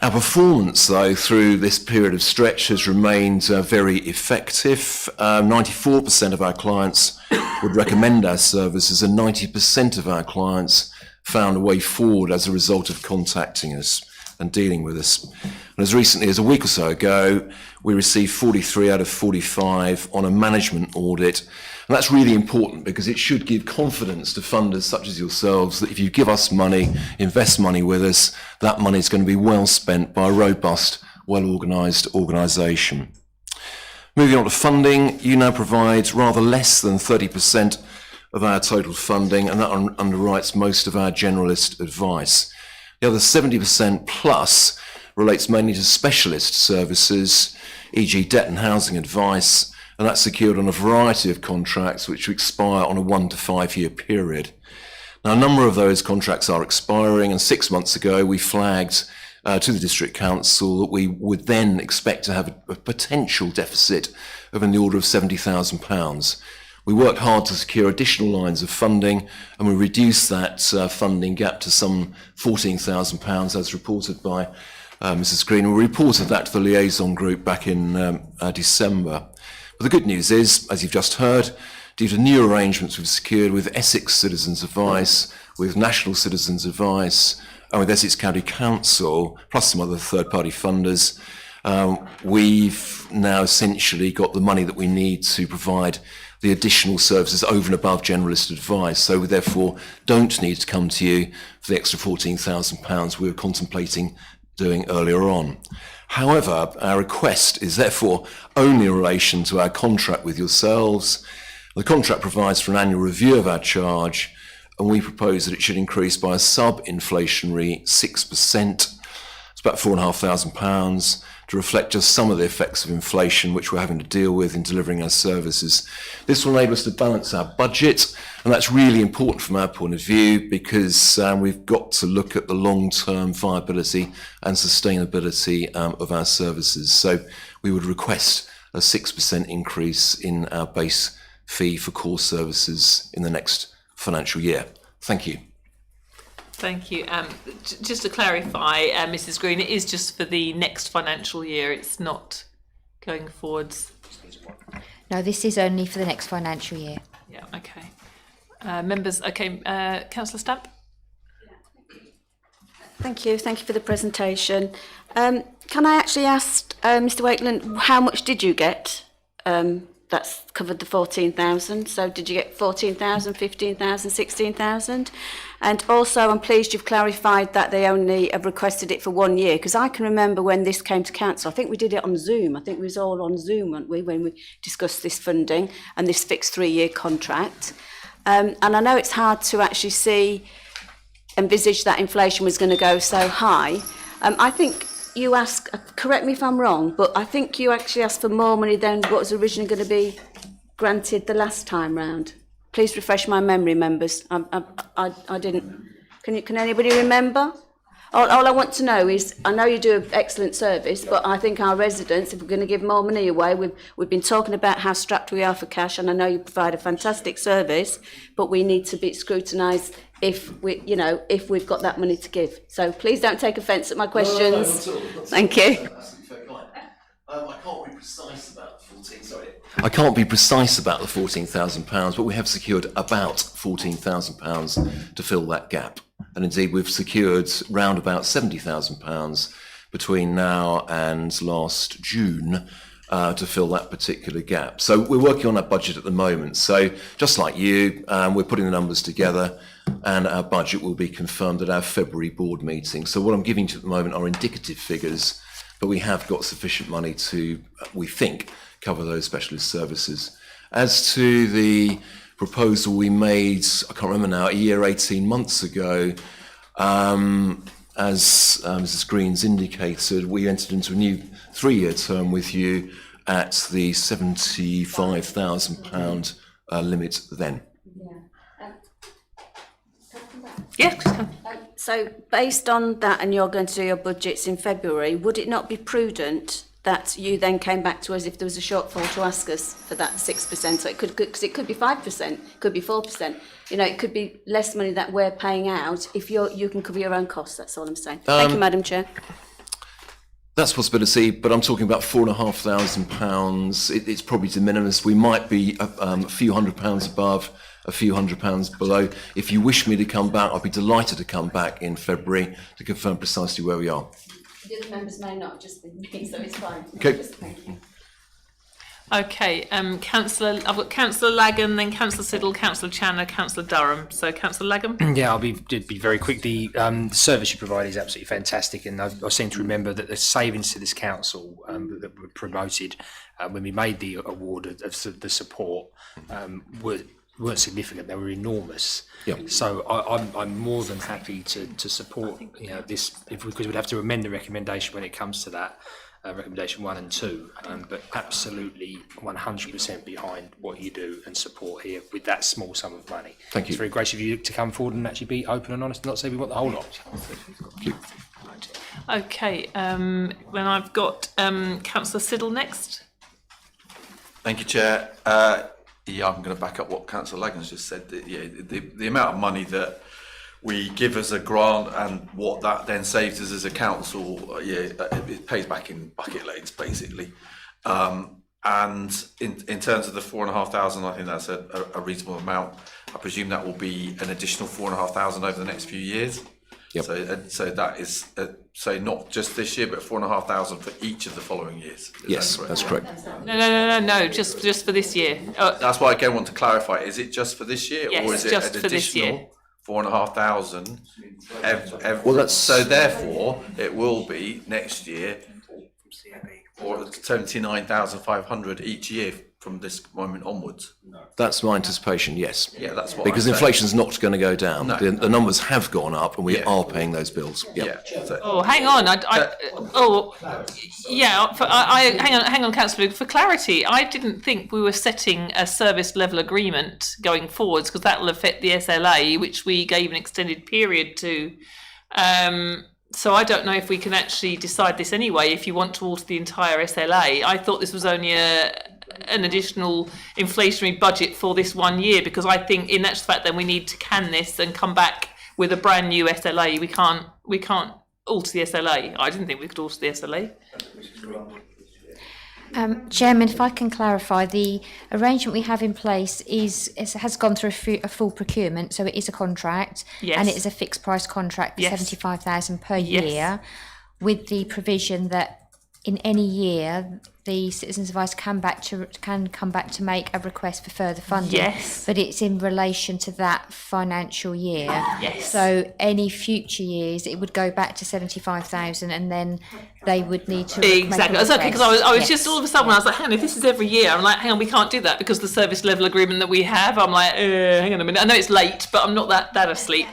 Our performance, though, through this period of stretch has remained very effective. 94% of our clients would recommend our services, and 90% of our clients found a way forward as a result of contacting us and dealing with us. And as recently as a week or so ago, we received 43 out of 45 on a management audit. And that's really important because it should give confidence to funders such as yourselves that if you give us money, invest money with us, that money is going to be well spent by a robust, well-organised organisation. Moving on to funding, you now provide rather less than 30% of our total funding, and that underwrites most of our generalist advice. The other 70% plus relates mainly to specialist services, e.g. debt and housing advice, and that's secured on a variety of contracts which expire on a 1 to 5 year period. Now, a number of those contracts are expiring, and 6 months ago we flagged to the District Council that we would then expect to have a potential deficit of in the order of £70,000. We worked hard to secure additional lines of funding, and we reduced that funding gap to some £14,000 as reported by Mrs Green. We reported that to the liaison group back in December. But the good news is, as you've just heard, due to new arrangements we've secured with Essex Citizens Advice, with National Citizens Advice, and with Essex County Council, plus some other third-party funders, we've now essentially got the money that we need to provide the additional services over and above generalist advice. So we therefore don't need to come to you for the extra £14,000 we were contemplating doing earlier on. However, our request is therefore only in relation to our contract with yourselves. The contract provides for an annual review of our charge, and we propose that it should increase by a sub-inflationary 6%. It's about £4,500 to reflect just some of the effects of inflation which we're having to deal with in delivering our services. This will enable us to balance our budget, and that's really important from our point of view because we've got to look at the long-term viability and sustainability of our services. So we would request a 6% increase in our base fee for core services in the next financial year. Thank you. Thank you. Just to clarify, Mrs. Green, it is just for the next financial year. It's not going forwards. No, this is only for the next financial year. Yeah. Okay. Members. Okay. Councillor Stamp. Thank you for the presentation. Can I actually ask Mr. Wakeland, how much did you get? That's covered the 14,000. So did you get 14,000, 15,000, 16,000? And also, I'm pleased you've clarified that they only have requested it for 1 year, because I can remember when this came to council, I think we did it on Zoom. I think we was all on Zoom, weren't we, when we discussed this funding and this fixed 3-year contract. And I know it's hard to actually envisage that inflation was going to go so high. I think you asked, correct me if I'm wrong, but I think you actually asked for more money than what was originally going to be granted the last time round. Please refresh my memory, members. I didn't. Can anybody remember? All I want to know is, I know you do an excellent service, but I think our residents, if we're going to give more money away, we've been talking about how strapped we are for cash, and I know you provide a fantastic service, but we need to be scrutinised if we've got that money to give. So please don't take offence at my questions. No, not at all. Thank you. I can't be precise about the 14. Sorry. I can't be precise about the £14,000, but we have secured about £14,000 to fill that gap. And indeed, we've secured round about £70,000 between now and last June to fill that particular gap. So we're working on our budget at the moment. So just like you, we're putting the numbers together, and our budget will be confirmed at our February board meeting. So what I'm giving you at the moment are indicative figures, but we have got sufficient money to, we think, cover those specialist services. As to the proposal we made, I can't remember now, a year, 18 months ago, as Mrs. Green's indicated, we entered into a new 3-year term with you at the £75,000 limit then. Yeah. So based on that, and you're going to do your budgets in February, would it not be prudent that you then came back to us if there was a shortfall to ask us for that 6%? So it could, because it could be 5%, it could be 4%. It could be less money that we're paying out if you can cover your own costs. That's all I'm saying. Thank you, Madam Chair. That's a possibility, but I'm talking about £4,500. It's probably de minimis. We might be a few £100 above, a few £100 below. If you wish me to come back, I'll be delighted to come back in February to confirm precisely where we are. The other members may not, just me, so it's fine. Okay. Thank you. Okay. I've got Councillor Lagan, then Councillor Siddle, Councillor Channer, Councillor Durham. So Councillor Lagan. Yeah, I'll be very quick. The service you provide is absolutely fantastic, and I seem to remember that the savings to this council that were promoted when we made the award of the support weren't significant. They were enormous. Yep. So I'm more than happy to support this, because we'd have to amend the recommendation when it comes to that. Recommendation 1 and 2, but absolutely 100% behind what you do and support here with that small sum of money. Thank you. It's very gracious of you to come forward and actually be open and honest and not say we want the whole lot. Thank you. Okay. Then I've got Councillor Siddle next. Thank you, Chair. I'm going to back up what Councillor Lagan's just said. The amount of money that we give as a grant and what that then saves us as a council, it pays back in bucket loads, basically. And in terms of the 4,500, I think that's a reasonable amount. I presume that will be an additional 4,500 over the next few years. Yep. So that is so not just this year, but 4,500 for each of the following years. Yes, that's correct. No, just for this year. That's why I again want to clarify: is it just for this year, Yes, or is it just an for this year. additional 4,500? Well, that's so. Therefore, it will be next year, or 79,500 each year from this moment onwards? That's my anticipation, yes. Yeah, that's what Because I'm saying. inflation's not going to go down. No. The numbers have gone up and we Yeah. are paying those bills. Yeah. So, Oh, hang on. Hang on, Councillor. For clarity, I didn't think we were setting a service level agreement going forwards because that will affect the SLA, which we gave an extended period to. So I don't know if we can actually decide this anyway. If you want to alter the entire SLA, I thought this was only an additional inflationary budget for this 1 year, because I think in actual fact then we need to can this and come back with a brand new SLA. We can't alter the SLA. I didn't think we could alter the SLA. Chairman, if I can clarify, the arrangement we have in place has gone through a full procurement, so it is a contract, Yes. and it is a fixed price contract for Yes. 75,000 per Yes. year, with the provision that in any year the Citizens Advice can come back to make a request for further funding. Yes. But it's in relation to that financial year. Yes. So any future years it would go back to 75,000, and then they would need to make a Exactly. That's okay, because I was request. just all of a sudden I was like, hang on, if this is every year, I'm like, hang on, we can't do that because the service level agreement that we have. I'm like, hang on a minute. I know it's late, but I'm not that asleep.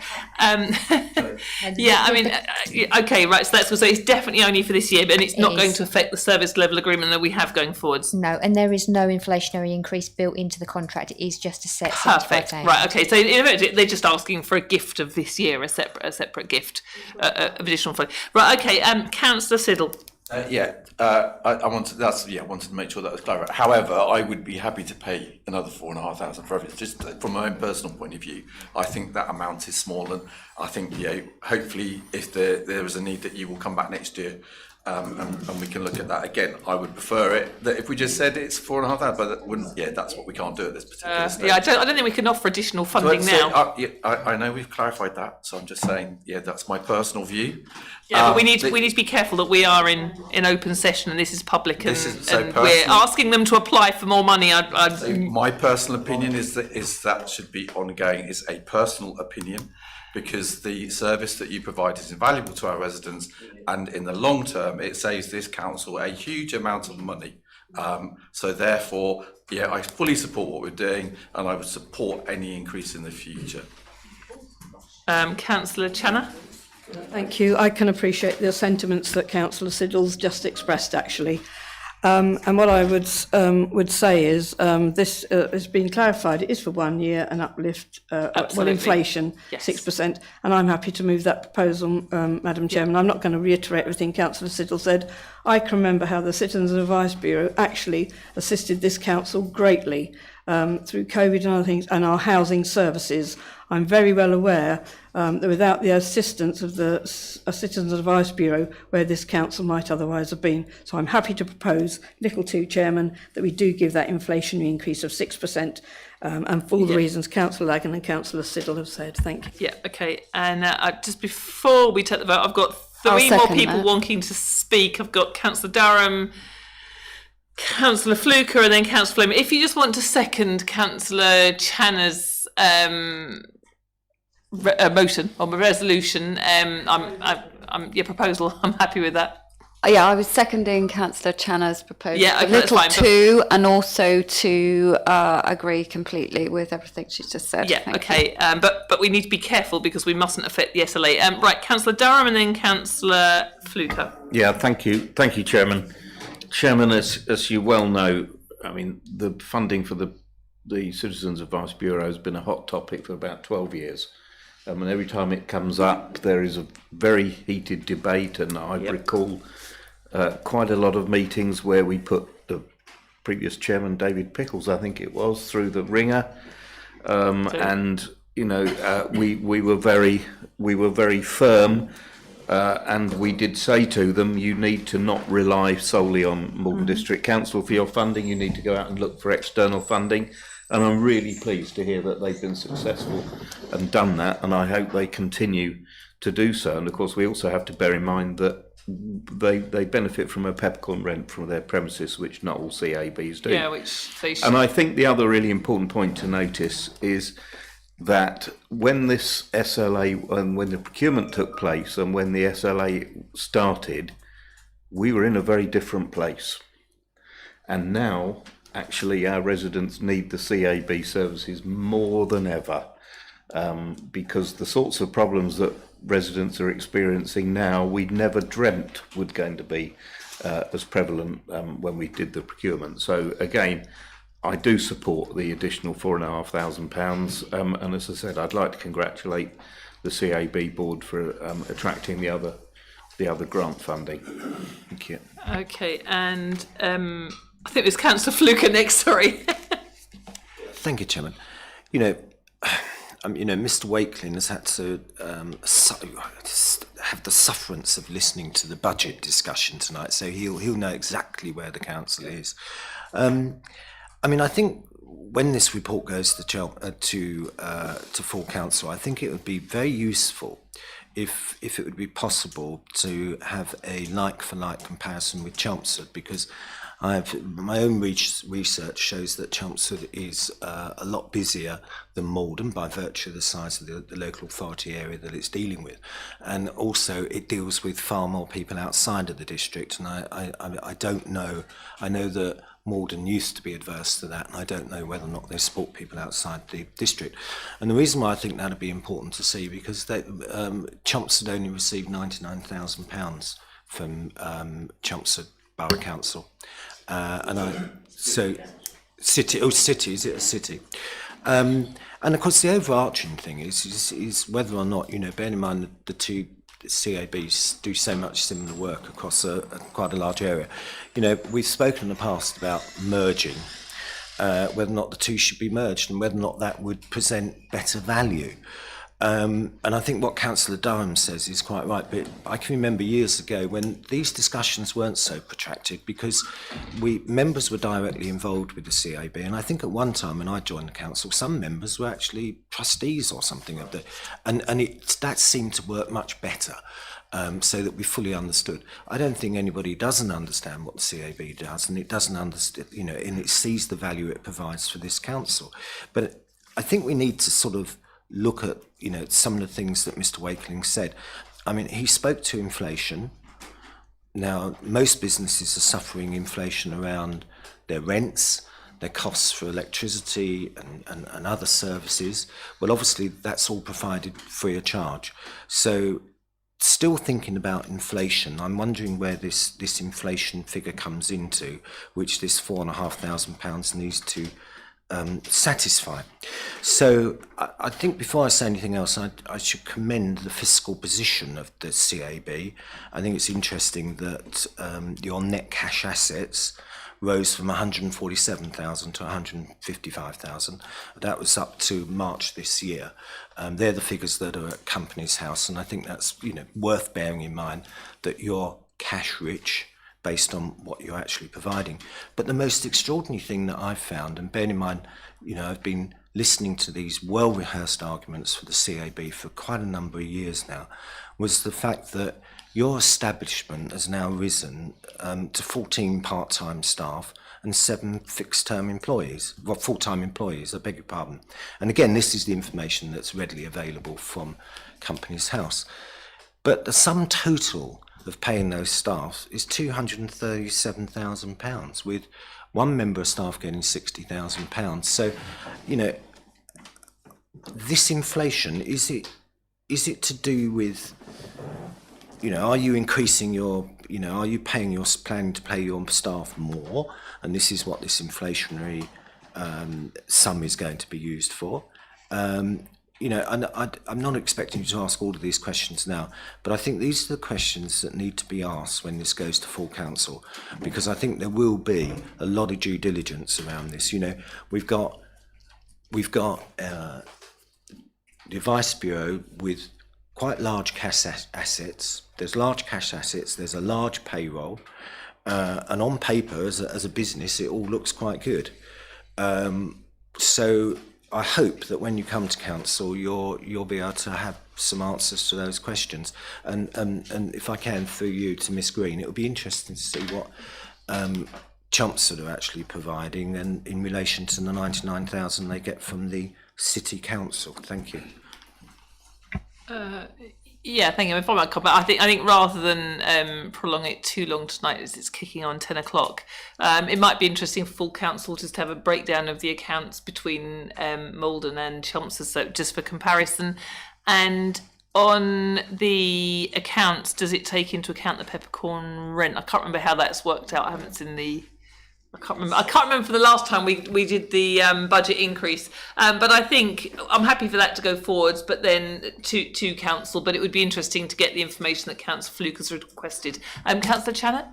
Yeah, I mean, okay, right. So that's so it's definitely only for this year, but it's not going to affect the service level agreement that we have going forwards. No, and there is no inflationary increase built into the contract. It is just a set. Perfect. 75,000. Right. Okay. So in effect, they're just asking for a gift of this year, a separate gift of additional funding. Right. Okay. Councillor Siddle. I wanted to make sure that was clear. However, I would be happy to pay another 4,500 for everything. Just from my own personal point of view, I think that amount is small, and I think hopefully, if there is a need, that you will come back next year. And we can look at that again. I would prefer it that if we just said it's 4,500, but that wouldn't. Yeah, that's what we can't do at this particular stage. Yeah, I don't think we can offer additional funding now. I know we've clarified that, so I'm just saying. Yeah, that's my personal view. Yeah, but we need to be careful that we are in open session and this is public, and, we're asking them to apply for more money. So my personal opinion is that should be ongoing. It's a personal opinion, because the service that you provide is invaluable to our residents, and in the long term, it saves this council a huge amount of money. So therefore, yeah, I fully support what we're doing, and I would support any increase in the future. Councillor Channer. Thank you. I can appreciate the sentiments that Councillor Siddle's just expressed, actually. And what I would say is this has been clarified. It is for 1 year, an uplift, inflation, Yes. 6%. And I'm happy to move that proposal, Madam Chairman. I'm not going to reiterate everything Councillor Siddle said. I can remember how the Citizens Advice Bureau actually assisted this council greatly through COVID and other things, and our housing services. I'm very well aware that without the assistance of the Citizens Advice Bureau, where this council might otherwise have been. So I'm happy to propose, Little 2, Chairman, that we do give that inflationary increase of 6%, and for all the reasons Councillor Lagan and Councillor Siddle have said. Thank you. Yeah, okay. And just before we take the vote, I've got three more people wanting to speak. I've got Councillor Durham, Councillor Fluker, and then Councillor Fleming. If you just want to second Councillor Channer's motion or resolution, your proposal, I'm happy with that. Yeah, I was seconding Councillor Channer's proposal. Yeah, okay, for Little that's fine, 2, and also to agree completely with everything she's just said. Yeah, okay. But we need to be careful because we mustn't affect the SLA. Right, Councillor Durham and then Councillor Fluker. Yeah, thank you, Chairman. Chairman, as you well know, I mean, the funding for the Citizens Advice Bureau has been a hot topic for about 12 years. And every time it comes up, there is a very heated debate, and I recall quite a lot of meetings where we put the previous chairman, David Pickles, I think it was, through the ringer, and you know, we were very firm, and we did say to them, you need to not rely solely on Maldon District Council for your funding. You need to go out and look for external funding. And I'm really pleased to hear that they've been successful and done that, and I hope they continue to do so. And of course, we also have to bear in mind that they benefit from a peppercorn rent from their premises, which not all CABs do. Yeah, which they should. And I think the other really important point to notice is that when this SLA, and when the procurement took place, and when the SLA started, we were in a very different place. And now actually our residents need the CAB services more than ever, because the sorts of problems that residents are experiencing now, we never dreamt would going to be as prevalent when we did the procurement. So again, I do support the additional £4,500, and as I said, I'd like to congratulate the CAB board for attracting the other grant funding. Thank you. Okay, and I think it was Councillor Fluker next. Sorry. Thank you, Chairman. You know, Mr. Wakeling has had to have the sufferance of listening to the budget discussion tonight, so he'll know exactly where the council is. I think when this report goes to full council, I think it would be very useful if it would be possible to have a like-for-like comparison with Chelmsford, because my own research shows that Chelmsford is a lot busier than Maldon by virtue of the size of the local authority area that it's dealing with, and also it deals with far more people outside of the district. And I don't know. I know that Maldon used to be adverse to that, and I don't know whether or not they support people outside the district. And the reason why I think that would be important to see, because Chelmsford only received £99,000 from Chelmsford Borough Council, city. Is it a city? And of course, the overarching thing is whether or not, bearing in mind the two CABs do so much similar work across quite a large area. We've spoken in the past about merging, whether or not the two should be merged and whether or not that would present better value. And I think what Councillor Durham says is quite right, but I can remember years ago when these discussions weren't so protracted because members were directly involved with the CAB, and I think at one time when I joined the council, some members were actually trustees or something of that seemed to work much better, so that we fully understood. I don't think anybody doesn't understand what the CAB does, and it doesn't understand, and it sees the value it provides for this council. But I think we need to sort of look at some of the things that Mr. Wakeling said. He spoke to inflation. Now, most businesses are suffering inflation around their rents, their costs for electricity and other services. Well, obviously, that's all provided free of charge. So, still thinking about inflation, I'm wondering where this inflation figure comes into, which this £4,500 needs to satisfy. So I think before I say anything else, I should commend the fiscal position of the CAB. I think it's interesting that your net cash assets rose from 147,000 to 155,000. That was up to March this year. They're the figures that are at Companies House, and I think that's worth bearing in mind that you're cash rich based on what you're actually providing. But the most extraordinary thing that I've found, and bearing in mind, I've been listening to these well-rehearsed arguments for the CAB for quite a number of years now, was the fact that your establishment has now risen to 14 part-time staff and 7 fixed-term employees, full-time employees, I beg your pardon. And again, this is the information that's readily available from Companies House. But the sum total of paying those staff is £237,000, with one member of staff getting £60,000. So, this inflation, is it to do with, are you increasing your, are you planning to pay your staff more? And this is what this inflationary sum is going to be used for. And I'm not expecting you to ask all of these questions now, but I think these are the questions that need to be asked when this goes to full council, because I think there will be a lot of due diligence around this. We've got the Advice Bureau with quite large cash assets. There's large cash assets. There's a large payroll, and on paper, as a business, it all looks quite good. So I hope that when you come to council, you'll be able to have some answers to those questions. And if I can, through you to Miss Green, it would be interesting to see what Chelmsford are actually providing, and in relation to the 99,000 they get from the city council. Thank you. Yeah, thank you. If I might comment, I think rather than prolong it too long tonight, as it's kicking on 10 o'clock, it might be interesting for full council just to have a breakdown of the accounts between Maldon and Chelmsford, so just for comparison. And on the accounts, does it take into account the peppercorn rent? I can't remember how that's worked out. I haven't seen the. I can't remember for the last time we did the budget increase. But I think I'm happy for that to go forwards, but then to council. But it would be interesting to get the information that Councillor Fluke has requested. Councillor Channon?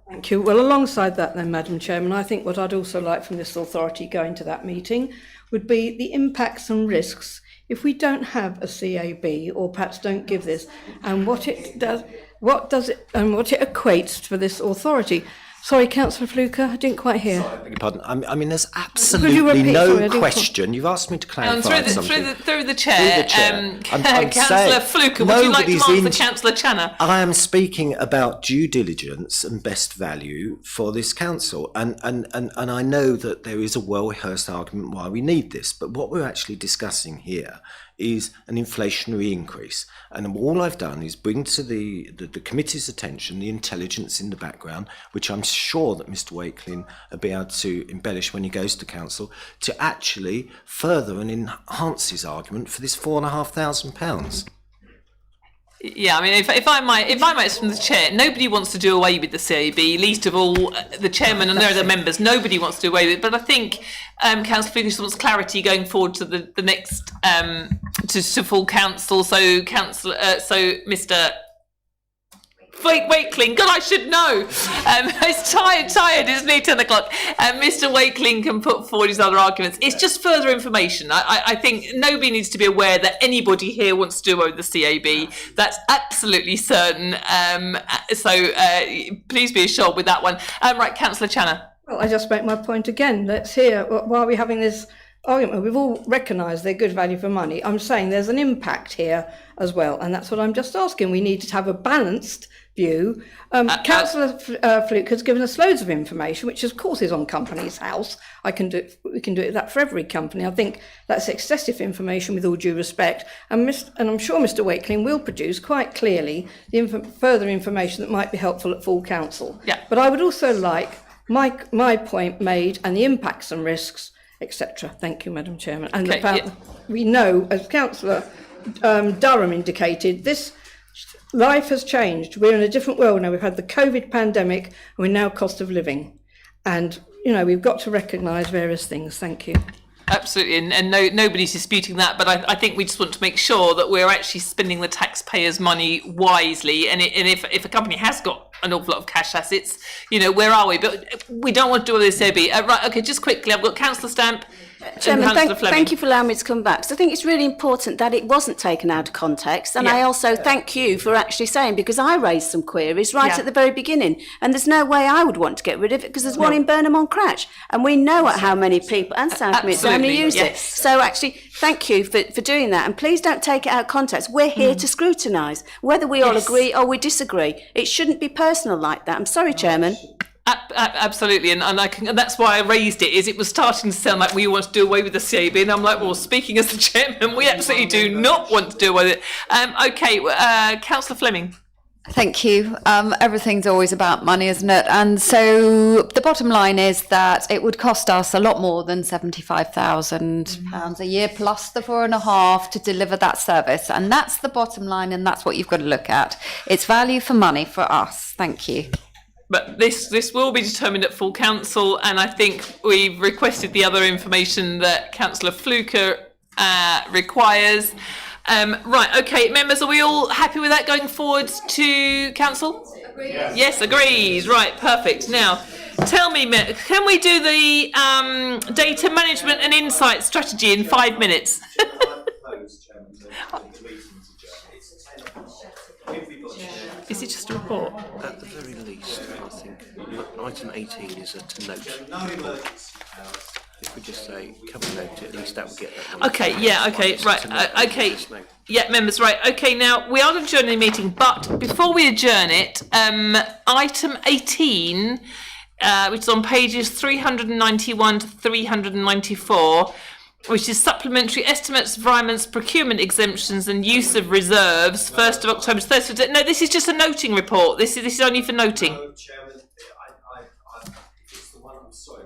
Thank you. Well, alongside that then, Madam Chairman, I think what I'd also like from this authority going to that meeting would be the impacts and risks if we don't have a CAB, or perhaps don't give this, and what it does, what it equates for this authority. Sorry, Councillor Fluke, I didn't quite hear. I beg your pardon. I mean, there's absolutely no question. You've asked me to clarify something. Through the chair, Councillor Fluke, would you like to answer Councillor Channon? I am speaking about due diligence and best value for this council, and I know that there is a well-rehearsed argument why we need this, but what we're actually discussing here is an inflationary increase, and all I've done is bring to the committee's attention the intelligence in the background, which I'm sure that Mr. Wakeling will be able to embellish when he goes to council, to actually further and enhance his argument for this £4,500. Yeah, I mean, if I might from the chair, nobody wants to do away with the CAB, least of all the chairman and their other members. Nobody wants to do away with it, but I think Councillor Fluke wants clarity going forward to the next to full council. So Mr. Wakeling, God, I should know. It's tired, isn't he? 10 o'clock. Mr. Wakeling can put forward his other arguments. It's just further information. I think nobody needs to be aware that anybody here wants to do over the CAB. That's absolutely certain. So please be assured with that one. Right, Councillor Channon. Well, I just make my point again. Let's hear, while we're having this argument, we've all recognised they're good value for money. I'm saying there's an impact here as well, and that's what I'm just asking. We need to have a balanced view. Councillor Fluke has given us loads of information, which of course is on Companies House. We can do that for every company. I think that's excessive information, with all due respect. And I'm sure Mr. Wakeling will produce quite clearly the further information that might be helpful at full council. Yeah. But I would also like my point made, and the impacts and risks, etc. Thank you, Madam Chairman. And the fact we know, as Councillor Durham indicated, this life has changed. We're in a different world now. We've had the COVID pandemic, and we're now cost of living. And, we've got to recognise various things. Thank you. Absolutely, and nobody's disputing that, but I think we just want to make sure that we're actually spending the taxpayers' money wisely, and if a company has got an awful lot of cash assets, where are we? But we don't want to do all this, Abby. Right, okay, just quickly, I've got Councillor Stamp. Chairman, thank you for allowing me to come back. So I think it's really important that it wasn't taken out of context, and I also thank you for actually saying, because I raised some queries right at the very beginning, and there's no way I would want to get rid of it, because there's one in Burnham on Cratch, and we know how many people, and South Midlands, how many use it. So actually, thank you for doing that, and please don't take it out of context. We're here to scrutinise, whether we all agree or we disagree. It shouldn't be personal like that. I'm sorry, Chairman. Absolutely, and that's why I raised it. It was starting to sound like we want to do away with the CAB, and I'm like, well, speaking as the chairman, we absolutely do not want to do away with it. Okay, Councillor Fleming. Thank you. Everything's always about money, isn't it? And so the bottom line is that it would cost us a lot more than £75,000 a year, plus the 4.5 to deliver that service. And that's the bottom line, and that's what you've got to look at. It's value for money for us. Thank you. But this will be determined at full council, and I think we've requested the other information that Councillor Fluke requires. Right, okay, members, are we all happy with that going forward to council? Agreed. Yes, agreed. Right, perfect. Now, tell me, can we do the data management and insight strategy in 5 minutes? Is it just a report? At the very least, I think item 18 is a to note. If we just say cover note, at least that will get that one. Okay, yeah, okay, right, okay. Yeah, members, right, okay, now we are going to adjourn the meeting, but before we adjourn it, item 18, which is on pages 391 to 394, which is supplementary estimates, environments, procurement exemptions and use of reserves, 1st of October to 30th. No, this is just a noting report. This is only for noting. No, Chairman, it's the one, I'm sorry,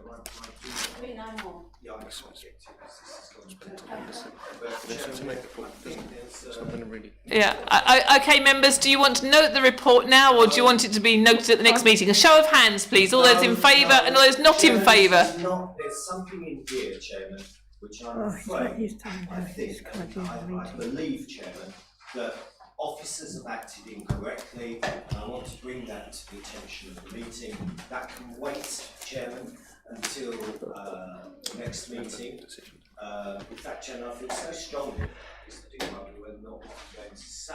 yeah, I'm Yeah. Okay, members, do you want to note the report now, or do you want it to be noted at the next meeting? A show of hands, please. All those in favour and all those not in favour. There's something in here, Chairman, which I'm afraid, I believe, Chairman, that officers have acted incorrectly, and I want to bring that to the attention of the meeting. That can wait, Chairman, until the next meeting. In fact, Chairman, I feel so strongly whether or not what I'm going to say.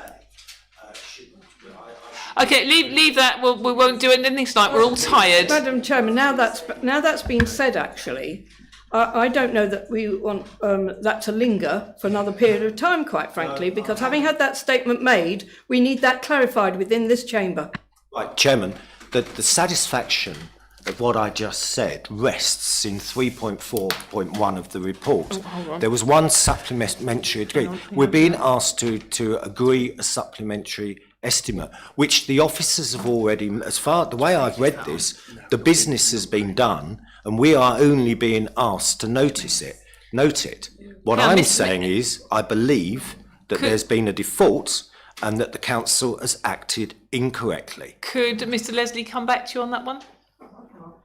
Okay, leave that. We won't do anything tonight. We're all tired. Madam Chairman, now that's been said, actually, I don't know that we want that to linger for another period of time, quite frankly, because having had that statement made, we need that clarified within this chamber. Right, Chairman, the satisfaction of what I just said rests in 3.4.1 of the report. There was one supplementary agreement. We're being asked to agree a supplementary estimate, which the officers have already, as far the way I've read this, the business has been done, and we are only being asked to note it. What I'm saying is, I believe that there's been a default and that the council has acted incorrectly. Could Mr. Leslie come back to you on that one?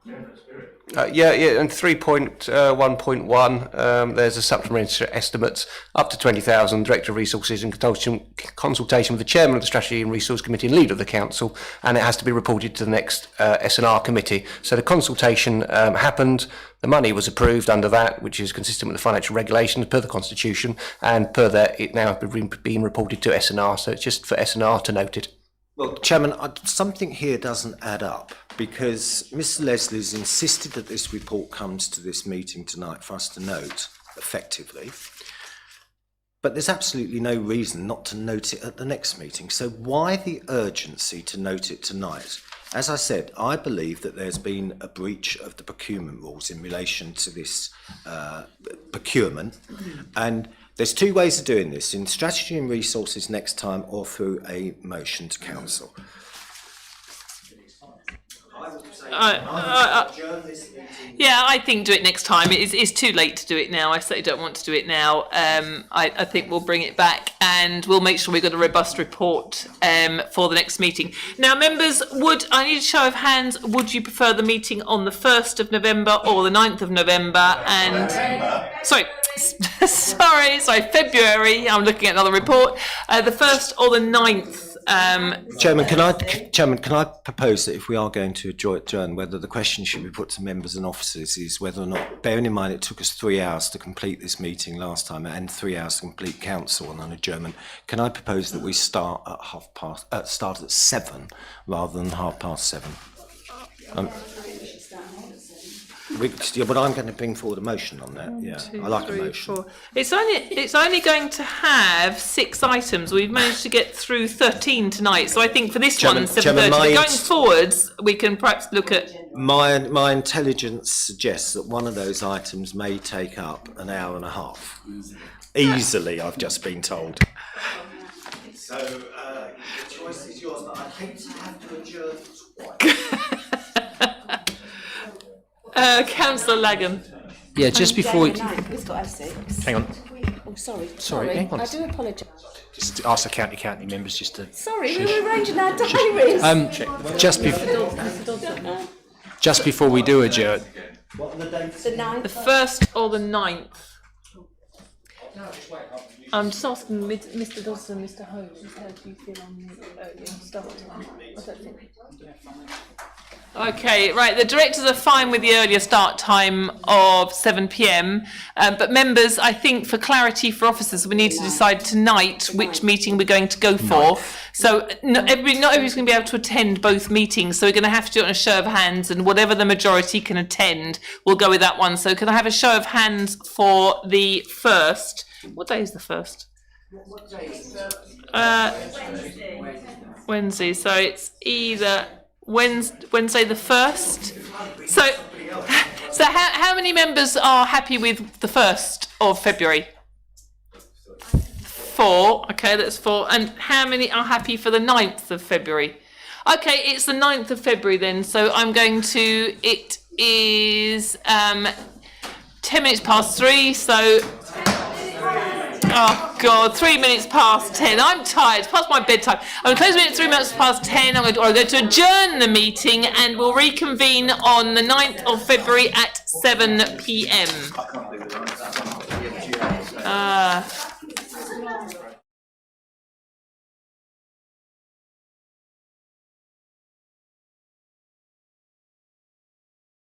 And 3.1.1, there's a supplementary estimate up to 20,000, Director of Resources in consultation with the Chairman of the Strategy and Resource Committee and Leader of the Council, and it has to be reported to the next S&R committee. So the consultation happened, the money was approved under that, which is consistent with the financial regulations per the Constitution, and per that it now has been reported to S&R, so it's just for S&R to note it. Well, Chairman, something here doesn't add up, because Mr. Leslie's insisted that this report comes to this meeting tonight for us to note effectively, but there's absolutely no reason not to note it at the next meeting. So why the urgency to note it tonight? As I said, I believe that there's been a breach of the procurement rules in relation to this procurement, and there's two ways of doing this: in strategy and resources next time, or through a motion to council. Yeah, I think do it next time. It's too late to do it now. I certainly don't want to do it now. I think we'll bring it back and we'll make sure we've got a robust report for the next meeting. Now, members, I need a show of hands. Would you prefer the meeting on the 1st of November or the 9th of November? February. I'm looking at another report. The 1st or the 9th. Chairman, can I propose that if we are going to adjourn, whether the question should be put to members and officers is whether or not, bearing in mind it took us 3 hours to complete this meeting last time and 3 hours to complete council on an adjournment, can I propose that we start at start at 7 rather than 7:30? But I'm going to bring forward a motion on that. Yeah, 2, I like 3, a motion. 4. It's only going to have 6 items. We've managed to get through 13 tonight, so I think for this one, 7:30. But going forwards, we can perhaps look at. My intelligence suggests that one of those items may take up an hour and a half. Easily, I've just been told. So the choice is yours, but I hate to have to adjourn twice. Councillor Lagan. Yeah, just before we... We've got to have 6. Hang on. Oh, sorry. Hang on. I do apologise. Just ask the county members just to... Sorry, we were arranging our diaries. Just before we do adjourn... What are the dates? The 9th. The 1st or the 9th? I'm just asking Mr. Dodson and Mr. Holmes, how do you feel on the earlier start time? I don't think. Okay, right, the directors are fine with the earlier start time of 7 p.m, but members, I think for clarity for officers, we need to decide tonight which meeting we're going to go for. So not everybody's going to be able to attend both meetings, so we're going to have to do it on a show of hands, and whatever the majority can attend, we'll go with that one. So can I have a show of hands for the 1st? What day is the 1st? What day is Wednesday, so it's either Wednesday the 1st. So how many members are happy with the 1st of February? 4. Okay, that's 4. And how many are happy for the 9th of February? Okay, it's the 9th of February then. So I'm going to, it is 10 minutes past 3. So, oh God, 3 minutes past 10. I'm tired. It's past my bedtime. I'm going to close the meeting at 3 minutes past 10. I'm going to adjourn the meeting and we'll reconvene on the 9th of February at 7 p.m.